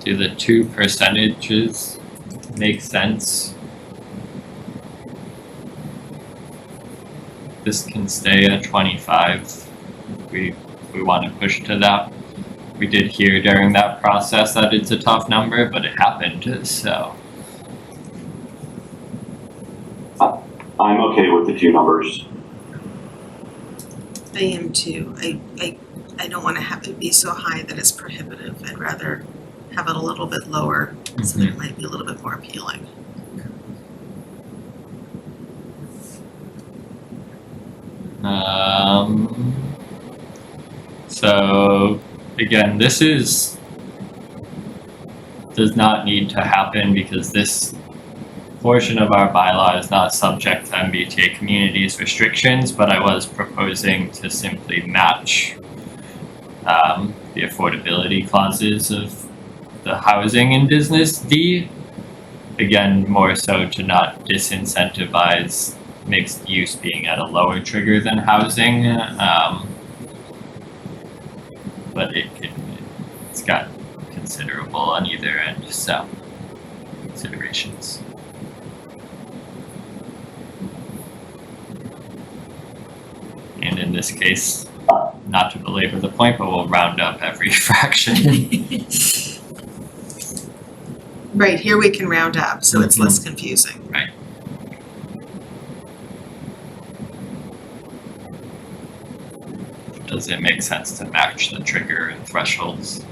Do the 2 percentages make sense? This can stay at 25. We want to push to that. We did hear during that process that it's a tough number, but it happened, so. I'm okay with the 2 numbers. I am too. I don't wanna have it be so high that it's prohibitive. I'd rather have it a little bit lower, so that it might be a little bit more appealing. So again, this does not need to happen because this portion of our bylaw is not subject to MBTA communities restrictions, but I was proposing to simply match the affordability clauses of the housing and business D. Again, more so to not disincentivize mixed use being at a lower trigger than housing, but it's got considerable on either end, so considerations. And in this case, not to belabor the point, but we'll round up every fraction. Right, here we can round up, so it's less confusing. Right. Does it make sense to match the trigger and thresholds?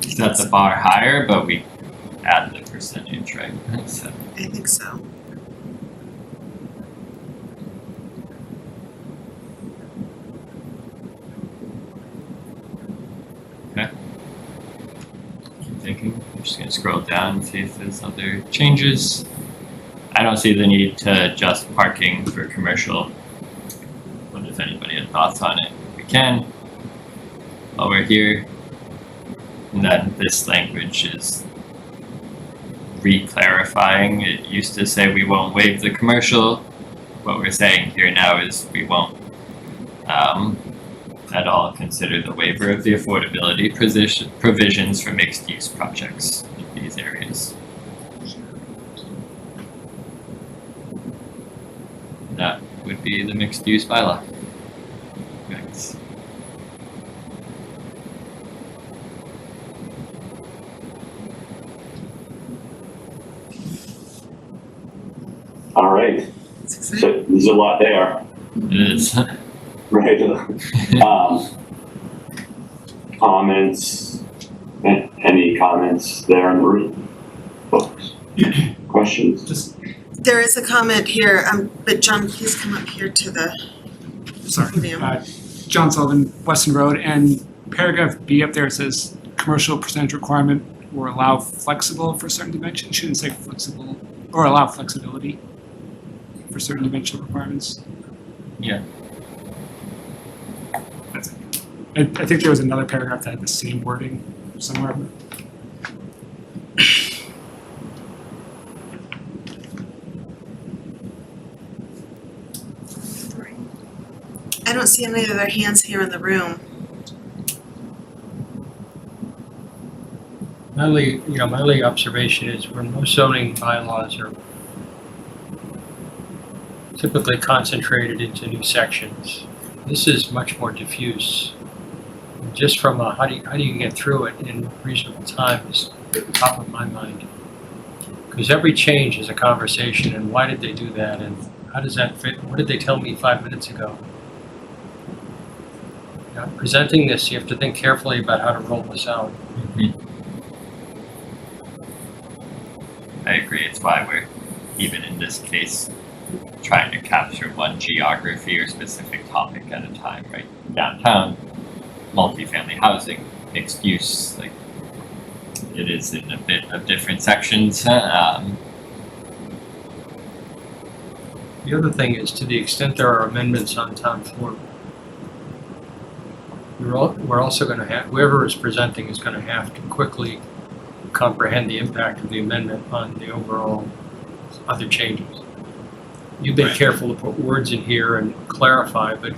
Set the bar higher, but we add the percentage, right? So. I think so. Thinking. I'm just gonna scroll down and see if there's other changes. I don't see the need to adjust parking for commercial. What does anybody have thoughts on it? We can. While we're here. And then this language is re-clarifying. It used to say we won't waive the commercial. What we're saying here now is we won't at all consider the waiver of the affordability provisions for mixed-use projects in these areas. That would be the mixed-use bylaw. Thanks. All right, so there's a lot there. It is. Right. Comments? Any comments there in the room? Folks? Questions? There is a comment here, but John, please come up here to the Sorry. podium. John Sullivan, Weston Road, and paragraph B up there says commercial percentage requirement or allow flexible for certain dimensions. Shouldn't say flexible or allow flexibility for certain dimensional requirements. Yeah. That's it. I think there was another paragraph that had the same wording somewhere. I don't see any other hands here in the room. My only observation is where most zoning bylaws are typically concentrated into new sections. This is much more diffuse. Just from a how do you get through it in reasonable time is top of my mind. Because every change is a conversation, and why did they do that, and how does that fit? What did they tell me 5 minutes ago? Presenting this, you have to think carefully about how to roll this out. I agree. It's why we're, even in this case, trying to capture one geography or specific topic at a time, right? Downtown, multifamily housing, mixed use, like it is in a bit of different sections. The other thing is, to the extent there are amendments on town floor, we're also gonna have, whoever is presenting is gonna have to quickly comprehend the impact of the amendment on the overall other changes. You've been careful to put words in here and clarify, but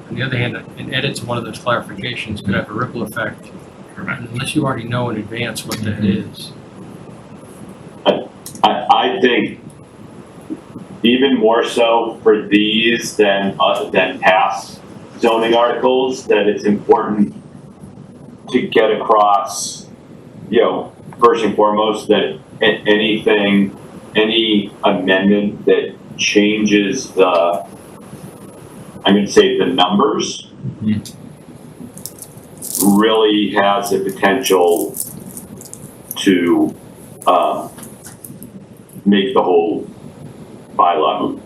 on the other hand, an edit to one of those clarifications could have a ripple effect. Unless you already know in advance what that is. I think even more so for these than past zoning articles, that it's important to get across, first and foremost, that any amendment that changes the numbers really has the potential to make the whole bylaw moot.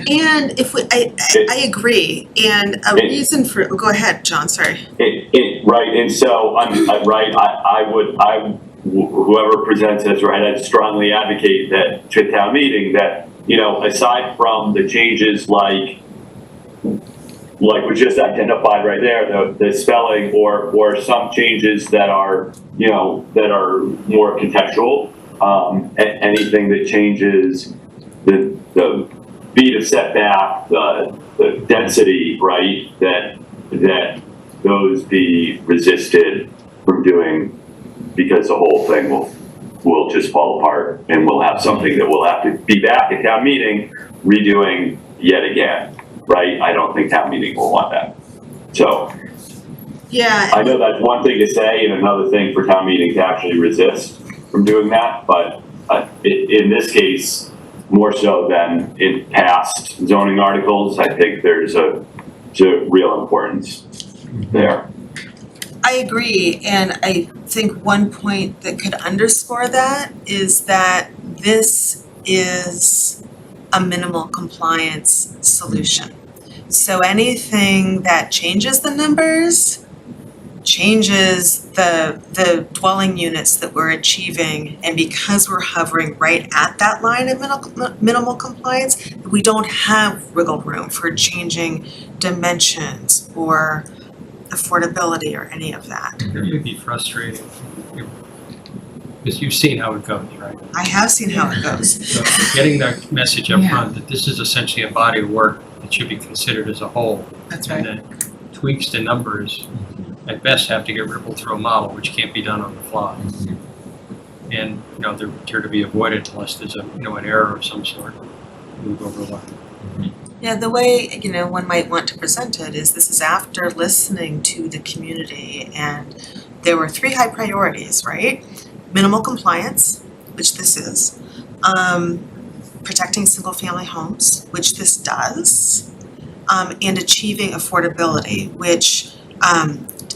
And if I agree, and a reason for, go ahead, John, sorry. Right, and so whoever presents this, right, I'd strongly advocate that to town meeting that, aside from the changes like we just identified right there, the spelling or some changes that are more contextual, anything that changes the feet of setback, the density, right, that those be resisted from doing, because the whole thing will just fall apart and we'll have something that we'll have to be back at town meeting redoing yet again, right? I don't think town meeting will want that. So Yeah. I know that's one thing to say and another thing for town meeting to actually resist from doing that, but in this case, more so than in past zoning articles, I think there's a real importance there. I agree, and I think one point that could underscore that is that this is a minimal compliance solution. So anything that changes the numbers changes the dwelling units that we're achieving, and because we're hovering right at that line of minimal compliance, we don't have wiggle room for changing dimensions or affordability or any of that. It would be frustrating, because you've seen how it goes, right? I have seen how it goes. So getting that message up front that this is essentially a body of work that should be considered as a whole. That's And right. that tweaks to numbers at best have to get rippled through a model, which can't be done on the fly. And, they're to be avoided unless there's an error of some sort, move over the line. Yeah, the way, one might want to present it is this is after listening to the community, and there were 3 high priorities, right? Minimal compliance, which this is, protecting single-family homes, which this does, and achieving affordability, which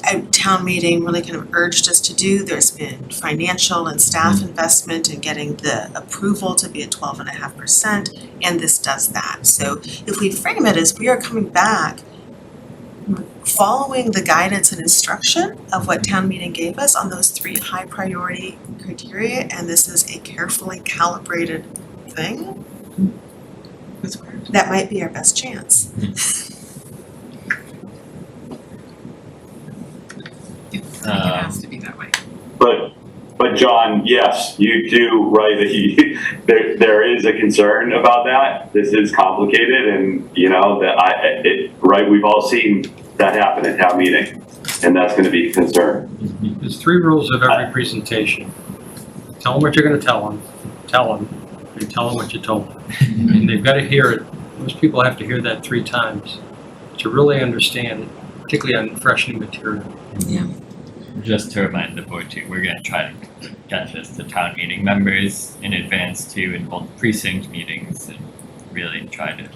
a town meeting really kind of urged us to do. There's been financial and staff investment in getting the approval to be at 12.5%, and this does that. So if we frame it as we are coming back, following the guidance and instruction of what town meeting gave us on those 3 high priority criteria, and this is a carefully calibrated thing, that might be our best chance. I think it has to be that way. But John, yes, you do, right, that there is a concern about that. This is complicated, and right, we've all seen that happen at town meeting, and that's gonna be a concern. There's 3 rules of every presentation. Tell them what you're gonna tell them, and tell them what you told them. And they've gotta hear it. Most people have to hear that 3 times to really understand it, particularly on fresh new material. Yeah. Just to remind the board too, we're gonna try to get this to town meeting members in advance too, in both precinct meetings, and really try to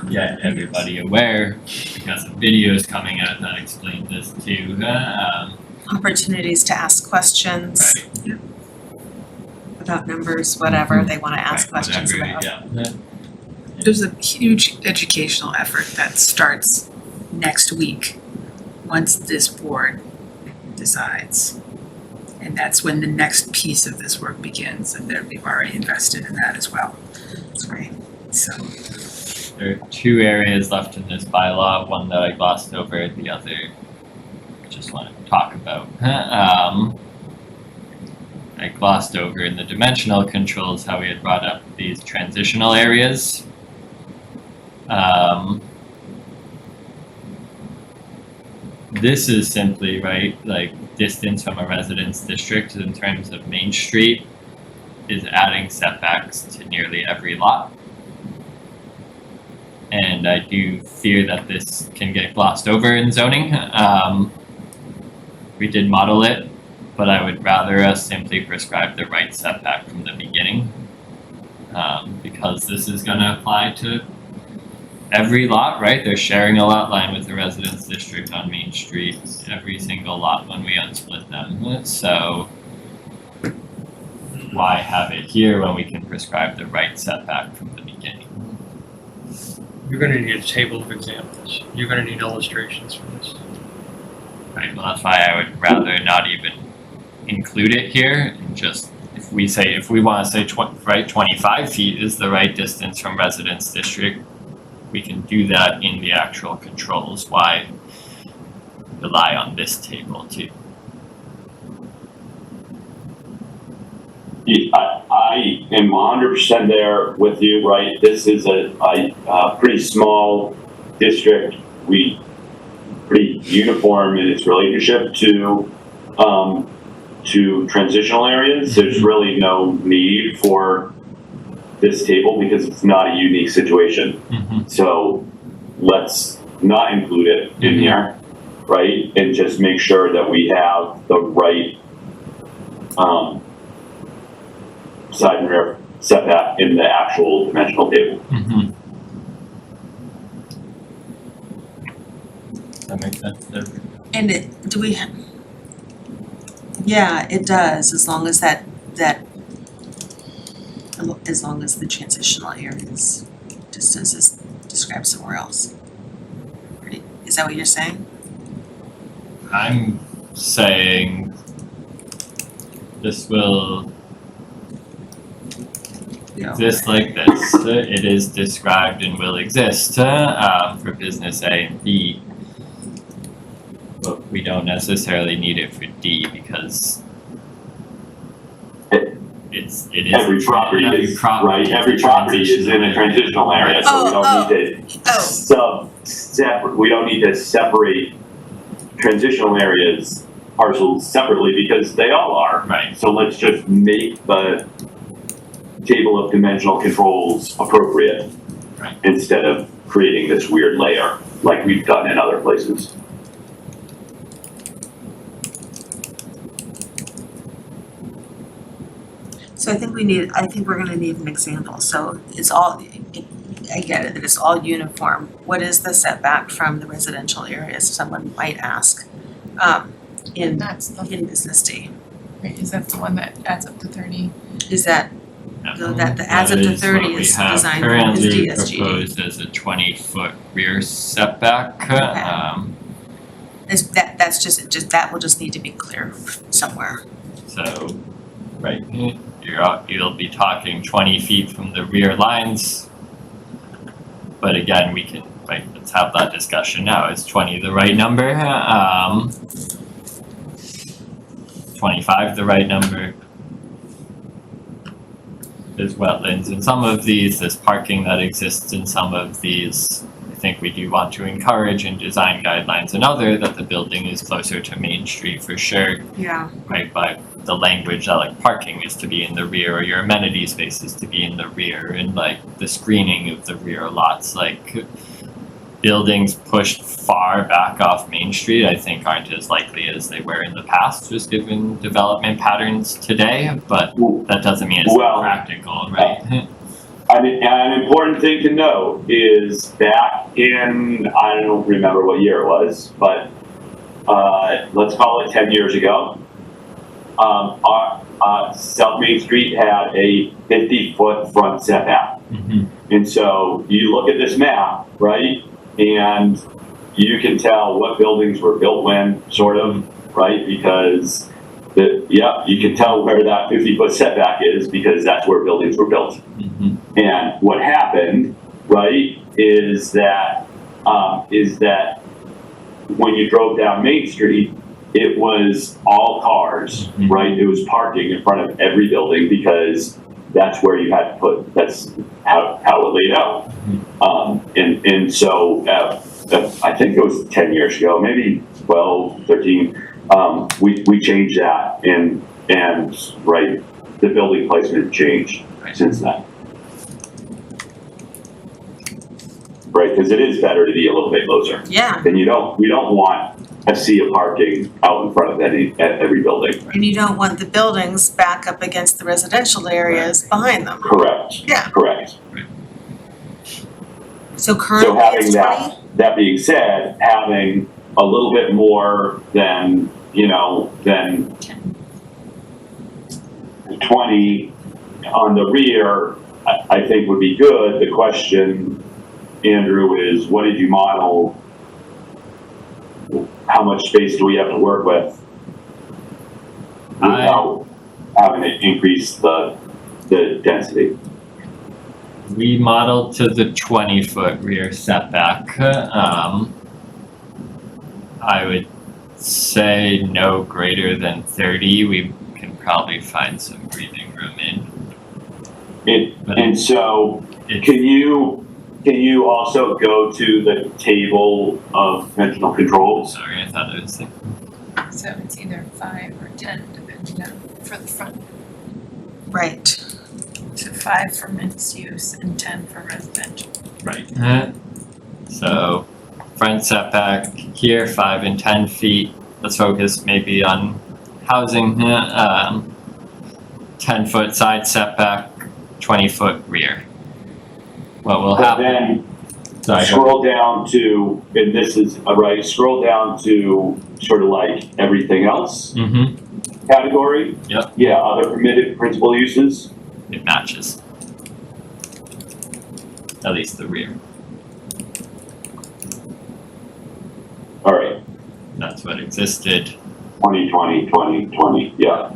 get everybody aware, because the videos coming out that explain this too. Opportunities to ask questions. Right. About numbers, whatever they want to ask questions Whatever, about. yeah. There's a huge educational effort that starts next week, once this board decides. And that's when the next piece of this work begins, and we've already invested in that as well. That's right. So, There are two areas left in this bylaw, one that I glossed over, the other I just want to talk about. I glossed over in the dimensional controls how we had brought up these transitional areas. This is simply, right, like distance from a residence district in terms of Main Street is adding setbacks to nearly every lot. And I do fear that this can get glossed over in zoning. We did model it, but I would rather us simply prescribe the right setback from the beginning. Because this is gonna apply to every lot, right? They're sharing a lot line with the residence district on Main Street, every single lot when we unsplit them. So why have it here when we can prescribe the right setback from the beginning? You're gonna need a table of examples. You're gonna need illustrations for this. Right, well, that's why I would rather not even include it here, and just, if we wanna say 25 feet is the right distance from residence district, we can do that in the actual controls. Why rely on this table too? I am 100% there with you, right? This is a pretty small district. Pretty uniform in its relationship to transitional areas. There's really no need for this table because it's not a unique situation. Mm-hmm. So let's not include it in here, right? And just make sure that we have the right side and rear setback in the actual dimensional table. Mm-hmm. That makes sense. And yeah, it does, as long as as long as the transitional areas distance is described somewhere else. Is that what you're saying? I'm saying this will exist like this. It is described and will exist for business A and B. But we don't necessarily need it for D because it is Every property is in a transitional area, so we don't need to we don't need to separate transitional areas parcels separately because they all are. Right. So let's just make the table of dimensional controls appropriate, right, instead of creating this weird layer like we've done in other places. So I think we're gonna need an example, so it's all, I get it, that it's all uniform. What is the setback from the residential areas, someone might ask, in business D? Wait, is that the one that adds up to 30? Is that, that adds up to 30 is designed for currently DSGD? proposed as a 20-foot rear setback. That's just, that will just need to be clear somewhere. So, right, you'll be talking 20 feet from the rear lines. But again, we can, right, let's have that discussion now. Is 20 the right number? 25 the right number? There's wetlands in some of these, there's parking that exists in some of these. I think we do want to encourage in design guidelines and other that the building is closer to Main Street for sure. Yeah. Right, but the language that like parking is to be in the rear or your amenity space is to be in the rear and like the screening of the rear lots, like buildings pushed far back off Main Street I think aren't as likely as they were in the past, just given development patterns today, but that doesn't mean it's not practical, right? I mean, an important thing to note is back in, I don't remember what year it was, but let's call it 10 years ago, South Main Street had a 50-foot front setback. Mm-hmm. And so you look at this map, right, and you can tell what buildings were built when, sort of, right, because you can tell where that 50-foot setback is because that's where buildings were built. Mm-hmm. And what happened, right, is that when you drove down Main Street, it was all cars, right? It was parking in front of every building because that's where you had to put, that's how it laid out. And so, I think it was 10 years ago, maybe 12, 13, we changed that and right, the building placement changed since then. Right, because it is better to be a little bit closer. Yeah, And you don't want a sea of parking out in front of every building. and you don't want the buildings back up against the residential areas behind them. Correct. Yeah. Correct. So So currently having it's 20? that being said, having a little bit more than, than 20 on the rear, I think would be good. The question, Andrew, is what did you model? How much space do we have to work with without having to increase the density? We modeled to the 20-foot rear setback. I would say no greater than 30. We can probably find some breathing room in. And so, can you also go to the table of conventional controls? Sorry, I thought it was there. So it's either 5 or 10 depending on, for the front. Right. So 5 for mixed use and 10 for residential. Right. So front setback here, 5 and 10 feet. Let's focus maybe on housing. 10-foot side setback, 20-foot rear. What will But happen? then Sorry, go scroll down to, and this is, right, scroll down to sort of like everything else category. Yep. Yeah, other permitted principal uses. It matches. At least the rear. All right, That's what existed. 2020, yeah.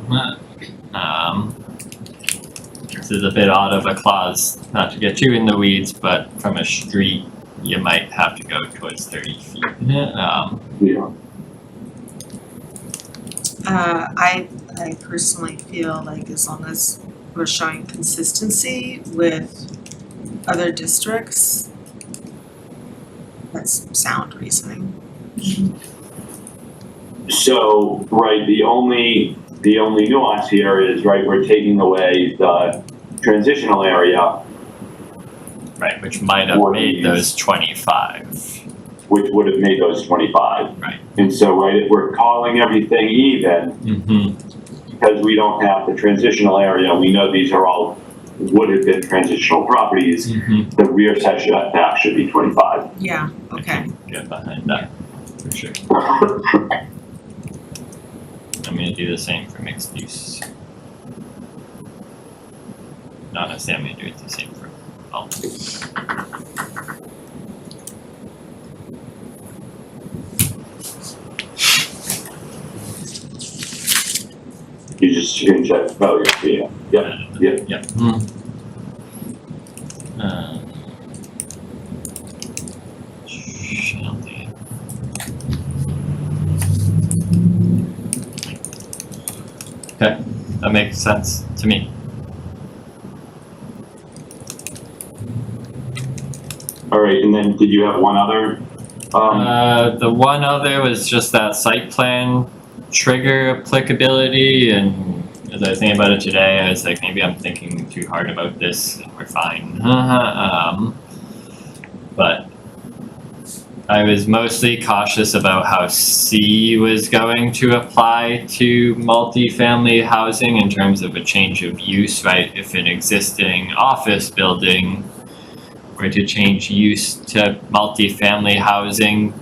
This is a bit odd of a clause, not to get too in the weeds, but from a street, you might have to go towards 30 feet. Yeah. I personally feel like as long as we're showing consistency with other districts, that's sound reasoning. So, right, the only nuance here is, right, we're taking away the transitional area, Right, which might have made those 25. which would have made those 25. Right. And so, right, if we're calling everything even, because we don't have the transitional area, we know these are all would have been transitional properties, the rear setback should be 25. Yeah, okay. Get behind that, for sure. I'm gonna do the same for mixed use. Not necessarily, I'm gonna do it the same for all. You just change that value, yeah. Yep. Shall be. Okay, that makes sense to me. All right, and then did you have one other? The one other was just that site plan trigger applicability, and as I was thinking about it today, I was like, maybe I'm thinking too hard about this, and we're fine. But I was mostly cautious about how C was going to apply to multifamily housing in terms of a change of use, right? If an existing office building were to change use to multifamily housing,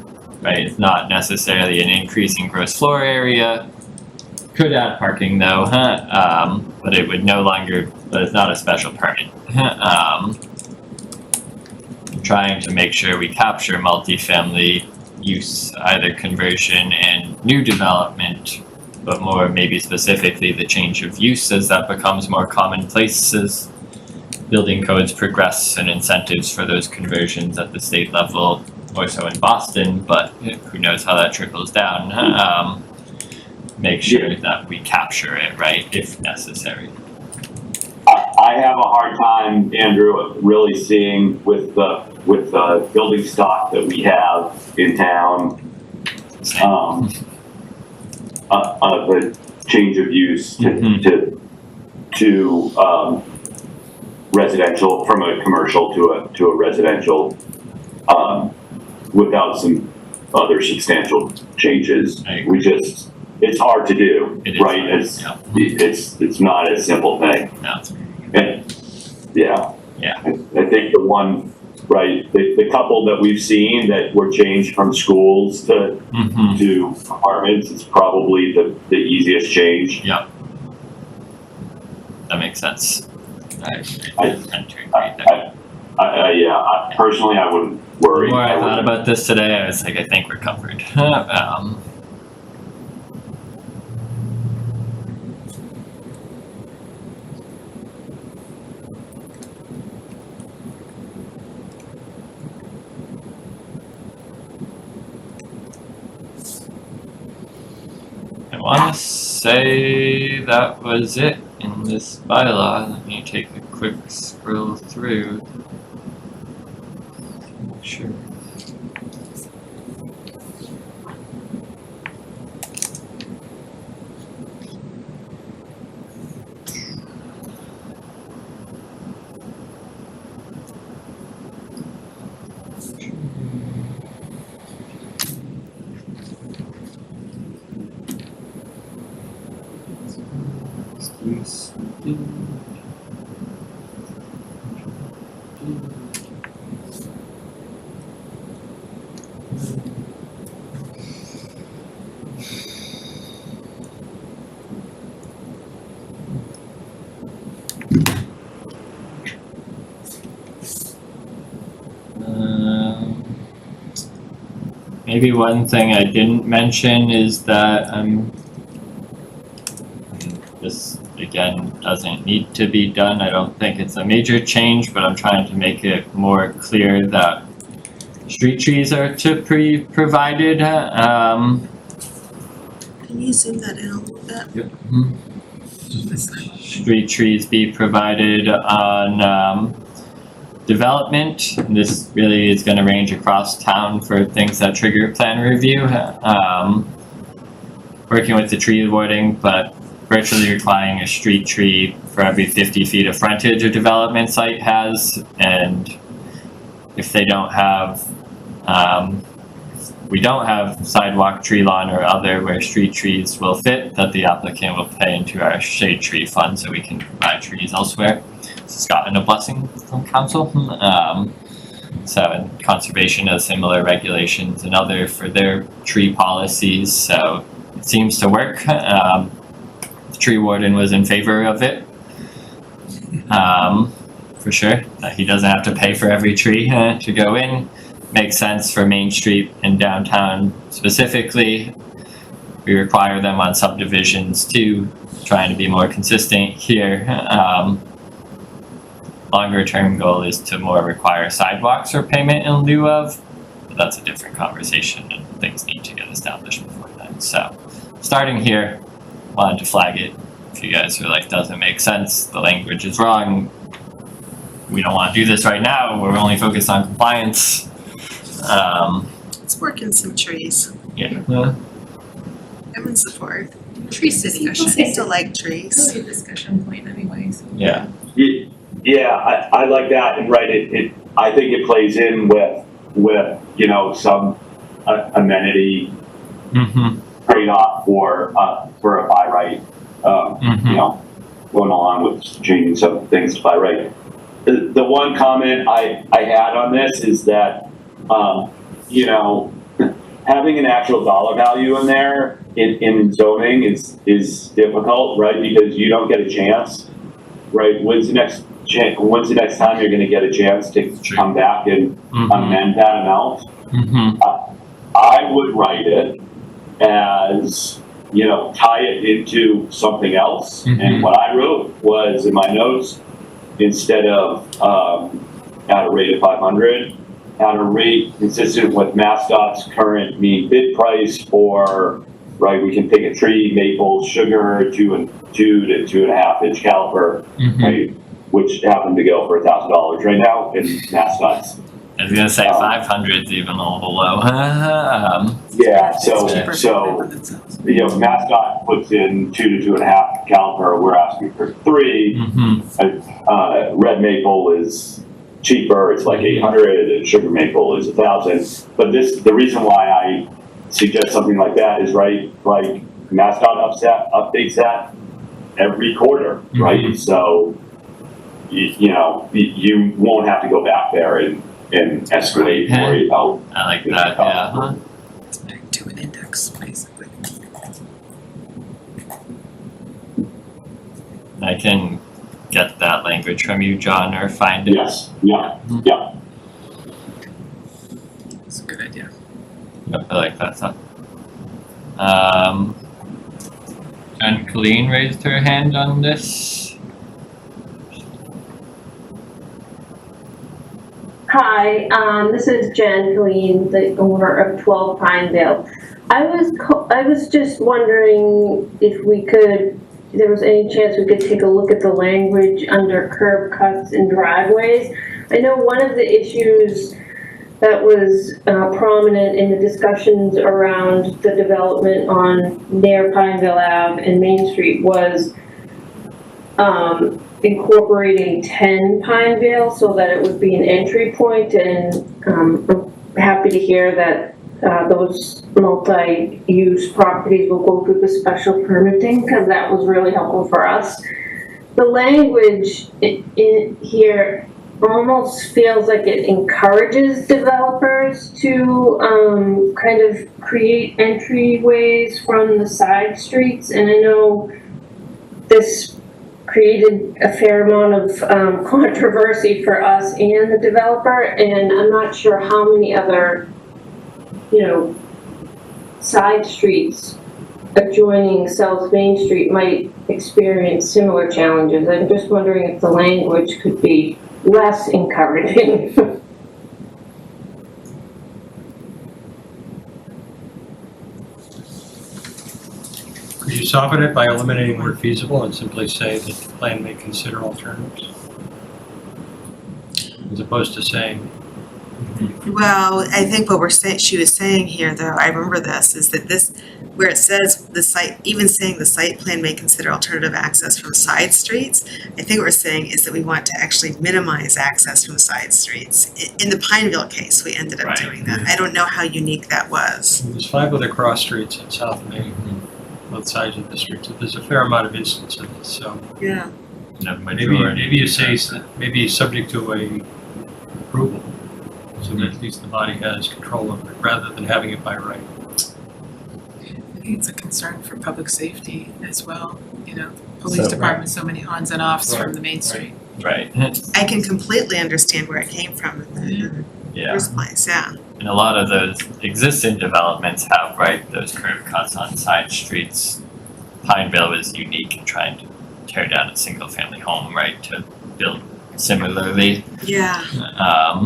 right, it's not necessarily an increase in gross floor area. Could add parking though, but it would no longer, but it's not a special permit. Trying to make sure we capture multifamily use, either conversion and new development, but more maybe specifically the change of use as that becomes more commonplace building codes progress and incentives for those conversions at the state level, more so in Boston, but who knows how that trickles down. Make sure that we capture it, right, if necessary. I have a hard time, Andrew, really seeing with the building stock that we have in town, the change of use to residential, from a commercial to a residential, without some other substantial changes. It's hard to do, right? It's not a simple thing. No. And, yeah. Yeah. I think the one, right, the couple that we've seen that were changed from schools to apartments is probably the easiest change. Yeah. That makes sense. I tend to agree there. Personally, I wouldn't worry. The more I thought about this today, I was like, I think we're covered. I want to say that was it in this bylaw. Let me take a quick scroll through. Sure. Maybe one thing I didn't mention is that this again doesn't need to be done. I don't think it's a major change, but I'm trying to make it more clear that street trees are to be provided. Can you zoom that in a little bit? Yep. Street trees be provided on development. This really is going to range across town for things that trigger plan review. Working with the tree warding, but virtually requiring a street tree for every 50 feet of frontage a development site has, and if they don't have, we don't have sidewalk, tree lawn, or other where street trees will fit, that the applicant will pay into our shade tree fund so we can provide trees elsewhere. This has gotten a blessing from council. So and conservation has similar regulations and other for their tree policies, so it seems to work. The tree warden was in favor of it, for sure, that he doesn't have to pay for every tree to go in. Makes sense for Main Street and downtown specifically. We require them on subdivisions too, trying to be more consistent here. Longer term goal is to more require sidewalks or payment in lieu of, but that's a different conversation and things need to get established before then. So starting here, wanted to flag it. If you guys are like, doesn't make sense, the language is wrong, we don't want to do this right now, we're only focused on compliance. Let's work in some trees. Yeah. I'm in support. Tree city. People seem to like trees. It's really a discussion point anyways. Yeah. Yeah, I like that, and right, I think it plays in with some amenity trade-off for a by right, going along with changing some things by right. The one comment I had on this is that, having an actual dollar value in there in zoning is difficult, right? Because you don't get a chance, right? When's the next time you're going to get a chance to come back and amend that amount? I would write it as, tie it into something else. And what I wrote was in my notes, instead of, at a rate of 500, at a rate consistent with MassDOT's current mean bid price for, right, we can pick a tree, maple, sugar, 2 to 2.5 inch caliper, right, which happen to go for $1,000 right now in MassDOT's. I was gonna say 500's even a little low. Yeah, so, It's cheaper for so, them themselves. you know, MassDOT puts in 2 to 2.5 caliper, we're asking for 3. Red maple is cheaper, it's like 800, and sugar maple is 1,000. But the reason why I suggest something like that is, right, like MassDOT updates that every quarter, right? So, you know, you won't have to go back there and escalate and worry about. I like that, yeah. It's back to an index, basically. I can get that language from you, John, or find it. Yes, yeah. It's a good idea. Yep, I like that stuff. And Colleen raised her hand on this. Hi, this is Jen Colleen, the owner of 12 Pineville. I was just wondering if there was any chance we could take a look at the language under curb cuts and driveways. I know one of the issues that was prominent in the discussions around the development near Pineville Ave and Main Street was incorporating 10 Pineville so that it would be an entry point, and I'm happy to hear that those multi-use properties will go through the special permitting, because that was really helpful for us. The language in here almost feels like it encourages developers to kind of create entryways from the side streets, and I know this created a fair amount of controversy for us and the developer, and I'm not sure how many other, side streets adjoining South Main Street might experience similar challenges. I'm just wondering if the language could be less encouraging. Could you soften it by eliminating the word feasible and simply say that the plan may consider alternatives? As opposed to saying, Well, I think what she was saying here, though, I remember this, is that where it says even saying the site plan may consider alternative access from side streets, I think what we're saying is that we want to actually minimize access from side streets. In the Pineville case, we ended up doing that. I don't know how unique that was. there's 5 other cross streets in South Main, both sides of the street, so there's a fair amount of instances of this, so. Yeah. Maybe you say, maybe subject to a approval, so that at least the body has control over it, rather than having it by right. I think it's a concern for public safety as well, police department, so many ons and offs from the main street. Right. I can completely understand where it came from in the Yeah. first place, yeah. And a lot of those existing developments have, right, those curb cuts on side streets. Pineville is unique in trying to tear down a single family home, right, to build similarly. Yeah.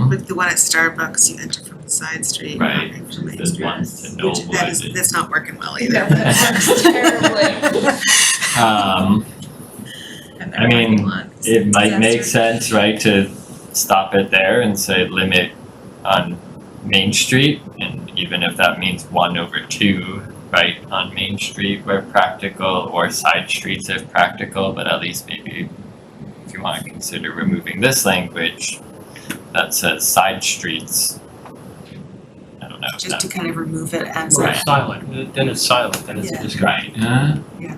With the one at Starbucks, you enter from the side street. Right. not from the main There's street. ones to Knollwood. That's not working well No, either. that works terribly. And I mean, parking lot is it might disaster. make sense, right, to stop it there and say limit on Main Street, and even if that means 1/2, right, on Main Street where practical, or side streets if practical, but at least maybe if you want to consider removing this language that says side streets. I don't know. if Just that- to kind of remove it as Right. Silent, then it's silent, then it's a Yeah. discussion. Right. Yeah.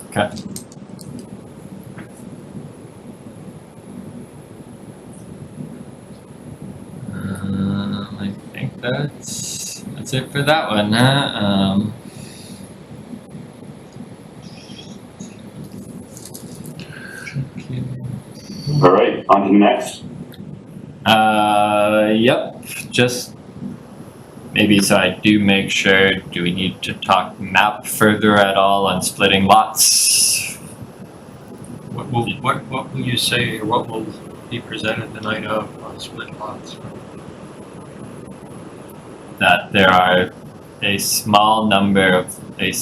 Okay. I think that's it for that one, huh? All right, on to the next. Yep, just maybe so I do make sure, do we need to talk map further at all on splitting lots? What will you say, or what will be presented the night of on split lots? That there are a small number of, a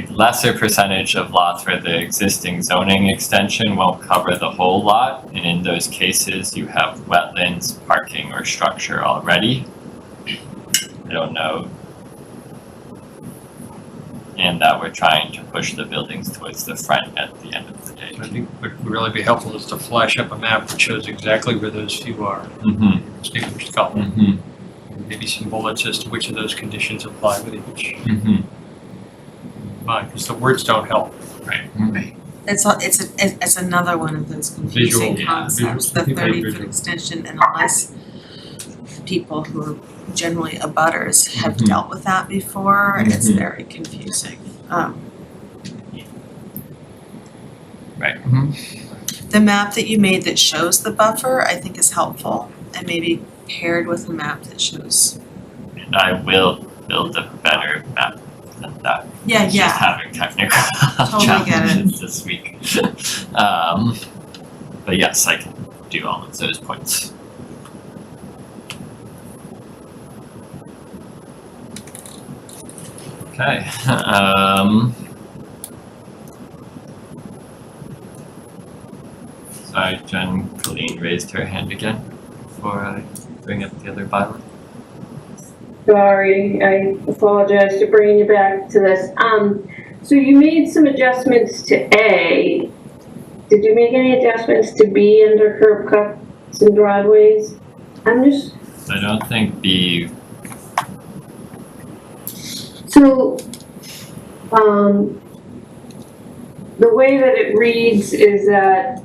lesser percentage of lots where the existing zoning extension won't cover the whole lot, and in those cases you have wetlands, parking, or structure already. I don't know. And that we're trying to push the buildings towards the front at the end of the day. I think what would really be helpful is to flash up a map that shows exactly where those few are. Mm-hmm. Distinguished color. Mm-hmm. Maybe some bullets as to which of those conditions apply with each. Mm-hmm. Fine, because the words don't help. Right. It's another one of those confusing Visual, yeah, concepts, visual, the people 30-foot visual. extension, and unless people who are generally abutters have Mhm. dealt with that before, it's Mhm. very confusing. Right. Mm-hmm. The map that you made that shows the buffer, I think is helpful, and maybe paired with a map that shows. And I will build a better map than that. Yeah, It's yeah. just having technical Totally get it. challenges this week. But yes, I can do all of those points. Okay. Sorry, Colleen raised her hand again before I bring up the other bylaw. Sorry, I apologize for bringing you back to this. So you made some adjustments to A. Did you make any adjustments to B under curb cuts and driveways? I don't think B. So, the way that it reads is that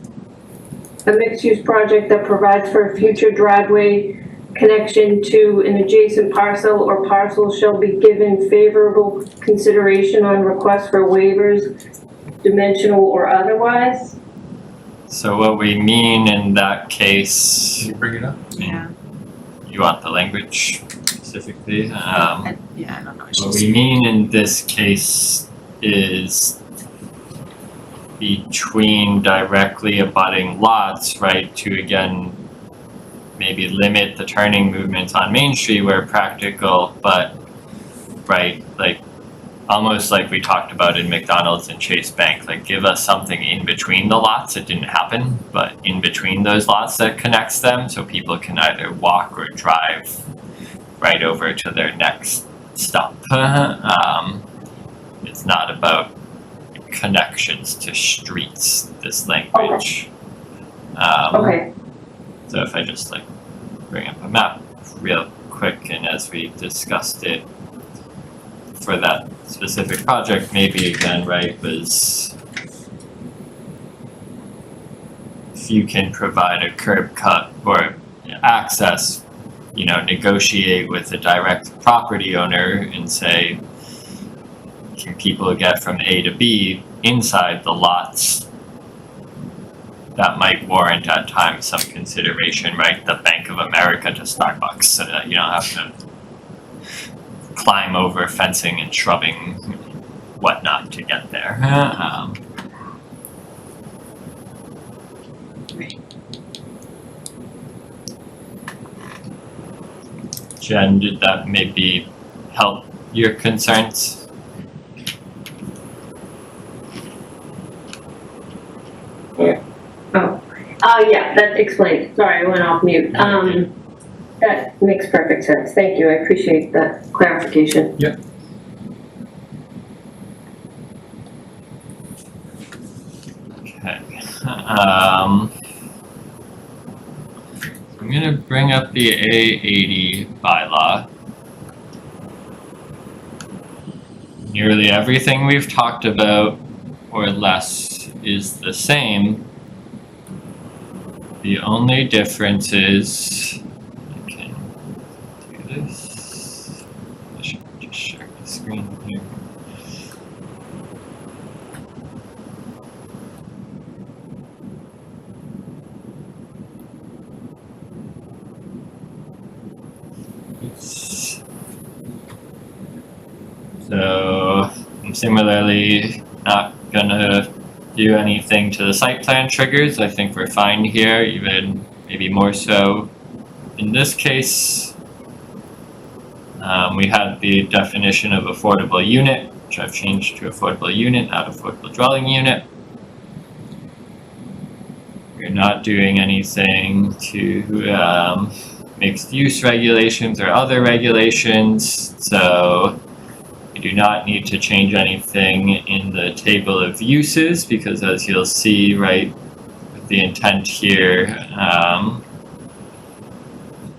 a mixed-use project that provides for a future driveway connection to an adjacent parcel or parcel shall be given favorable consideration on request for waivers, dimensional or otherwise. So what we mean in that case, Can you bring it up? Yeah. you want the language specifically? Yeah, I don't know. What we mean in this case is between directly abutting lots, right, to again, maybe limit the turning movements on Main Street where practical, but, right, like, almost like we talked about in McDonald's and Chase Bank, like give us something in between the lots. It didn't happen, but in between those lots that connects them so people can either walk or drive right over to their next stop. It's not about connections to streets, this language. Okay. So if I just like bring up a map real quick, and as we discussed it for that specific project, maybe again, right, was if you can provide a curb cut or access, you know, negotiate with a direct property owner and say, can people get from A to B inside the lots? That might warrant at times some consideration, right? The Bank of America to Starbucks, so that you don't have to climb over fencing and shrubbing whatnot to get there. Jen, did that maybe help your concerns? Yeah, that explains. Sorry, I went off mute. That makes perfect sense. Thank you. I appreciate that clarification. Yep. Okay. I'm gonna bring up the A80 bylaw. Nearly everything we've talked about, or less, is the same. The only difference is, I can do this. I should just share the screen here. It's So I'm similarly not gonna do anything to the site plan triggers. I think we're fine here, even maybe more so in this case. We had the definition of affordable unit, which I've changed to affordable unit, not affordable dwelling unit. We're not doing anything to mixed use regulations or other regulations, so we do not need to change anything in the table of uses, because as you'll see, right, with the intent here,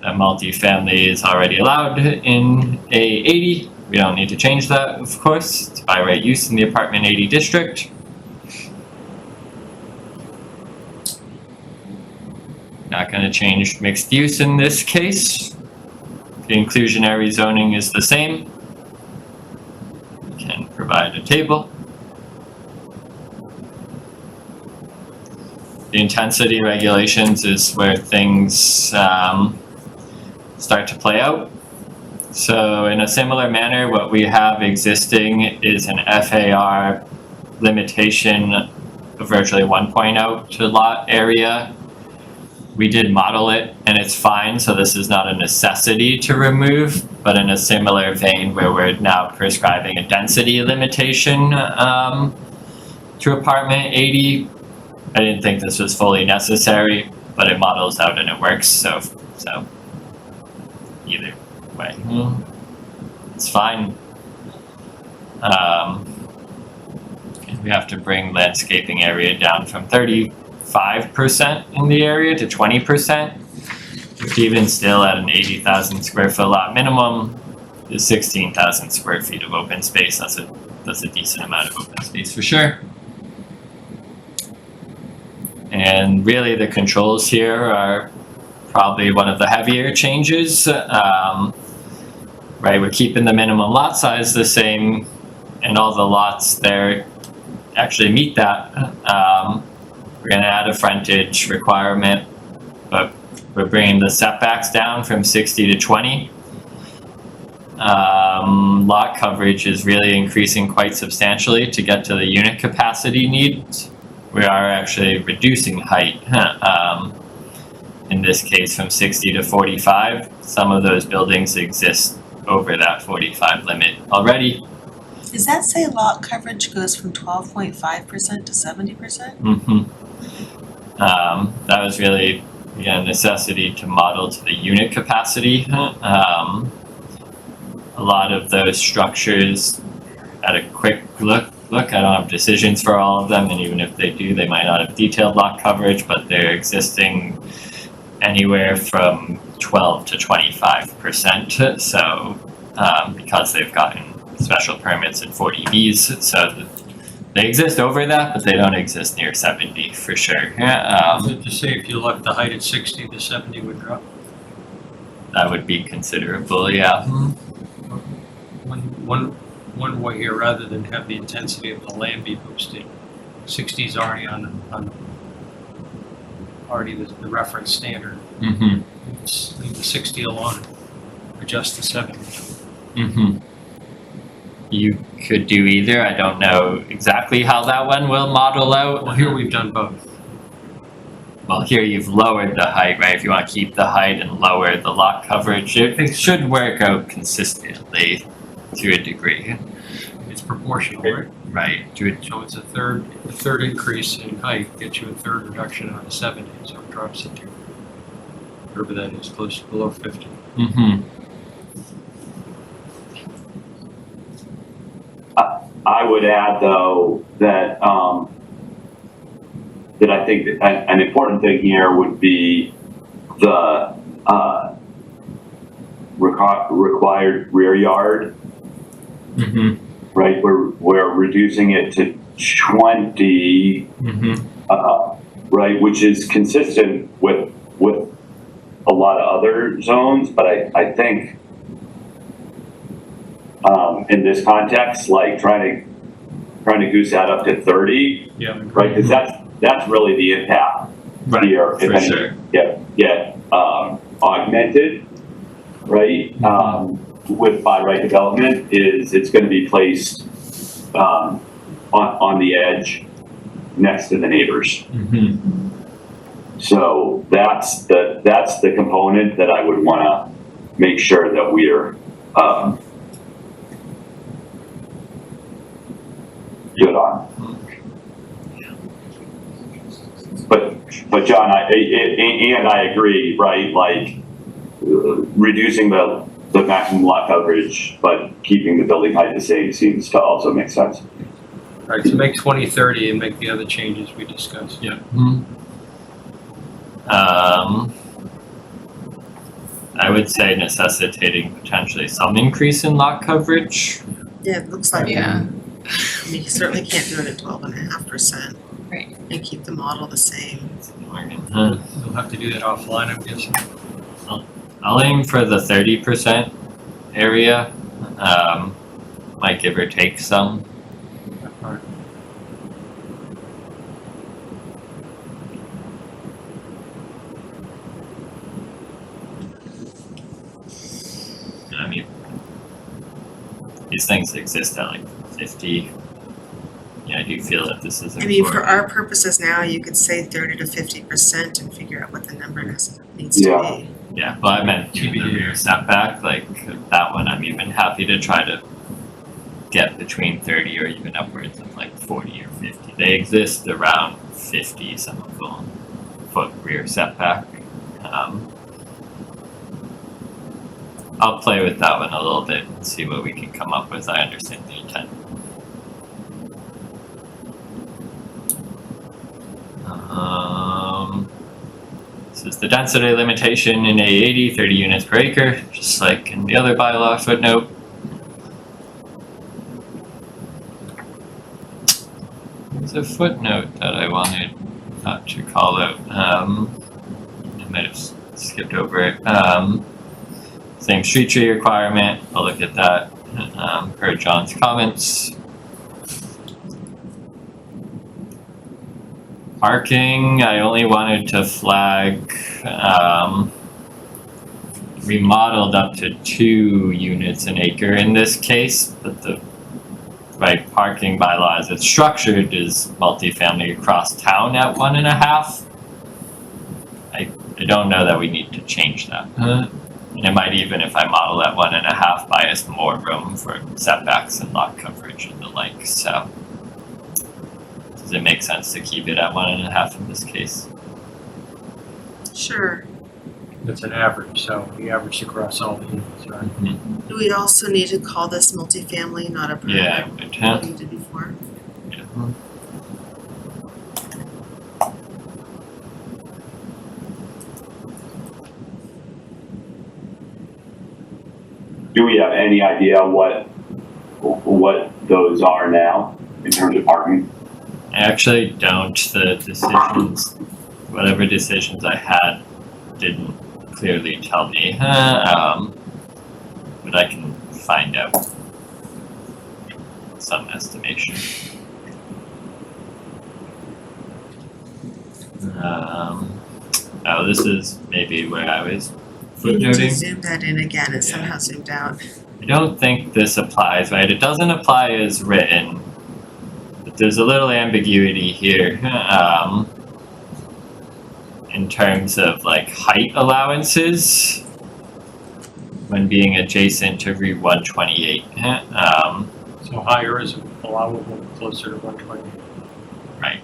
that multifamily is already allowed in A80. We don't need to change that, of course. It's by right use in the apartment 80 district. Not going to change mixed use in this case. The inclusionary zoning is the same. We can provide a table. The intensity regulations is where things start to play out. So in a similar manner, what we have existing is an FAR limitation of virtually 1.0 to lot area. We did model it and it's fine, so this is not a necessity to remove, but in a similar vein where we're now prescribing a density limitation to apartment 80. I didn't think this was fully necessary, but it models out and it works, so either way, it's fine. We have to bring landscaping area down from 35% in the area to 20%. Which even still at an 80,000 square foot lot minimum is 16,000 square feet of open space. That's a decent amount of open space for sure. And really the controls here are probably one of the heavier changes. Right, we're keeping the minimum lot size the same, and all the lots there actually meet that. We're gonna add a frontage requirement, but we're bringing the setbacks down from 60 to 20. Lot coverage is really increasing quite substantially to get to the unit capacity needs. We are actually reducing height, in this case from 60 to 45. Some of those buildings exist over that 45 limit already. Does that say lot coverage goes from 12.5% to 70%? That was really a necessity to model to the unit capacity. A lot of those structures, at a quick look, I don't have decisions for all of them, and even if they do, they might not have detailed lot coverage, but they're existing anywhere from 12 to 25%. So, because they've gotten special permits and 40Bs, so they exist over that, but they don't exist near 70 for sure. Is it to say if you left the height at 60, the 70 would drop? That would be considerable, yeah. One way here, rather than have the intensity of the land be boosted, 60 is already on already the reference standard. Just leave the 60 alone, adjust the 70. You could do either. I don't know exactly how that one will model out. Well, here we've done both. Well, here you've lowered the height, right? If you want to keep the height and lower the lot coverage, it should work out consistently to a degree. It's proportional, right? Right. So it's a third increase in height gets you a third reduction on the 70, so it drops it to whatever that is, close to below 50. I would add though that that I think that an important thing here would be the required rear yard. Right, we're reducing it to 20, right, which is consistent with a lot of other zones, but I think in this context, like trying to goose that up to 30, right, because that's really the impact here. For sure. Get augmented, right? with by right development is it's gonna be placed, on the edge next to the neighbors. Mm-hmm. So that's the component that I would wanna make sure that we're, good on. But John, I agree, right, like, reducing the maximum lot coverage, but keeping the building height the same seems to also make sense. Right, so make 2030 and make the other changes we discussed. Yeah. I would say necessitating potentially some increase in lot coverage. Yeah, it looks like. Yeah. I mean, you certainly can't do it at 12.5%. Right. And keep the model the same. We'll have to do that offline, I'm guessing. I'll aim for the 30% area. Might give or take some. I mean, these things exist at like 50. Yeah, I do feel that this is important. I mean, for our purposes now, you could say 30 to 50% and figure out what the number needs to Yeah. be. Yeah, well, I meant the rear setback, like that one, I'm even happy to try to get between 30 or even upwards of like 40 or 50. They exist around 50, some of them, foot rear setback. I'll play with that one a little bit and see what we can come up with. I understand the intent. This is the density limitation in A80, 30 units per acre, just like in the other bylaw footnote. There's a footnote that I wanted to call out. I might have skipped over it. Same street tree requirement, I'll look at that per John's comments. Parking, I only wanted to flag, remodeled up to 2 units an acre in this case, but the right parking bylaw as it's structured is multifamily across town at 1.5. I don't know that we need to change that. And it might even, if I model at 1.5, buy us more room for setbacks and lot coverage and the like, so. Does it make sense to keep it at 1.5 in this case? Sure. That's an average, so we average across all the units, right? Do we also need to call this multifamily, not a permit? Yeah, Like we did before? yeah. Do we have any idea what those are now in terms of parking? I actually don't. The decisions, whatever decisions I had, didn't clearly tell me. But I can find out some estimation. Oh, this is maybe where I was We need to footnoting. zoom that in again, it Yeah. somehow zoomed out. I don't think this applies, right? It doesn't apply as written, but there's a little ambiguity here, in terms of like height allowances when being adjacent to Route 128. So higher is allowable, closer to 120. Right.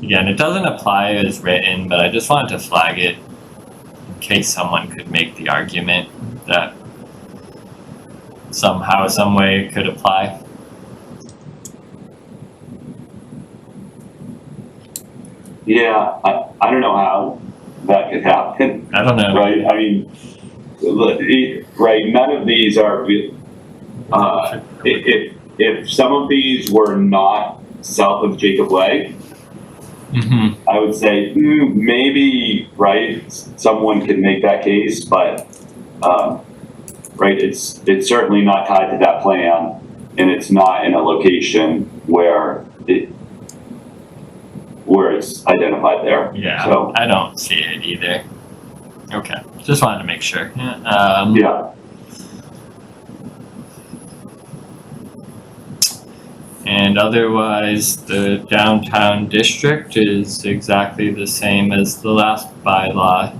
Again, it doesn't apply as written, but I just wanted to flag it in case someone could make the argument that somehow, some way it could apply. Yeah, I don't know how that could happen, I don't know. right? I mean, right, none of these are, if some of these were not south of Jacob Way, Mm-hmm. I would say maybe, right, someone could make that case, but right, it's certainly not tied to that plan, and it's not in a location where it's identified there. Yeah, So I don't see it either. Okay, just wanted to make sure. Yeah. And otherwise, the downtown district is exactly the same as the last bylaw.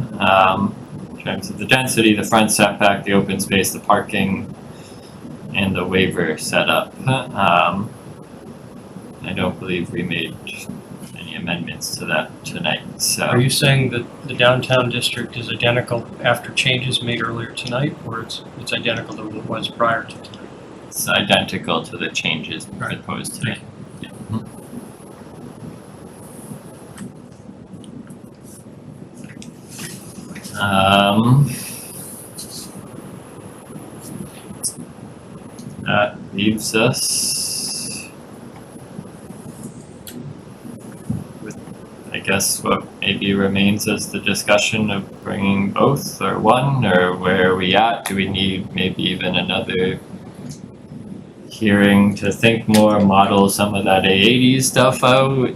In terms of the density, the front setback, the open space, the parking, and the waiver setup. I don't believe we made any amendments to that tonight, so. Are you saying that the downtown district is identical after changes made earlier tonight, or it's identical to what it was prior to tonight? It's identical to the changes proposed tonight. That leaves us with, I guess, what maybe remains as the discussion of bringing both or one, or where are we at? Do we need maybe even another hearing to think more, model some of that A80 stuff out?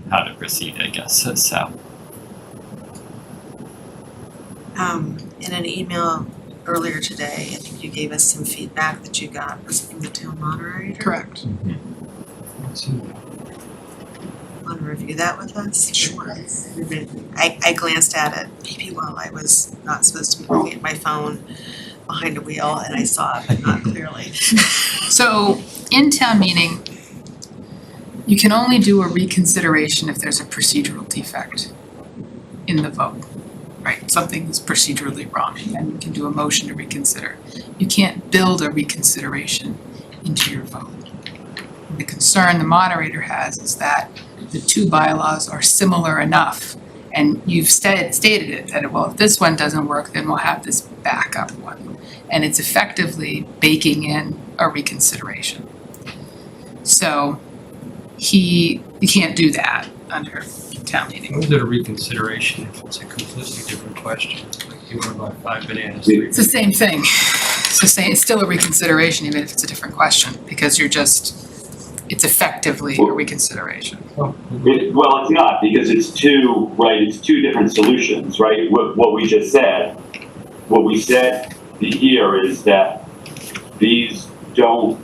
How to proceed, I guess, so. In an email earlier today, I think you gave us some feedback that you got was from the town moderator. Correct. Want to review that with us? Sure. I glanced at it maybe while I was not supposed to be looking at my phone behind a wheel, and I saw it, but not clearly. So in town meeting, you can only do a reconsideration if there's a procedural defect in the vote, right? Something is procedurally wrong, and then you can do a motion to reconsider. You can't build a reconsideration into your vote. The concern the moderator has is that the two bylaws are similar enough, and you've stated it, that, well, if this one doesn't work, then we'll have this backup one. And it's effectively baking in a reconsideration. So you can't do that under town meeting. How is it a reconsideration if it's a completely different question? Like you want to buy 5 bananas. It's the same thing. It's still a reconsideration, even if it's a different question, because it's effectively a reconsideration. Well, it's not, because it's two different solutions, right? What we just said, what we said here is that these don't,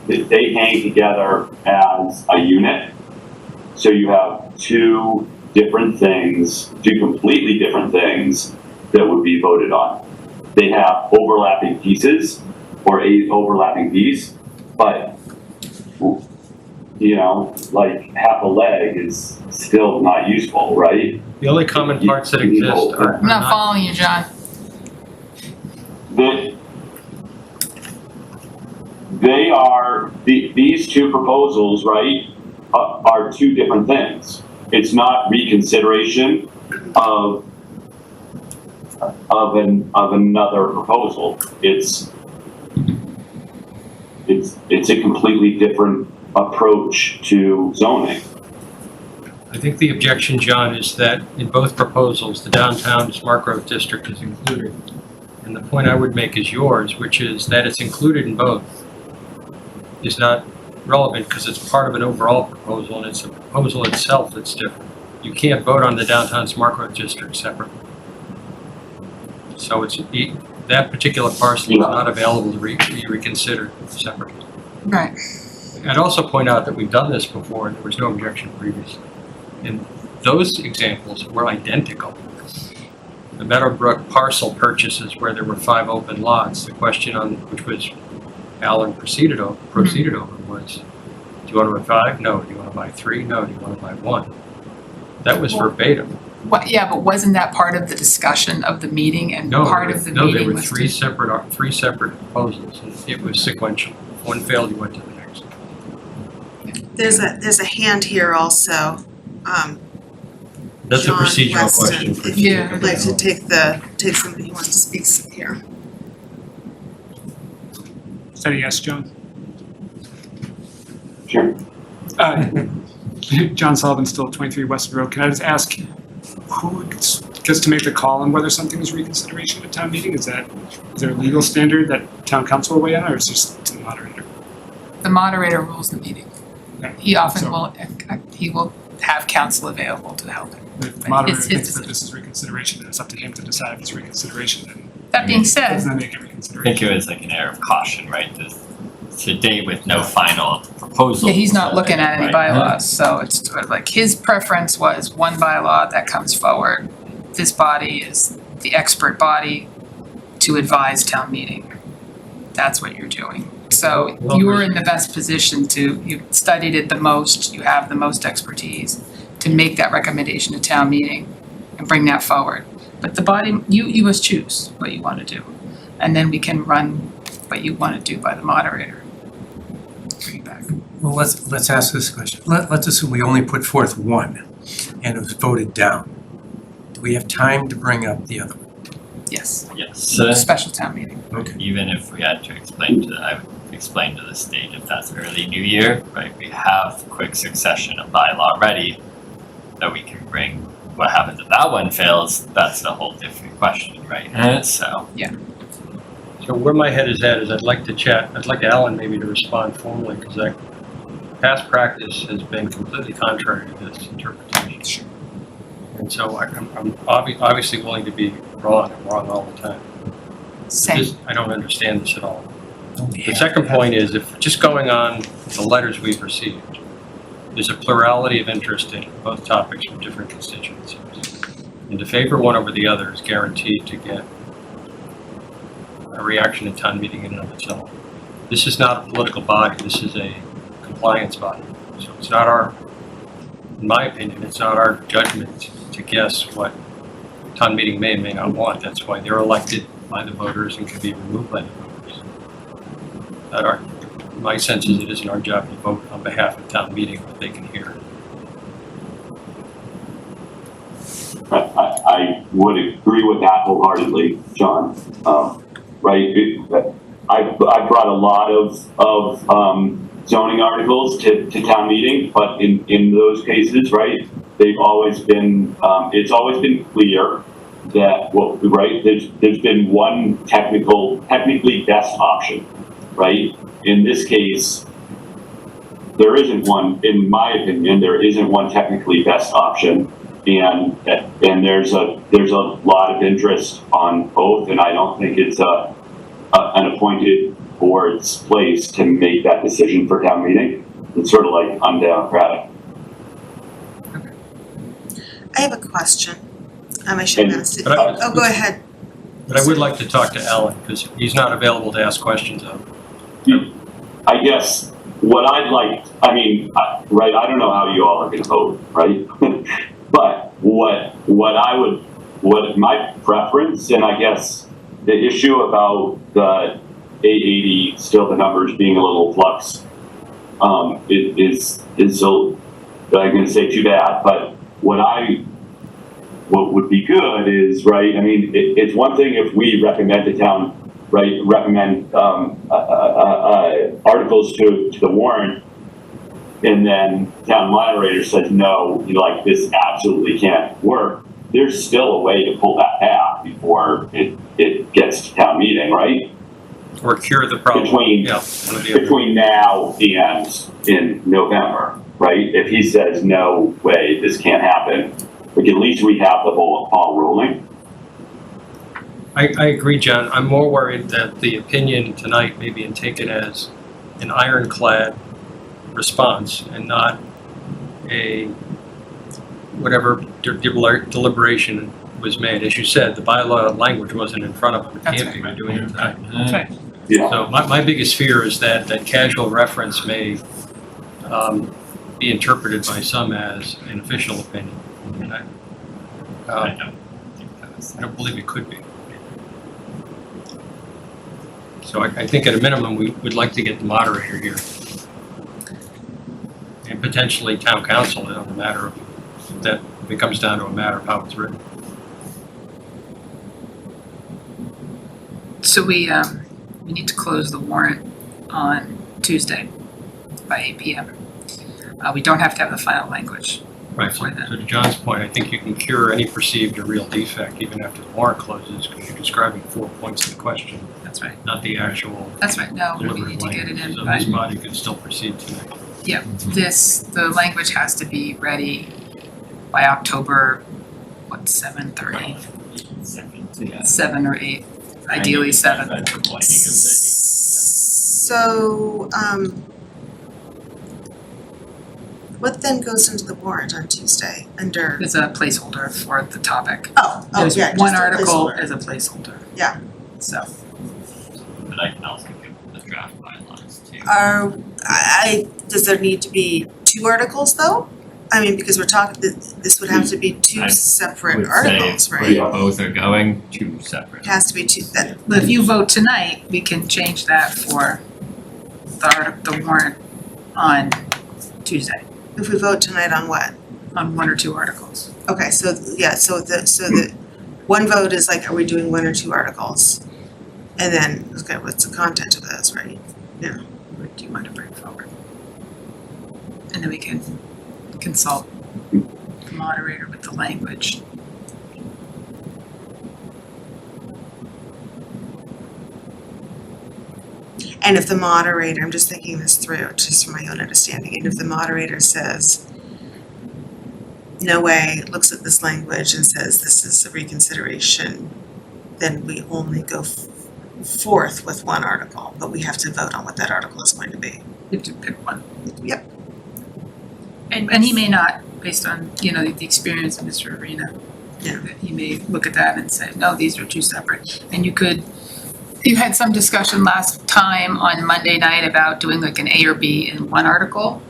they hang together as a unit. So you have two completely different things that would be voted on. They have overlapping pieces, or a overlapping piece, but like half a leg is still not useful, right? The only common parts that exist are. I'm not following you, John. These two proposals, right, are two different things. It's not reconsideration of another proposal. It's a completely different approach to zoning. I think the objection, John, is that in both proposals, the downtown smart growth district is included. And the point I would make is yours, which is that it's included in both, is not relevant because it's part of an overall proposal, and it's the proposal itself that's different. You can't vote on the downtown smart growth district separately. So that particular parcel is not available to be reconsidered separately. Right. I'd also point out that we've done this before and there was no objection previously. And those examples were identical. The Meadowbrook parcel purchases where there were 5 open lots, the question on which was Alan proceeded over was, do you want to buy 5? No. Do you want to buy 3? No. Do you want to buy 1? That was verbatim. Yeah, but wasn't that part of the discussion of the meeting, and part of the meeting was No, there were three separate proposals, and it was sequential. If one failed, you went to the next. There's a hand here also. That's a John procedural Weston, question for if you Yeah. would like to take somebody who wants to speak here. Is that a yes, John? Sure. John Sullivan, still at 23 West Road. Can I just ask who gets to make the call on whether something is reconsideration at town meeting? Is there a legal standard that town council will weigh on, or is it just the moderator? the moderator rules the meeting. He often So- will, he will have counsel available to help him. If the moderator It's his thinks that decision. this is reconsideration, then it's up to him to decide if it's reconsideration, and That being said, doesn't make it I think reconsideration. it was like an air of caution, right? To date with no final proposal. yeah, he's not looking at any Right. bylaws, so it's sort of like his preference was one bylaw that comes forward. This body is the expert body to advise town meeting. That's what you're doing. So Well, you were in the best position you've studied it the most, you have the most expertise to make that recommendation to town meeting and bring that forward. But the body, you must choose what you want to do. And then we can run what you want to do by the moderator. Bring it back. Well, let's ask this question. Let's assume we only put forth one and it was voted down. Do we have time to bring up the other one? Yes, Yes, special town meeting. Okay. even if we had to I would explain to the state if that's early new year, right? We have quick succession of bylaw ready that we can bring. What happens if that one fails? That's a whole different question, right? So. So where my head is at is I'd like Alan maybe to respond formally, because past practice has been completely contrary to this interpretation. And so I'm obviously willing to be wrong. I'm wrong all the time. Same. I don't understand this at all. The second point is, if just going on the letters we've received, there's a plurality of interest in both topics from different constituencies. And to favor one over the other is guaranteed to get a reaction at town meeting in and of itself. This is not a political body, this is a compliance body. So it's not in my opinion, it's not our judgment to guess what town meeting may and may not want. That's why they're elected by the voters and can be removed by the voters. My sense is it isn't our job to vote on behalf of town meeting, but they can hear. I would agree with that wholeheartedly, John. Right, I brought a lot of zoning articles to town meeting, but in those cases, right, they've always been, it's always been clear that, well, right, there's been one technically best option, right? In this case, there isn't one, in my opinion, there isn't one technically best option. And there's a lot of interest on both, and I don't think it's an appointed board's place to make that decision for town meeting. It's sort of like undemocratic. I have a question. I should have asked it. But Oh, go ahead. But I would like to talk to Alan, because he's not available to ask questions of. I guess what I'd like, right, I don't know how you all are gonna vote, right? But what my preference, and I guess the issue about the 880, still the numbers being a little flux, is so, I'm gonna say too bad, but what would be good is, right, it's one thing if we recommend to town, right, articles to the warrant, and then town moderator says, no, this absolutely can't work. There's still a way to pull that back before it gets to town meeting, right? Or cure the problem. Between now and in November, right? If he says, no way, this can't happen, like at least we have the ball rolling. I agree, John. I'm more worried that the opinion tonight may be taken as an ironclad response and not a whatever deliberation was made. As you said, the bylaw language wasn't in front of them. It That's can't be. right. We're doing it tonight. That's right. Yeah. So my biggest fear is that casual reference may be interpreted by some as an official opinion. And I don't think that's. I don't believe it could be. So I think at a minimum, we would like to get the moderator here. And potentially town council on the matter of, that if it comes down to a matter of how it's written. So we need to close the warrant on Tuesday by 8 p.m. We don't have to have the final language. Right, so to John's point, I think you can cure any perceived or real defect even after the warrant closes, because you're describing 4 points of the question, That's right. not the actual That's right. No, we need deliberate to get it language. in So by, this body could still proceed tonight. the language has to be ready by October, 7:30? 7 or 8, ideally 7. So, what then goes into the warrant on Tuesday under? There's a placeholder for the topic. Oh, There's yeah, one just a article placeholder. as a placeholder. Yeah. So, But I can also give the draft bylaws too. Does there need to be 2 articles though? I mean, because we're talking, this would have to be 2 I separate Would say articles, where right? both are going, 2 separate. It has to be 2, that, but if you vote tonight, we can change that for the warrant on Tuesday, if we vote tonight on what? on 1 or 2 articles. Okay, so, yeah, so the one vote is like, are we doing 1 or 2 articles? And then, okay, what's the content of those, right? What do you want to bring forward? And then we can consult the moderator with the language. And if the moderator, I'm just thinking this through, just for my own understanding, and if the moderator says, no way, looks at this language and says this is a reconsideration, then we only go forth with 1 article, but we have to vote on what that article is going to be. You have to pick one. Yep. And he may not, based on, the experience of Mr. Arena. Yeah. He may look at that and say, no, these are 2 separate. And you had some discussion last time on Monday night about doing like an A or B in 1 article.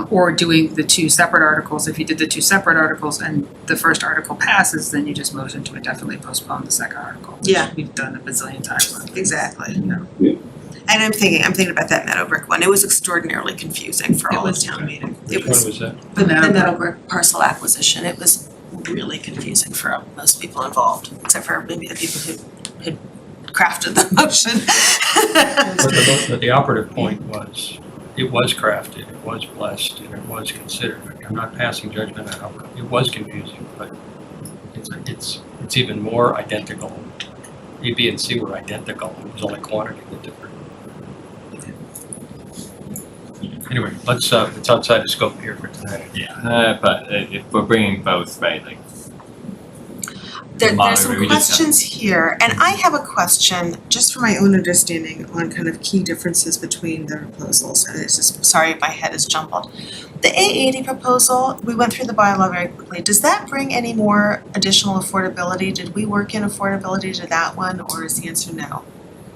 Or doing the 2 separate articles. If you did the 2 separate articles and the first article passes, then you just motion to indefinitely postpone the second article. which Yeah. We've done a bazillion times. Exactly. Yeah. And I'm thinking about that Meadowbrook one. It was extraordinarily confusing for all of town meeting. It Which one was that? the Meadowbrook. Meadowbrook parcel acquisition. It was really confusing for most people involved, except for maybe the people who had crafted the motion. But the operative point was, it was crafted, it was blessed, and it was considered. I'm not passing judgment on how, it was confusing, but it's even more identical. A, B, and C were identical, it was only quantity that differed. Anyway, let's, it's outside the scope here for tonight. Yeah, but if we're bringing both, right, like. There's Moderator, some we just questions here, and I have a question, just for my own understanding, on kind of key differences between the proposals, and it's just, sorry, my head is jumbled. The A80 proposal, we went through the bylaw very quickly, does that bring any more additional affordability? Did we work in affordability to that one, or is the answer no?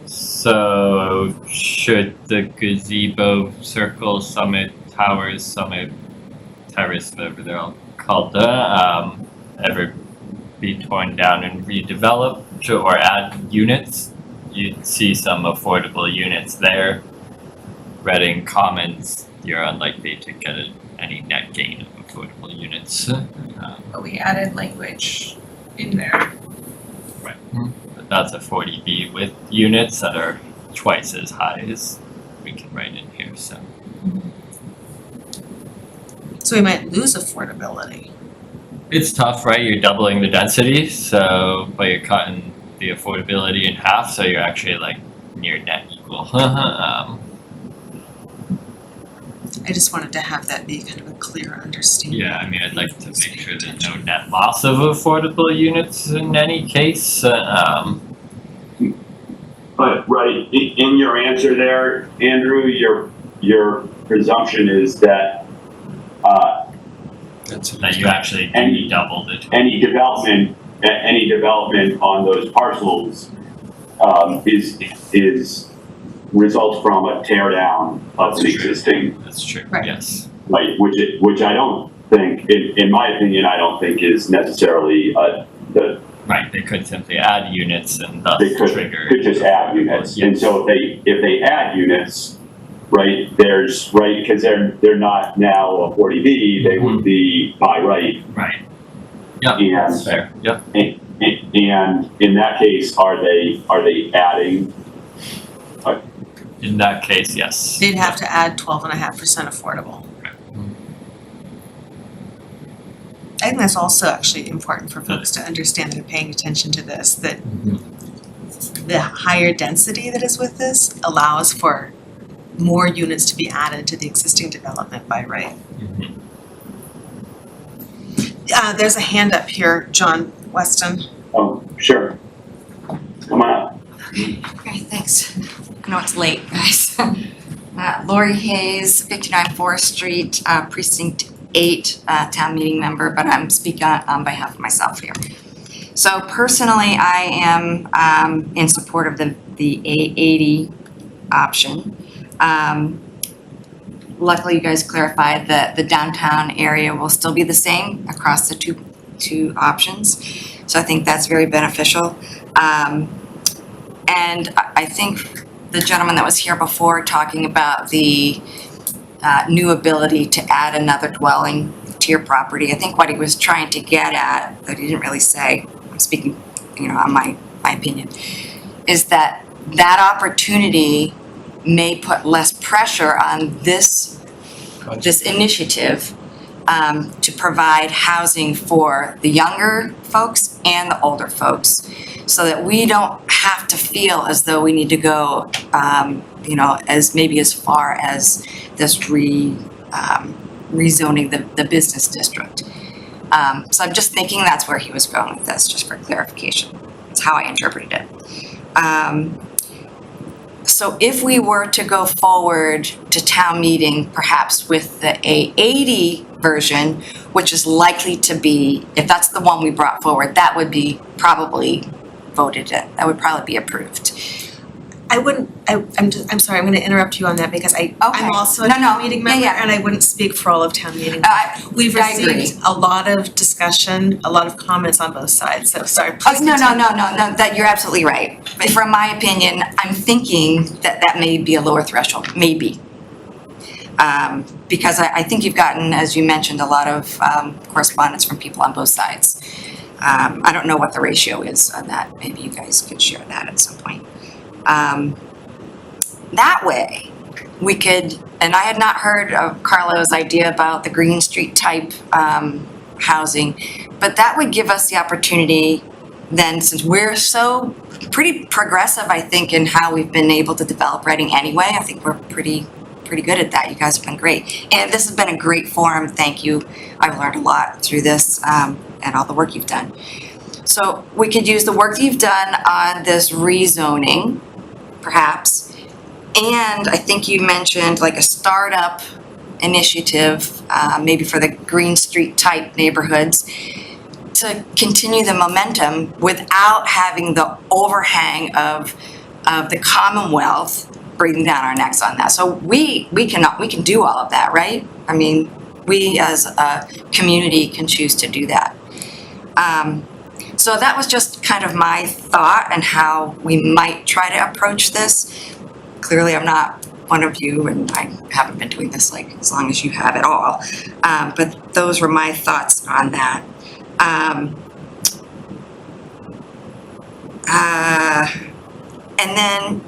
So should the gazebo, circle, summit, towers, summit, terrace, whatever they're all called, ever be torn down and redeveloped or add units? You'd see some affordable units there. Reading Commons, you're unlikely to get any net gain of affordable units. But we added language in there. Right. But that's a 40B with units that are twice as high as we can write in here, so. So we might lose affordability. It's tough, right? You're doubling the density, so, but you're cutting the affordability in half, so you're actually like near net equal. I just wanted to have that be kind of a clear understanding. Yeah, I mean, I'd like to make sure there's no net loss of affordable units in any case, But, right, in your answer there, Andrew, your presumption is that, that you actually doubled it. any development on those parcels, is results from a tear down of an existing, That's true, Right. yes. like, which I don't think, in my opinion, I don't think is necessarily, Right, they could simply add units and thus they trigger. could just add units. Yeah. And so if they add units, right, because they're not now a 40B, they would be by right. Right. Yep, And- that's fair, yep. And in that case, are they adding? In that case, yes. They'd have to add 12.5% affordable. I think that's also actually important for folks to understand that are paying attention to this, that the higher density that is with this allows for more units to be added to the existing development by right. There's a hand up here, John Weston. Oh, sure. Come on up. Great, thanks. I know it's late, guys. Lori Hayes, 59 Forest Street, Precinct 8, town meeting member, but I'm speaking on behalf of myself here. So personally, I am in support of the A80 option. Luckily, you guys clarified that the downtown area will still be the same across the two options. So I think that's very beneficial. And I think the gentleman that was here before talking about the new ability to add another dwelling to your property, I think what he was trying to get at, that he didn't really say, I'm speaking, on my opinion, is that opportunity may put less pressure on this initiative to provide housing for the younger folks and the older folks, so that we don't have to feel as though we need to go, as far as this rezoning the business district. So I'm just thinking that's where he was going with this, just for clarification. That's how I interpreted it. So if we were to go forward to town meeting, perhaps with the A80 version, which is likely to be, if that's the one we brought forward, that would be probably voted in. That would probably be approved. I'm sorry, I'm gonna interrupt you on that because I'm also a town meeting member and I wouldn't speak for all of town meeting. We've received a lot of discussion, a lot of comments on both sides, so sorry. No, that you're absolutely right. But from my opinion, I'm thinking that may be a lower threshold, maybe. Because I think you've gotten, as you mentioned, a lot of correspondence from people on both sides. I don't know what the ratio is on that. Maybe you guys could share that at some point. That way, we could, and I had not heard of Carlo's idea about the Green Street type housing, but that would give us the opportunity then, since we're so pretty progressive, I think, in how we've been able to develop Reading anyway. I think we're pretty good at that. You guys have been great. And this has been a great forum. Thank you. I've learned a lot through this and all the work you've done. So we could use the work that you've done on this rezoning, perhaps. And I think you mentioned like a startup initiative, maybe for the Green Street type neighborhoods, to continue the momentum without having the overhang of the Commonwealth breathing down our necks on that. So we can do all of that, right? I mean, we as a community can choose to do that. So that was just kind of my thought and how we might try to approach this. Clearly, I'm not one of you, and I haven't been doing this like as long as you have at all. But those were my thoughts on that. And then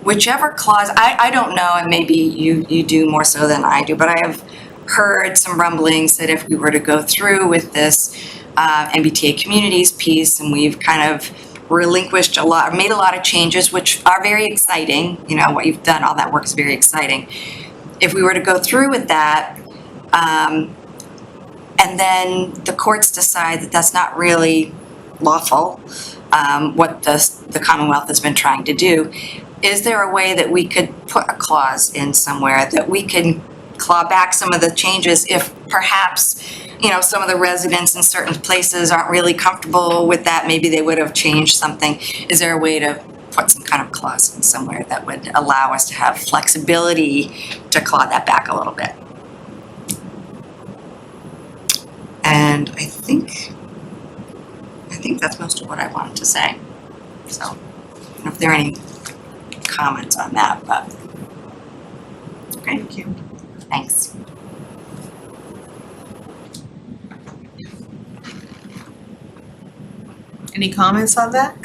whichever clause, I don't know, and maybe you do more so than I do, but I have heard some rumblings that if we were to go through with this MBTA communities piece, and we've kind of relinquished a lot, made a lot of changes, which are very exciting. What you've done, all that work is very exciting. If we were to go through with that, and then the courts decide that that's not really lawful, what the Commonwealth has been trying to do, is there a way that we could put a clause in somewhere that we can claw back some of the changes if perhaps, some of the residents in certain places aren't really comfortable with that, maybe they would have changed something. Is there a way to put some kind of clause in somewhere that would allow us to have flexibility to claw that back a little bit? And I think that's most of what I wanted to say. So, I don't know if there are any comments on that, but okay. Thank you. Thanks. Any comments on that?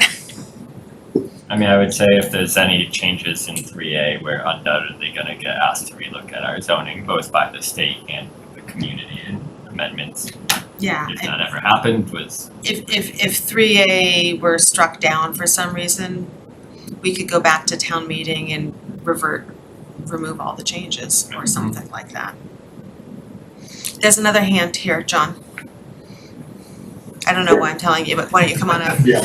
I mean, I would say if there's any changes in 3A, we're undoubtedly going to get asked to relook at our zoning, both by the state and the community, and amendments. Yeah. If that ever happened, was If 3A were struck down for some reason, we could go back to town meeting and remove all the changes or something like that. There's another hand here, John. I don't know why I'm telling you, but why don't you come on up? Yeah.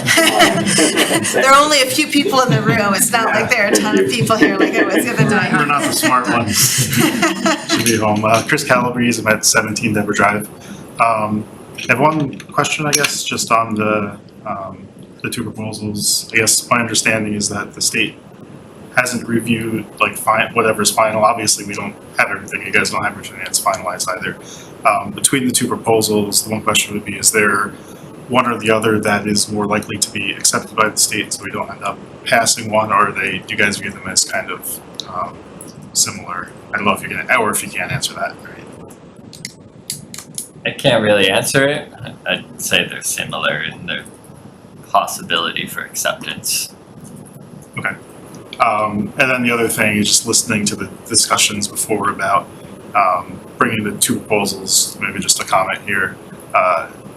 There are only a few people in the room. It's not like there are a ton of people here like it was the other We're night. not the smart ones. Should be home. Chris Calabrese, I'm at 17 Denver Drive. I have one question, I guess, just on the two proposals. I guess my understanding is that the state hasn't reviewed like whatever's final. Obviously, we don't have everything. You guys don't have everything that's finalized either. Between the two proposals, the one question would be: is there one or the other that is more likely to be accepted by the state, so we don't end up passing one, or do you guys view them as kind of similar? I don't know if you can, or if you can't answer that. I can't really answer it. I'd say they're similar in their possibility for acceptance. Okay. And then the other thing is just listening to the discussions before about bringing the two proposals, maybe just a comment here,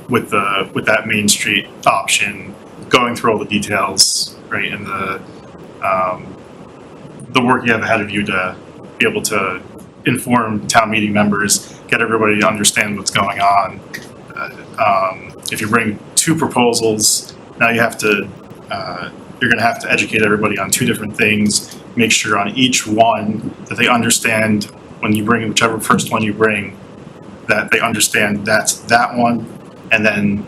with that Main Street option, going through all the details, right, and the work you have ahead of you to be able to inform town meeting members, get everybody to understand what's going on. If you bring two proposals, now you have to you're going to have to educate everybody on two different things, make sure on each one that they understand when you bring whichever first one you bring, that they understand that's that one, and then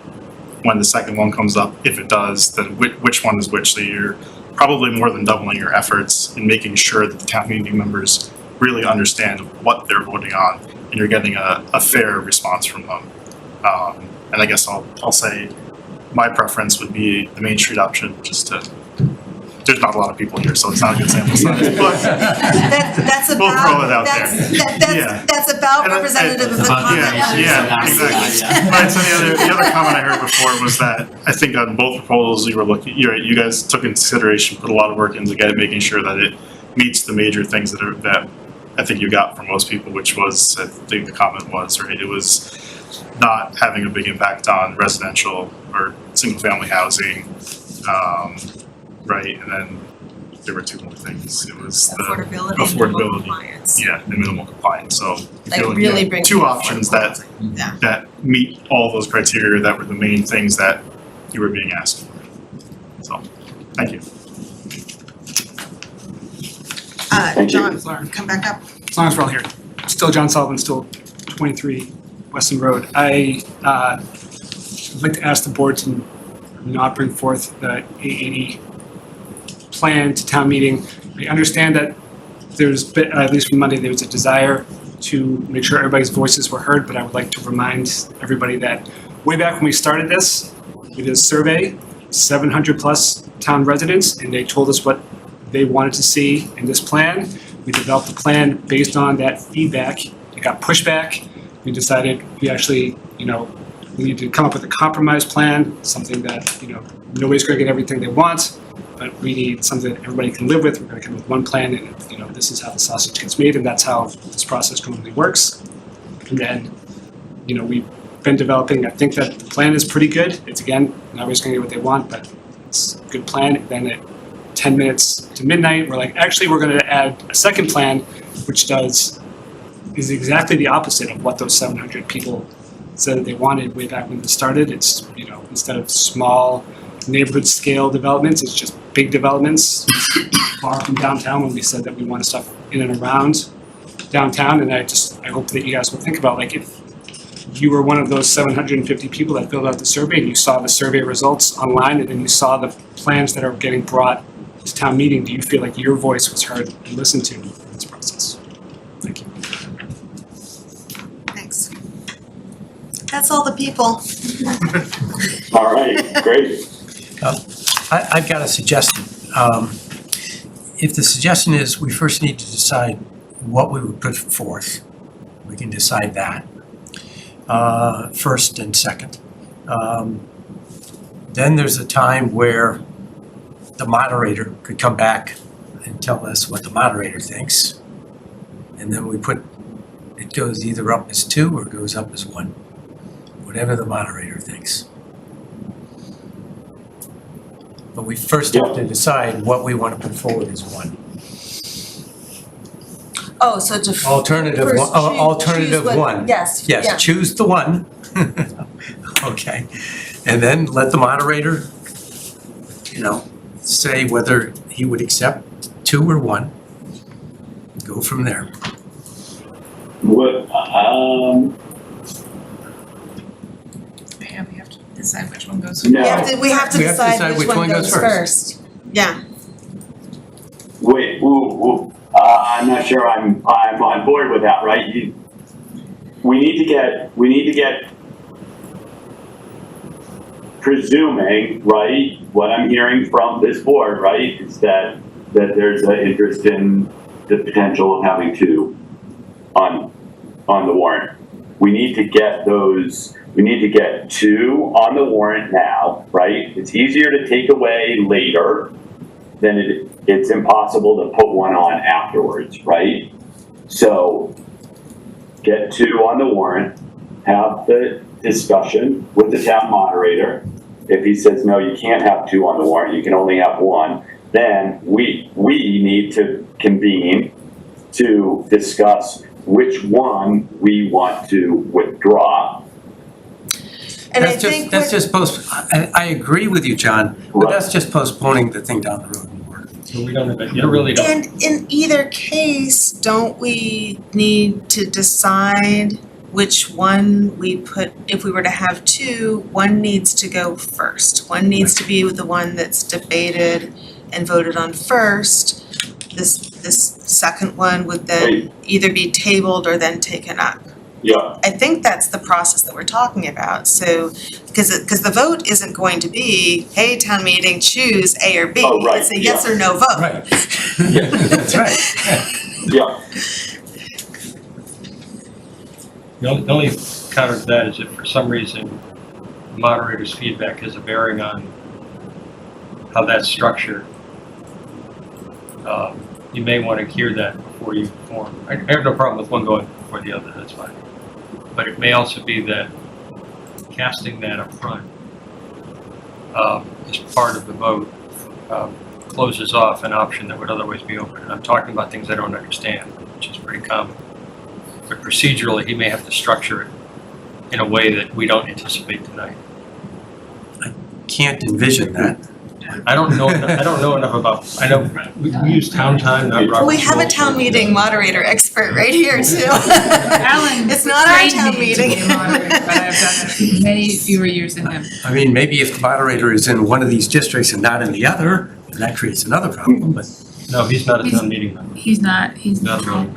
when the second one comes up, if it does, then which one is which. So you're probably more than doubling your efforts in making sure that the town meeting members really understand what they're voting on, and you're getting a fair response from them. And I guess I'll say my preference would be the Main Street option, just to, there's not a lot of people here, so it's not a good sample size, but That's we'll about, throw it out there. Yeah. that's about And representative of the comment. Yeah, exactly. Right, so the other comment I heard before was that I think on both proposals you guys took into consideration, put a lot of work into making sure that it meets the major things that I think you got from most people, which was, I think the comment was, right, it was not having a big impact on residential or single family housing, right, and then there were two more things. It was the Affordability. Compliance. yeah, and minimal compliance. So Like you really had bring two people options forward. that Yeah. meet all those criteria that were the main things that you were being asked for. So, thank you. Thank you. John, come back up. As long as we're all here. Still John Sullivan, still 23 Weston Road. I would like to ask the board to not bring forth the 880 plan to town meeting. I understand that there's, at least from Monday, there was a desire to make sure everybody's voices were heard, but I would like to remind everybody that way back when we started this, we did a survey, 700 plus town residents, and they told us what they wanted to see in this plan. We developed a plan based on that feedback. It got pushback. We decided we actually, we need to come up with a compromise plan, something that, nobody's gonna get everything they want, but we need something that everybody can live with. We're gonna come up with one plan, and this is how the sausage gets made, and that's how this process normally works. And then, we've been developing, I think that the plan is pretty good. It's, again, not everybody's gonna get what they want, but it's a good plan. And then at 10 minutes to midnight, we're like, actually, we're gonna add a second plan, which is exactly the opposite of what those 700 people said that they wanted way back when it started. It's, instead of small neighborhood scale developments, it's just big developments far from downtown, when we said that we want stuff in and around downtown. And I hope that you guys will think about, like, if you were one of those 750 people that filled out the survey and you saw the survey results online and then you saw the plans that are getting brought to town meeting, do you feel like your voice was heard and listened to in this process? Thank you. Thanks. That's all the people. All right, great. I've got a suggestion. If the suggestion is we first need to decide what we would put forth, we can decide that first and second. Then there's a time where the moderator could come back and tell us what the moderator thinks. And then it goes either up as 2 or goes up as 1, whatever the moderator thinks. But we first have to decide what we want to put forward as 1. Oh, so to Alternative first one, choose alternative what- one. Yes, yeah. Yes, choose the one. Okay, and then let the moderator, say whether he would accept 2 or 1. Go from there. What, Yeah, we have to decide which one goes. no, We have to decide which one goes first. Yeah. wait, I'm not sure I'm on board with that, right? We need to get, presuming, right, what I'm hearing from this board, right, is that there's an interest in the potential of having 2 on the warrant. We need to get 2 on the warrant now, right? It's easier to take away later than it's impossible to put one on afterwards, right? So get 2 on the warrant, have the discussion with the town moderator. If he says, no, you can't have 2 on the warrant, you can only have 1, then we need to convene to discuss which one we want to withdraw. And I That's think just I agree with you, John, but Right. that's just postponing the thing down the road more. So we don't have, you really don't. And in either case, don't we need to decide which one we put, if we were to have 2, one needs to go first. One needs to be the one that's debated and voted on first. This second one would then either be tabled or then taken up. Yeah, I think that's the process that we're talking about, so, because the vote isn't going to be, hey, town meeting, choose A or B. Oh, right, It's a yes yeah. or no vote. Right. Yeah, that's right. yeah. The only counter to that is if for some reason the moderator's feedback has a bearing on how that's structured, you may want to hear that before you form. I have no problem with one going before the other, that's fine. But it may also be that casting that up front as part of the vote closes off an option that would otherwise be open. And I'm talking about things I don't understand, which is pretty common. But procedurally, he may have to structure it in a way that we don't anticipate tonight. Can't envision that. I don't know enough about, I know, we use town time, not Robert's Well, we have a rules. town meeting moderator expert right here too. Alan It's not our trained town me to meeting. be a moderator, but I've done it many fewer years than him. I mean, maybe if the moderator is in one of these districts and not in the other, then that creates another problem, but. No, he's not a town meeting member. He's not, he's Not really.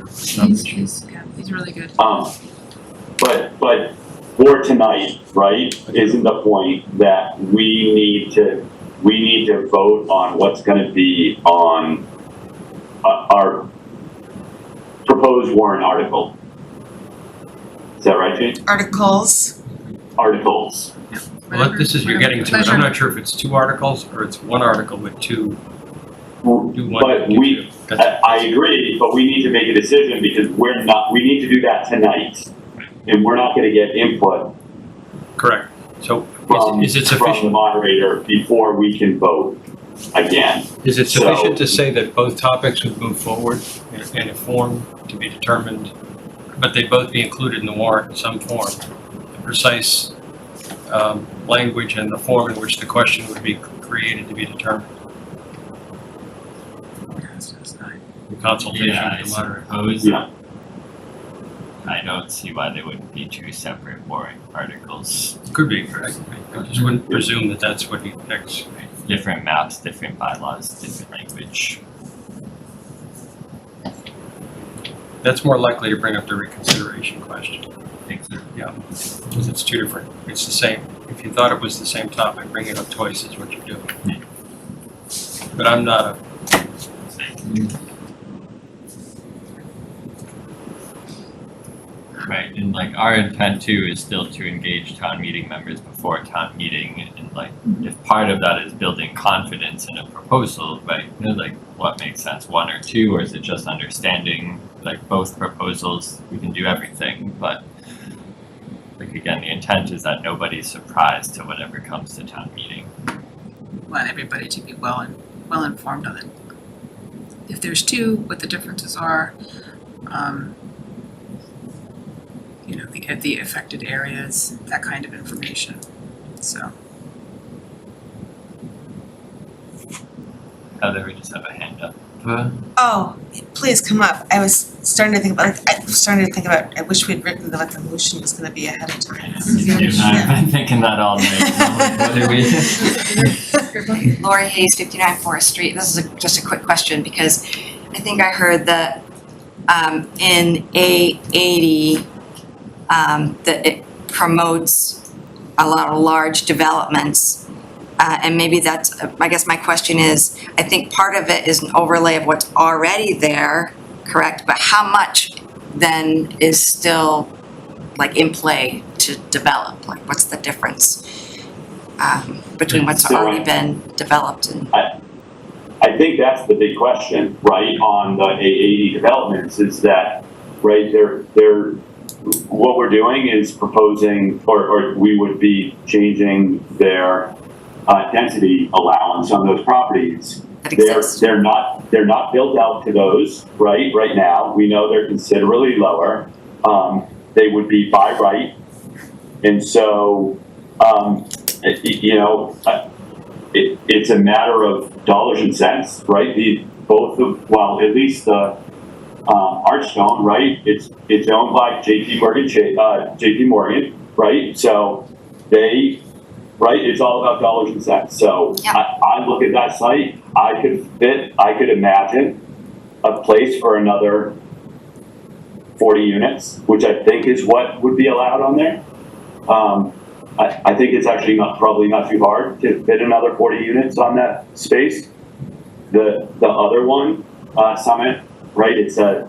he's really good. But for tonight, right, isn't the point that we need to vote on what's gonna be on our proposed warrant article? Is that right, Jane? Articles, Articles. Well, this is, you're getting to it. I'm not sure if it's 2 articles or it's 1 article with 2. Do one, But do we, 2. That's- I agree, but we need to make a decision because we need to do that tonight. And we're not gonna get input Correct. So from is it the sufficient, moderator before we can vote again. is it So- sufficient to say that both topics would move forward in a form to be determined, but they both be included in the warrant in some form? The precise language and the form in which the question would be created to be determined in consultation Yeah, with the I moderator. suppose. Yeah. I don't see why they wouldn't be 2 separate warrant articles. Could be, correct. I just wouldn't presume that that's what he thinks. Different maps, different bylaws, different language. That's more likely to bring up the reconsideration question. I think so. Yeah, because it's 2 different, it's the same. If you thought it was the same topic, bring it up twice is what you're doing. But I'm not a, Right, and like our intent too is still to engage town meeting members before town meeting, and like if part of that is building confidence in a proposal, right? You know, like what makes sense, 1 or 2, or is it just understanding like both proposals? We can do everything, but like again, the intent is that nobody's surprised to whatever comes to town meeting. Want everybody to be well informed of it. If there's 2, what the differences are, you know, the affected areas, that kind of information, so. Heather, we just have a hand up. Oh, please come up. I was starting to think about, I wish we'd written what the motion was gonna be ahead of time. I've been thinking that all night. What do we? Lori Hayes, 59 Forest Street. This is just a quick question because I think I heard that in A80 that it promotes a lot of large developments. And maybe that's, I guess my question is, I think part of it is an overlay of what's already there, correct? But how much then is still like in play to develop? Like what's the difference between what's already been developed and? I think that's the big question, right, on the A80 developments is that, right, they're what we're doing is proposing, or we would be changing their density allowance on those properties. They're not built out to those, right now. We know they're considerably lower. They would be by right. And so, it's a matter of dollars and cents, right? At least the Archstone, right? It's owned by JP Morgan, right? So it's all about dollars and cents. So yeah. I look at that site, I could imagine a place for another 40 units, which I think is what would be allowed on there. I think it's actually probably not too hard to fit another 40 units on that space. The other one, Summit, right? It's a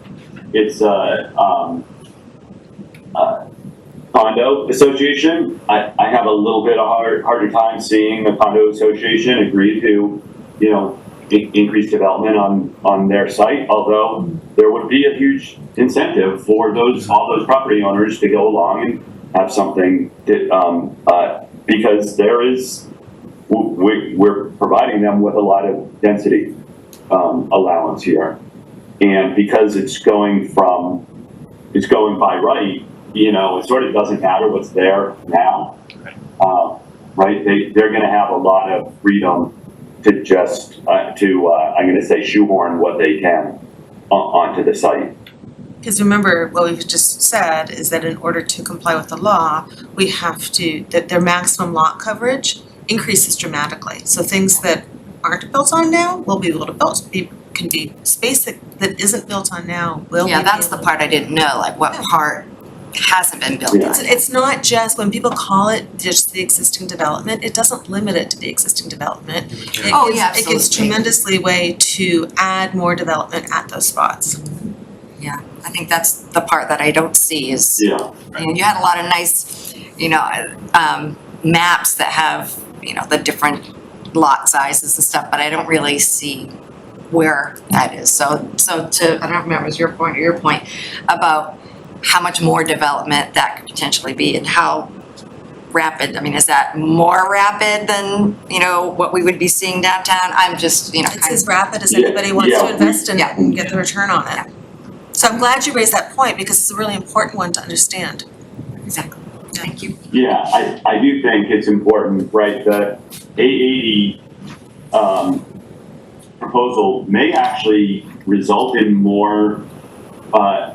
condo association. I have a little bit of harder time seeing the condo association agree to, increase development on their site. Although there would be a huge incentive for all those property owners to go along and have something that, because we're providing them with a lot of density allowance here, and because it's going by right, it sort of doesn't matter what's there now, right? They're going to have a lot of freedom to just I'm going to say shoehorn what they can onto the site. Because remember, what we've just said is that in order to comply with the law, we have that their maximum lot coverage increases dramatically. So things that aren't built on now will be able to can be space that isn't built on now will be. Yeah, that's the part I didn't know, like what part hasn't been built on. It's not just, when people call it just the existing development, it doesn't limit it to the existing development. It gives tremendous leeway to add more development at those spots. Yeah, I think that's the part that I don't see is, you had a lot of nice, maps that have, the different lot sizes and stuff, but I don't really see where that is. So I don't remember, it was your point or your point about how much more development that could potentially be and how rapid. I mean, is that more rapid than, what we would be seeing downtown? I'm just, It's as rapid as anybody wants to invest in it and get the return on it. So I'm glad you raised that point because it's a really important one to understand. Exactly. Thank you. Yeah, I do think it's important, right? The A80 proposal may actually result in more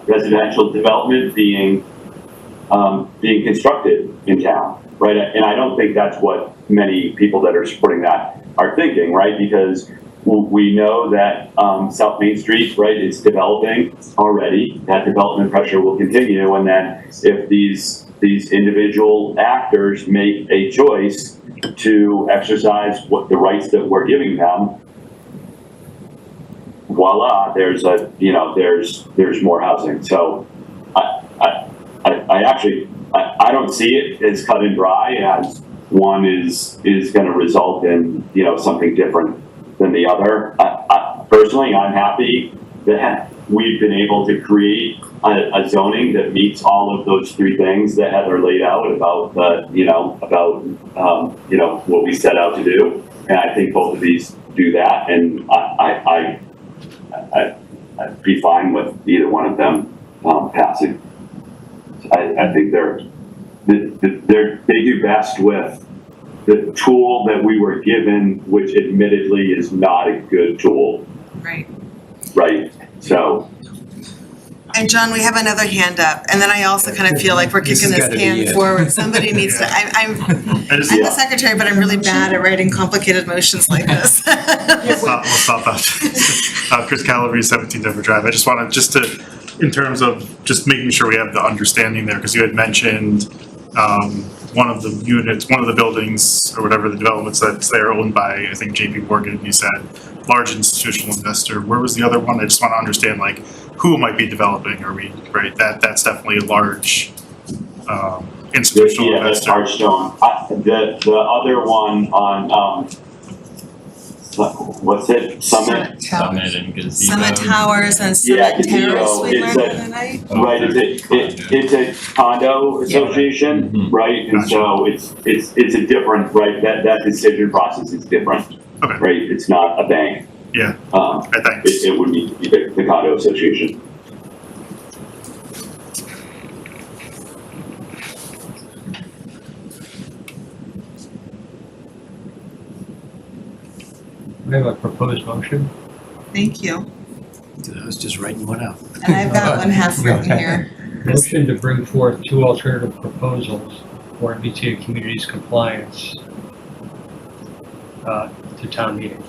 residential development being constructed in town, right? And I don't think that's what many people that are supporting that are thinking, right? Because we know that South Main Street, right, is developing already. That development pressure will continue, and then if these individual actors make a choice to exercise the rights that we're giving them, voila, there's more housing. So I actually don't see it as cut and dry as one is going to result in something different than the other. Personally, I'm happy that we've been able to create a zoning that meets all of those three things that Heather laid out about what we set out to do. And I think both of these do that. And I I'd be fine with either one of them, passing. I think they do best with the tool that we were given, which admittedly is not a good tool, Right. right? So, And John, we have another hand up, and then I also kind of feel like we're This kicking has this gotta be can it. forward. Somebody needs to, I'm the secretary, but I'm really bad at writing complicated motions like this. We'll stop that. Chris Calabrese, 17 Denver Drive. I just wanted, in terms of just making sure we have the understanding there, because you had mentioned one of the units, one of the buildings, or whatever the developments that's there owned by, I think, JP Morgan, you said, large institutional investor. Where was the other one? I just want to understand, like, who might be developing, right? That's definitely a large institutional investor. Archstone. The other one on, what's it, Summit? Summit and Gazebo. Summit Towers and Yeah, Summit Terrace, Gazebo. we It's learned the other night. Right, it's a condo association, Mhm. right? And so it's a different, right, that decision process is different. Okay. Right, it's not a bank. Yeah. Thanks. It would need to be the condo association. We have a proposed motion. Thank you. I was just writing one out. And I've got one half written here. Motion to bring forth two alternative proposals for MBTA communities compliance to town meeting.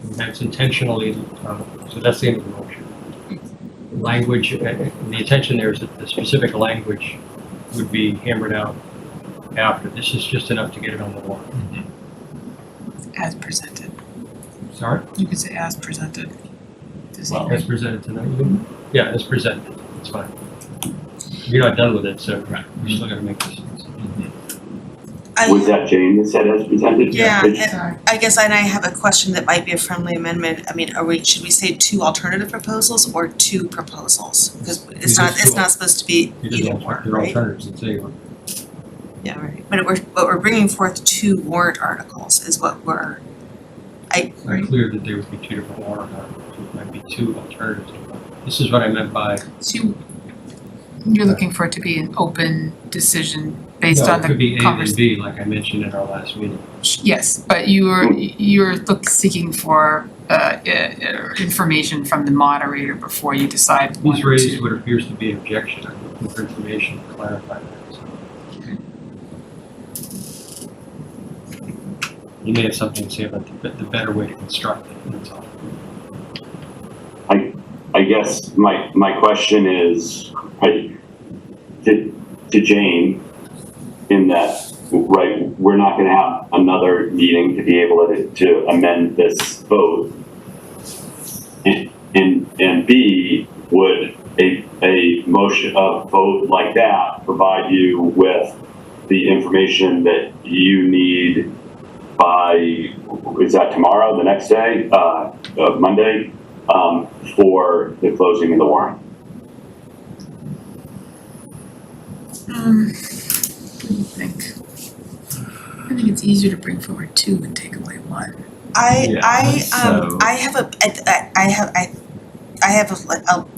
And that's intentionally, so that's the end of the motion. Language, the intention there is that the specific language would be hammered out after. This is just enough to get it on the warrant. As presented. Sorry? You could say as presented. This Well, evening. as presented tonight. Yeah, as presented. It's fine. You're not done with it, so we're still gonna make this. Was that Jane that said as presented? Yeah, It's- and I guess, and I have a question that might be a friendly amendment. I mean, should we say two alternative proposals or two proposals? Because it's not supposed to be either or, They're right? alternatives, it's either. Yeah, right. But we're bringing forth two warrant articles is what we're, It's not clear that there would be two different warrant articles. It might be two alternatives. This is what I meant by. So you're looking for it to be an open decision based on It could be the A and conversation. B, like I mentioned in our last meeting. Yes, but you're seeking for information from the moderator before you decide one He's or raised two. what appears to be an objection. I'm looking for information to clarify that. So. You may have something to say about the better way to construct it, that's all. I guess my question is, right, to Jane, in that, right, we're not gonna have another meeting to be able to amend this vote. And B, would a motion, a vote like that provide you with the information that you need by, is that tomorrow, the next day, Monday, for the closing of the warrant? I think it's easier to bring forward two and take away one. I so- have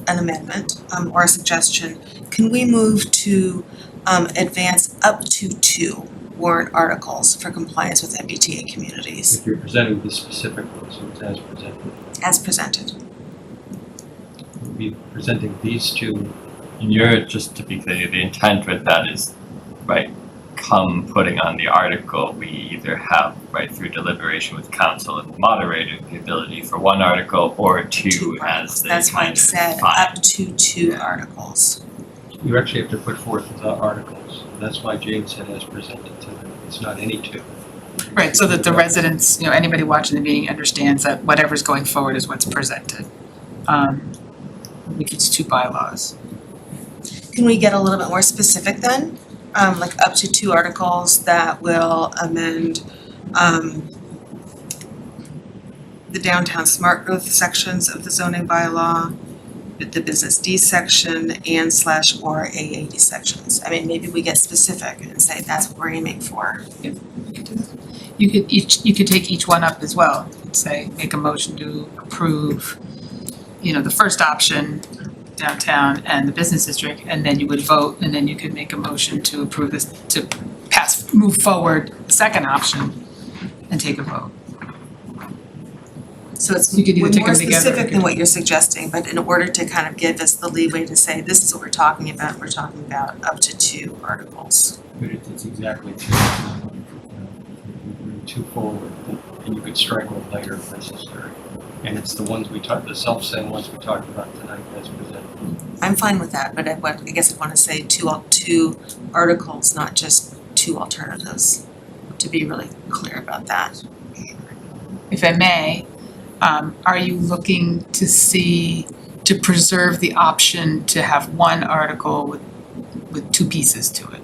an amendment, or a suggestion. Can we move to, advance up to two warrant articles for compliance with MBTA communities If you're presenting the specific one, so it's as presented. as presented? We'll be presenting these two. Just to be clear, the intent with that is, right, come putting on the article, we either have, right, through deliberation with council and the moderator, the ability for one article or two as the That's why kind I of said fine. up to two articles. You actually have to put forth the articles. That's why Jane said as presented tonight. It's not any two. Right, so that the residents, anybody watching the meeting understands that whatever's going forward is what's presented. Which is two bylaws. Can we get a little bit more specific then? Like up to two articles that will amend, the downtown smart growth sections of the zoning bylaw, the business D section and / or A80 sections. I mean, maybe we get specific and say that's what we're aiming for. You could take each one up as well and say, make a motion to approve the first option, downtown and the business district, and then you would vote, and then you could make a motion to approve this, to move forward the second option and take a vote. So it's You could either take more them together or specific you than could- what you're suggesting, but in order to kind of give us the leeway to say, this is what we're talking about up to 2 articles. But it's exactly two. Two forward, and you could strike one later if necessary. And it's the ones the self-same ones we talked about tonight as presented. I'm fine with that, but I guess I'd wanna say two articles, not just 2 alternatives, to be really clear about that. If I may, are you looking to preserve the option to have one article with 2 pieces to it?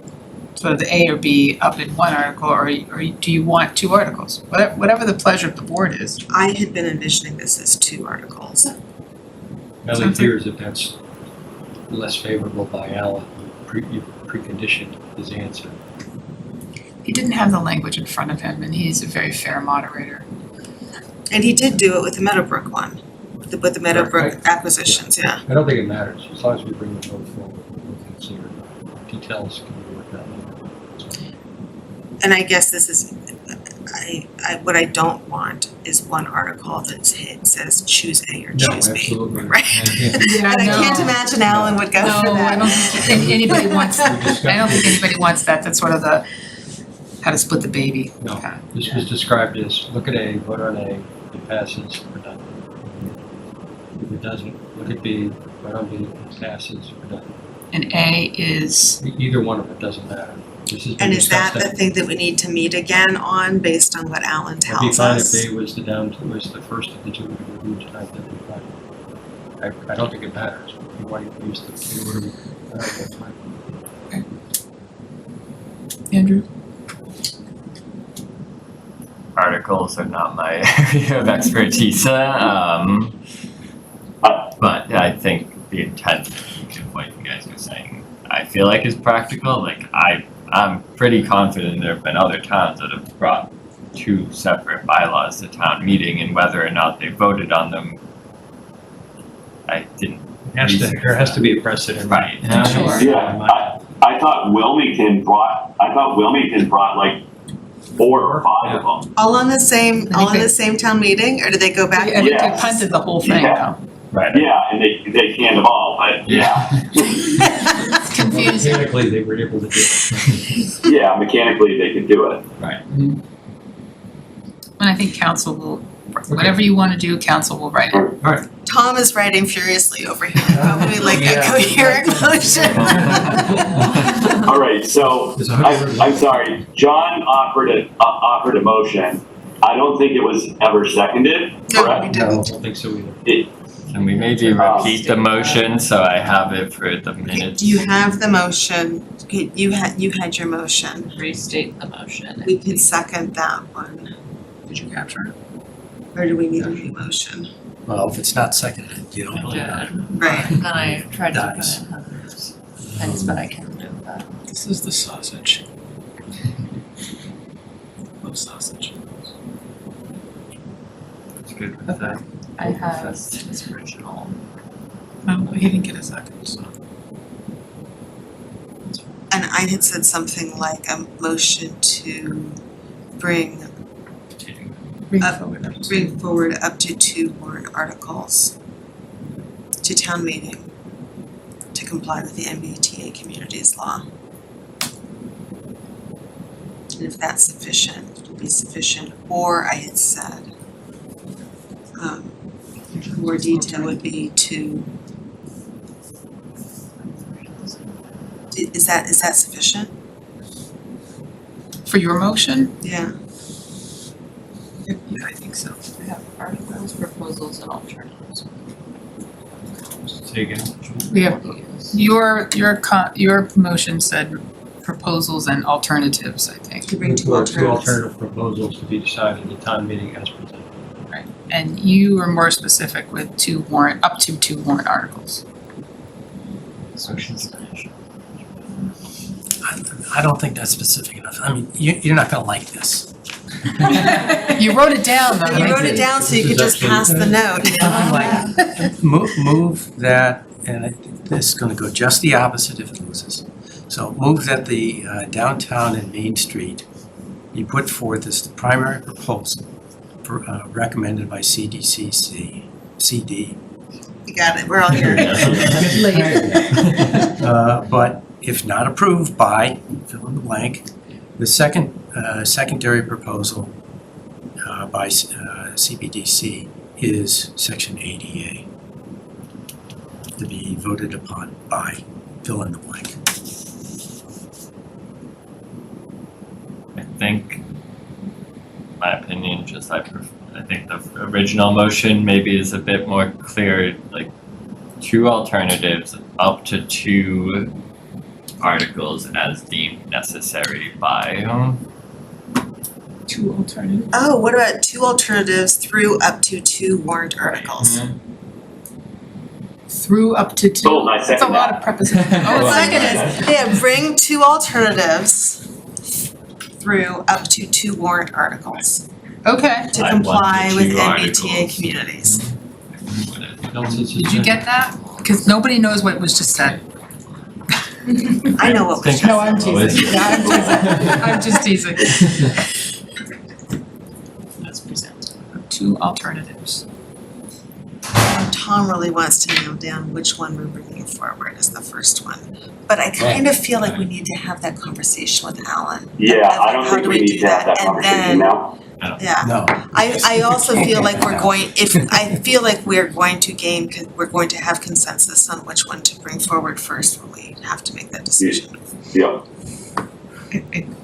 So the A or B up in one article, or do you want 2 articles? Whatever the pleasure of the board is. I had been envisioning this as 2 articles. Melly fears that that's less favorable by Alan, you preconditioned his answer. He didn't have the language in front of him, and he's a very fair moderator. And he did do it with the Meadowbrook one, with the Meadowbrook acquisitions, yeah. I don't think it matters, as long as we bring the vote forward, we'll consider details can be worked out later. And I guess this is, what I don't want is one article that says choose A or choose B. Absolutely. Right? Yeah, And I can't imagine Alan would go for No, I that. don't think anybody wants, that. That's sort of the, how to split the baby. No, this was described as, look at A, vote on A, it passes, we're done. If it doesn't, look at B, vote on B, it passes, we're done. And A is, Either one of it doesn't matter. This has been And is that discussed the thing that we need to meet again on based on what Alan It'd be tells fine us? if A was the first of the 2 we reviewed tonight, that'd be fine. I don't think it matters. You want to use the order. That's fine. Andrew? Articles are not my area of expertise, but I think the intent of what you guys are saying, I feel like is practical. Like I'm pretty confident there have been other towns that have brought 2 separate bylaws to town meeting, and whether or not they voted on them, I didn't. There has to be a precedent. Right. Sure. Yeah, I thought Wilmington brought like 4 or 5 of them. All on the same town meeting, or did they go back? I think they Yes. punted the whole thing Yeah. though. Right. Yeah, and they canned them all, but yeah. It's confusing. Mechanically, they were able to do it. Yeah, mechanically they could do it. Right. And I think council will, whatever you want to do, council will write it. Tom is writing furiously over here, probably like a coherent motion. All right, so I'm sorry, John offered a motion. I don't think it was ever seconded, No, we correct? No, I didn't. don't think so either. Can we maybe repeat the motion so I have it for the minutes? Do you have the motion? Okay, you had your motion. Restate the motion. We could second that one. Did you capture it? Or do we need a new motion? Well, if it's not seconded, you don't. Yeah. Right. And then I tried to put Dies. in Heather's things, but I can't do that. This is the sausage. Love sausage. It's good with that. I have his original. No, he didn't get a second, so. And I had said something like a motion to bring forward up to 2 warrant articles to town meeting to comply with the MBTA communities law. And if that's sufficient, it'll be sufficient, or I had said, more detail would be to, is that sufficient? For your motion? Yeah. Yeah, I think so. I have articles, proposals, and alternatives. Say again. We have, your motion said proposals and alternatives, I think. To bring 2 Two alternatives. alternative proposals to be decided at town meeting as presented. Right, and you were more specific with up to 2 warrant articles. I don't think that's specific enough. I mean, you're not gonna like this. You wrote it down though. You right? wrote it down so you could just pass the note, you know? I'm like, move that, and this is gonna go just the opposite if it loses. So move that the downtown and Main Street be put forth as the primary proposal for, recommended by CD. You got it, we're all here. But if not approved by, fill in the blank, the secondary proposal by CPDC is section 80A to be voted upon by, fill in the blank. I think, my opinion, just I think the original motion maybe is a bit more clear, like 2 alternatives up to 2 articles as deemed necessary by. 2 alternatives. Oh, what about 2 alternatives through up to 2 warrant articles? Through up to 2. Sold, I That's a second lot that. of prepositions. Oh, Oh, second is, yeah, bring 2 alternatives through up to 2 warrant articles okay. to Like comply 1 to with 2 MBTA articles. communities. Did you get that? Because nobody knows what was just said. I know what was Think- No, I'm teasing. No, I'm just teasing. Let's present 2 alternatives. Tom really wants to nail down which one we're bringing forward as the first one. But I kind of feel like we need to have that conversation with Alan. Yeah, I don't How think do we we need do to have that that? And conversation then- now. Yeah, No. I also feel like I feel like we're going to have consensus on which one to bring forward first when we have to make that decision. Yeah,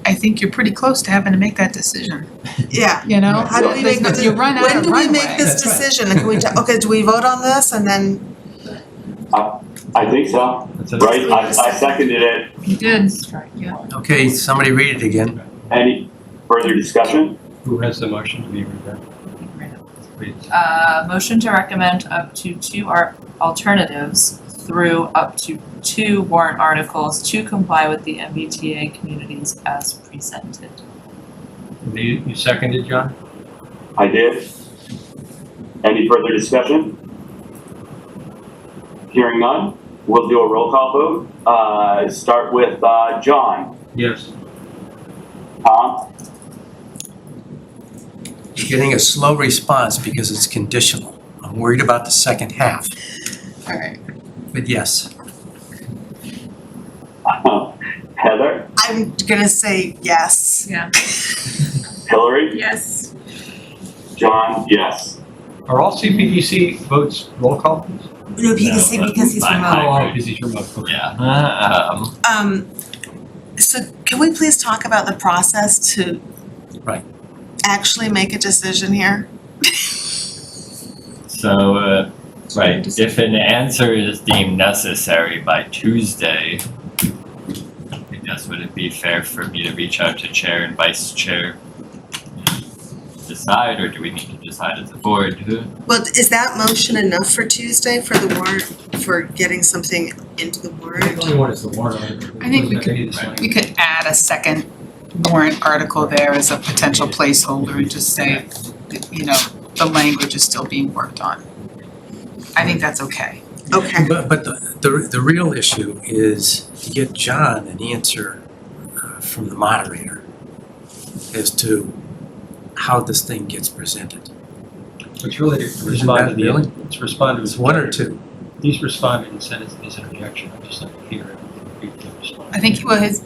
I think you're pretty close to having to make that decision, Yeah. you know? How do we make But this, you run out when of do we make runway. this decision? Can we, okay, do we vote on this and then, I think so, right? I seconded it. You did. Yeah. Okay, somebody read it again. Any further discussion? Who has the motion to be read? Please. Motion to recommend up to 2 alternatives through up to 2 warrant articles to comply with the MBTA communities as presented. You seconded, John? I did. Any further discussion? Hearing none, we'll do a roll call vote. Start with John. Yes. Tom? You're getting a slow response because it's conditional. I'm worried about the second half, All right. but yes. Heather? I'm gonna say yes. Yeah. Hillary? Yes. John? Yes. Are all CPDC votes roll call, please? No, PDC No, because he's by remote. hybrid. Because he's remote, okay. Yeah. So can we please talk about the process to Right. actually make a decision here? So, right, if an answer is deemed necessary by Tuesday, I guess would it be fair for me to reach out to chair and vice chair? Decide, or do we need to decide as a board? Well, is that motion enough for Tuesday for the warrant, for getting something into the warrant? The only one is the warrant article. I think we could- Any of this We could add a second warrant article there as a potential placeholder and just say, that, you know, the language is still being worked on. I think that's okay. Okay, But the real issue is to get John an answer from the moderator as to how this thing gets presented. It's really to Isn't respond that to really? it's respond to It's his 1 or objection. 2. He's responded and said it's an objection, I just like to hear it. Briefly respond. I think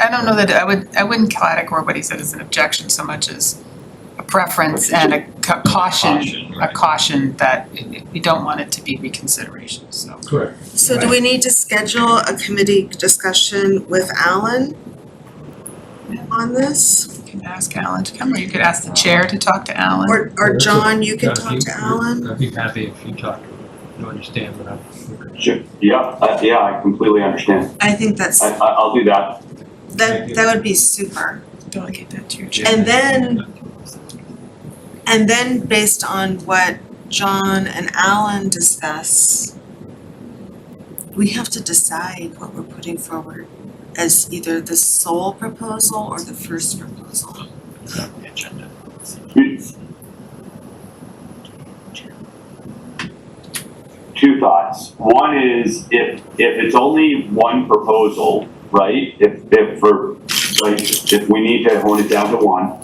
I don't know that I wouldn't categorize what he said as an objection so much as a preference and a caution, a right. caution that we don't want it to be reconsideration, so. Correct. so do we need to schedule a committee discussion with Alan on this? You can ask Alan to come, or you could ask the chair to talk to Alan. Or John, you can John, talk to Alan? I'd be happy if you talk to him, you understand what I'm. Sure. Yeah, I completely understand. I think that's, I'll do that. that would be super. Delegate that to your chair. And then based on what John and Alan discuss, we have to decide what we're putting forward as either the sole proposal or the first proposal. The agenda. Cpdc. Two thoughts. One is if it's only one proposal, right? If if we need to hone it down to one,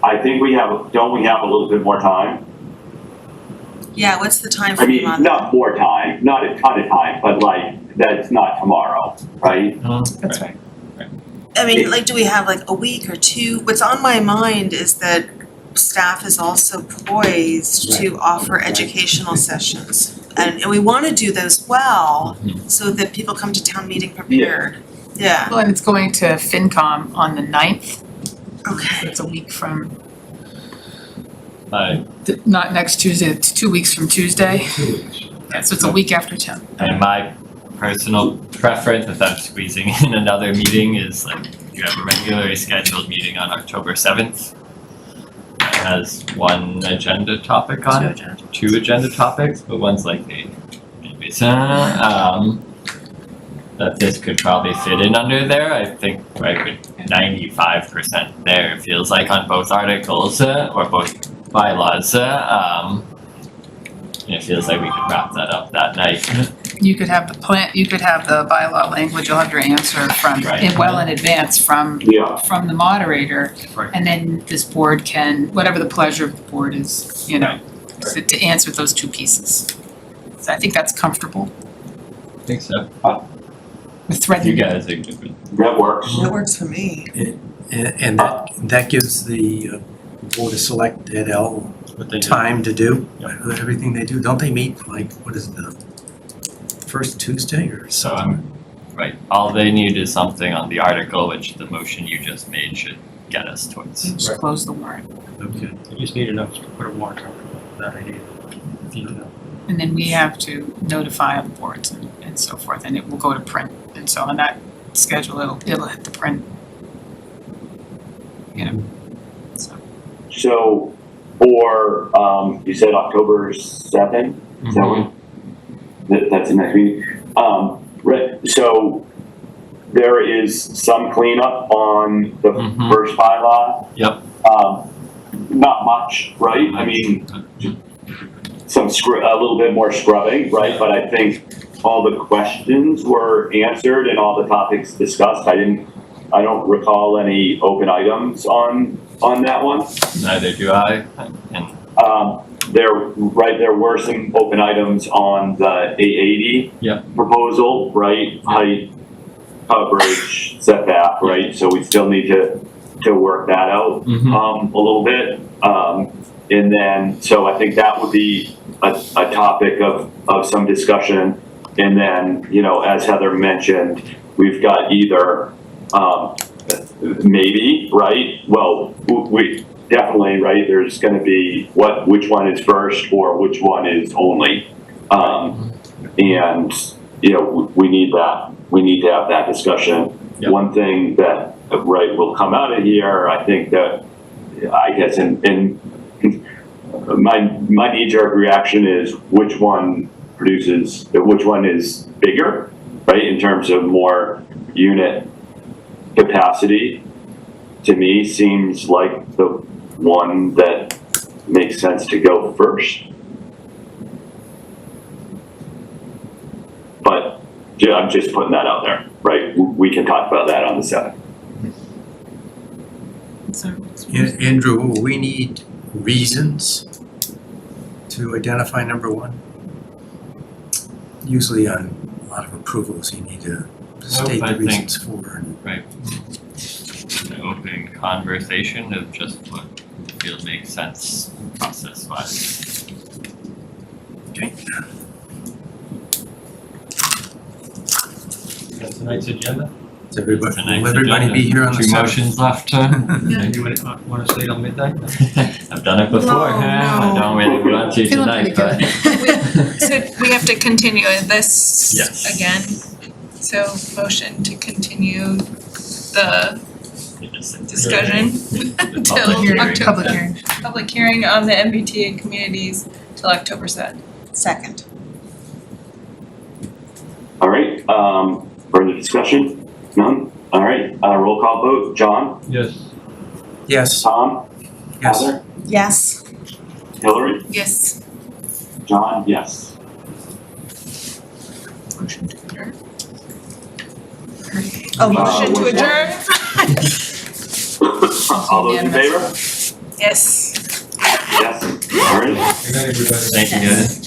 I think don't we have a little bit more time? Yeah, what's the time I frame mean, on that? not more time, not a ton of time, but like, that's not tomorrow, right? That's right. I mean, like, do we have like a week or two? What's on my mind is that staff is also poised to offer educational sessions. And we wanna do those well, so that people come to town meeting prepared. Yeah, Well, and it's going to FinCom on the 9th, okay. it's a week from, Uh, not next Tuesday, it's 2 weeks from Tuesday. Yeah, so it's a week after 10. And my personal preference, if I'm squeezing in another meeting, is like you have a regularly scheduled meeting on October 7th. It has one agenda topic on it, two agenda topics, but one's like that this could probably fit in under there. I think I could 95% there, it feels like, on both articles or both bylaws. It feels like we could wrap that up that night. You could have the plan, you could have the bylaw language, you'll have your answer from, Right. well in advance from the moderator. Right. And then this board can, whatever the pleasure of the board is, you know, to answer those two pieces. So I think that's comfortable I think so. with thread. You guys are good with That works. That works for me. And that gives the Board of Select Ed L what they do. time to do everything they do. Don't they meet like, what is it, the first Tuesday or So something? right, all they need is something on the article, which the motion you just made should get us towards. Just close the warrant. Okay. You just need enough to put a warrant article, that idea. Detail. And then we have to notify the boards and so forth, and it will go to print. And so on that schedule, it'll hit the print. You know, so. So, or, you said October 7th? Is that what? That's the next meeting. Right, so there is some cleanup on the first bylaw. Yep. Not much, right? I mean, a little bit more scrubbing, right? But I think all the questions were answered and all the topics discussed. I don't recall any open items on that one. Neither do I. And There were some open items on the 880 proposal, right? Height, coverage, setback, right? So we still need to work that out a little bit. And then, so I think that would be a topic of some discussion. And then, you know, as Heather mentioned, we've got either maybe, right? Well, we definitely, right? There's going to be which one is first or which one is only, and you know, we need that. We need to have that discussion. Yep. One thing that will come out of here, I think that I guess in my knee-jerk reaction is which one is bigger, right? In terms of more unit capacity, to me seems like the one that makes sense to go first. But I'm just putting that out there, right? We can talk about that on the 7th. Andrew, will we need reasons to identify number one? Usually on a lot of approvals, you need to state I the think- reasons for. right, an open conversation of just what you feel makes sense process wise. Okay. That's tonight's agenda. Does everybody, Tonight's will everybody agenda. be here on the 2 7th? motions left. And you wanna stay till midnight? I've done it before. No, I don't really want to Feeling tonight, pretty but. So we have to continue this Yes. again. So motion to continue the discussion The till public hearing. October. Public hearing. Public hearing on the MBTA communities till October 7th. Second. All right, further discussion? None? All right, roll call vote. John? Yes. Yes. Tom? Yes. Heather? Yes. Hillary? Yes. John? Yes. Motion to adjourn. Oh, motion to adjourn? All those in favor? Yes. Yes. All right. Thank you, guys.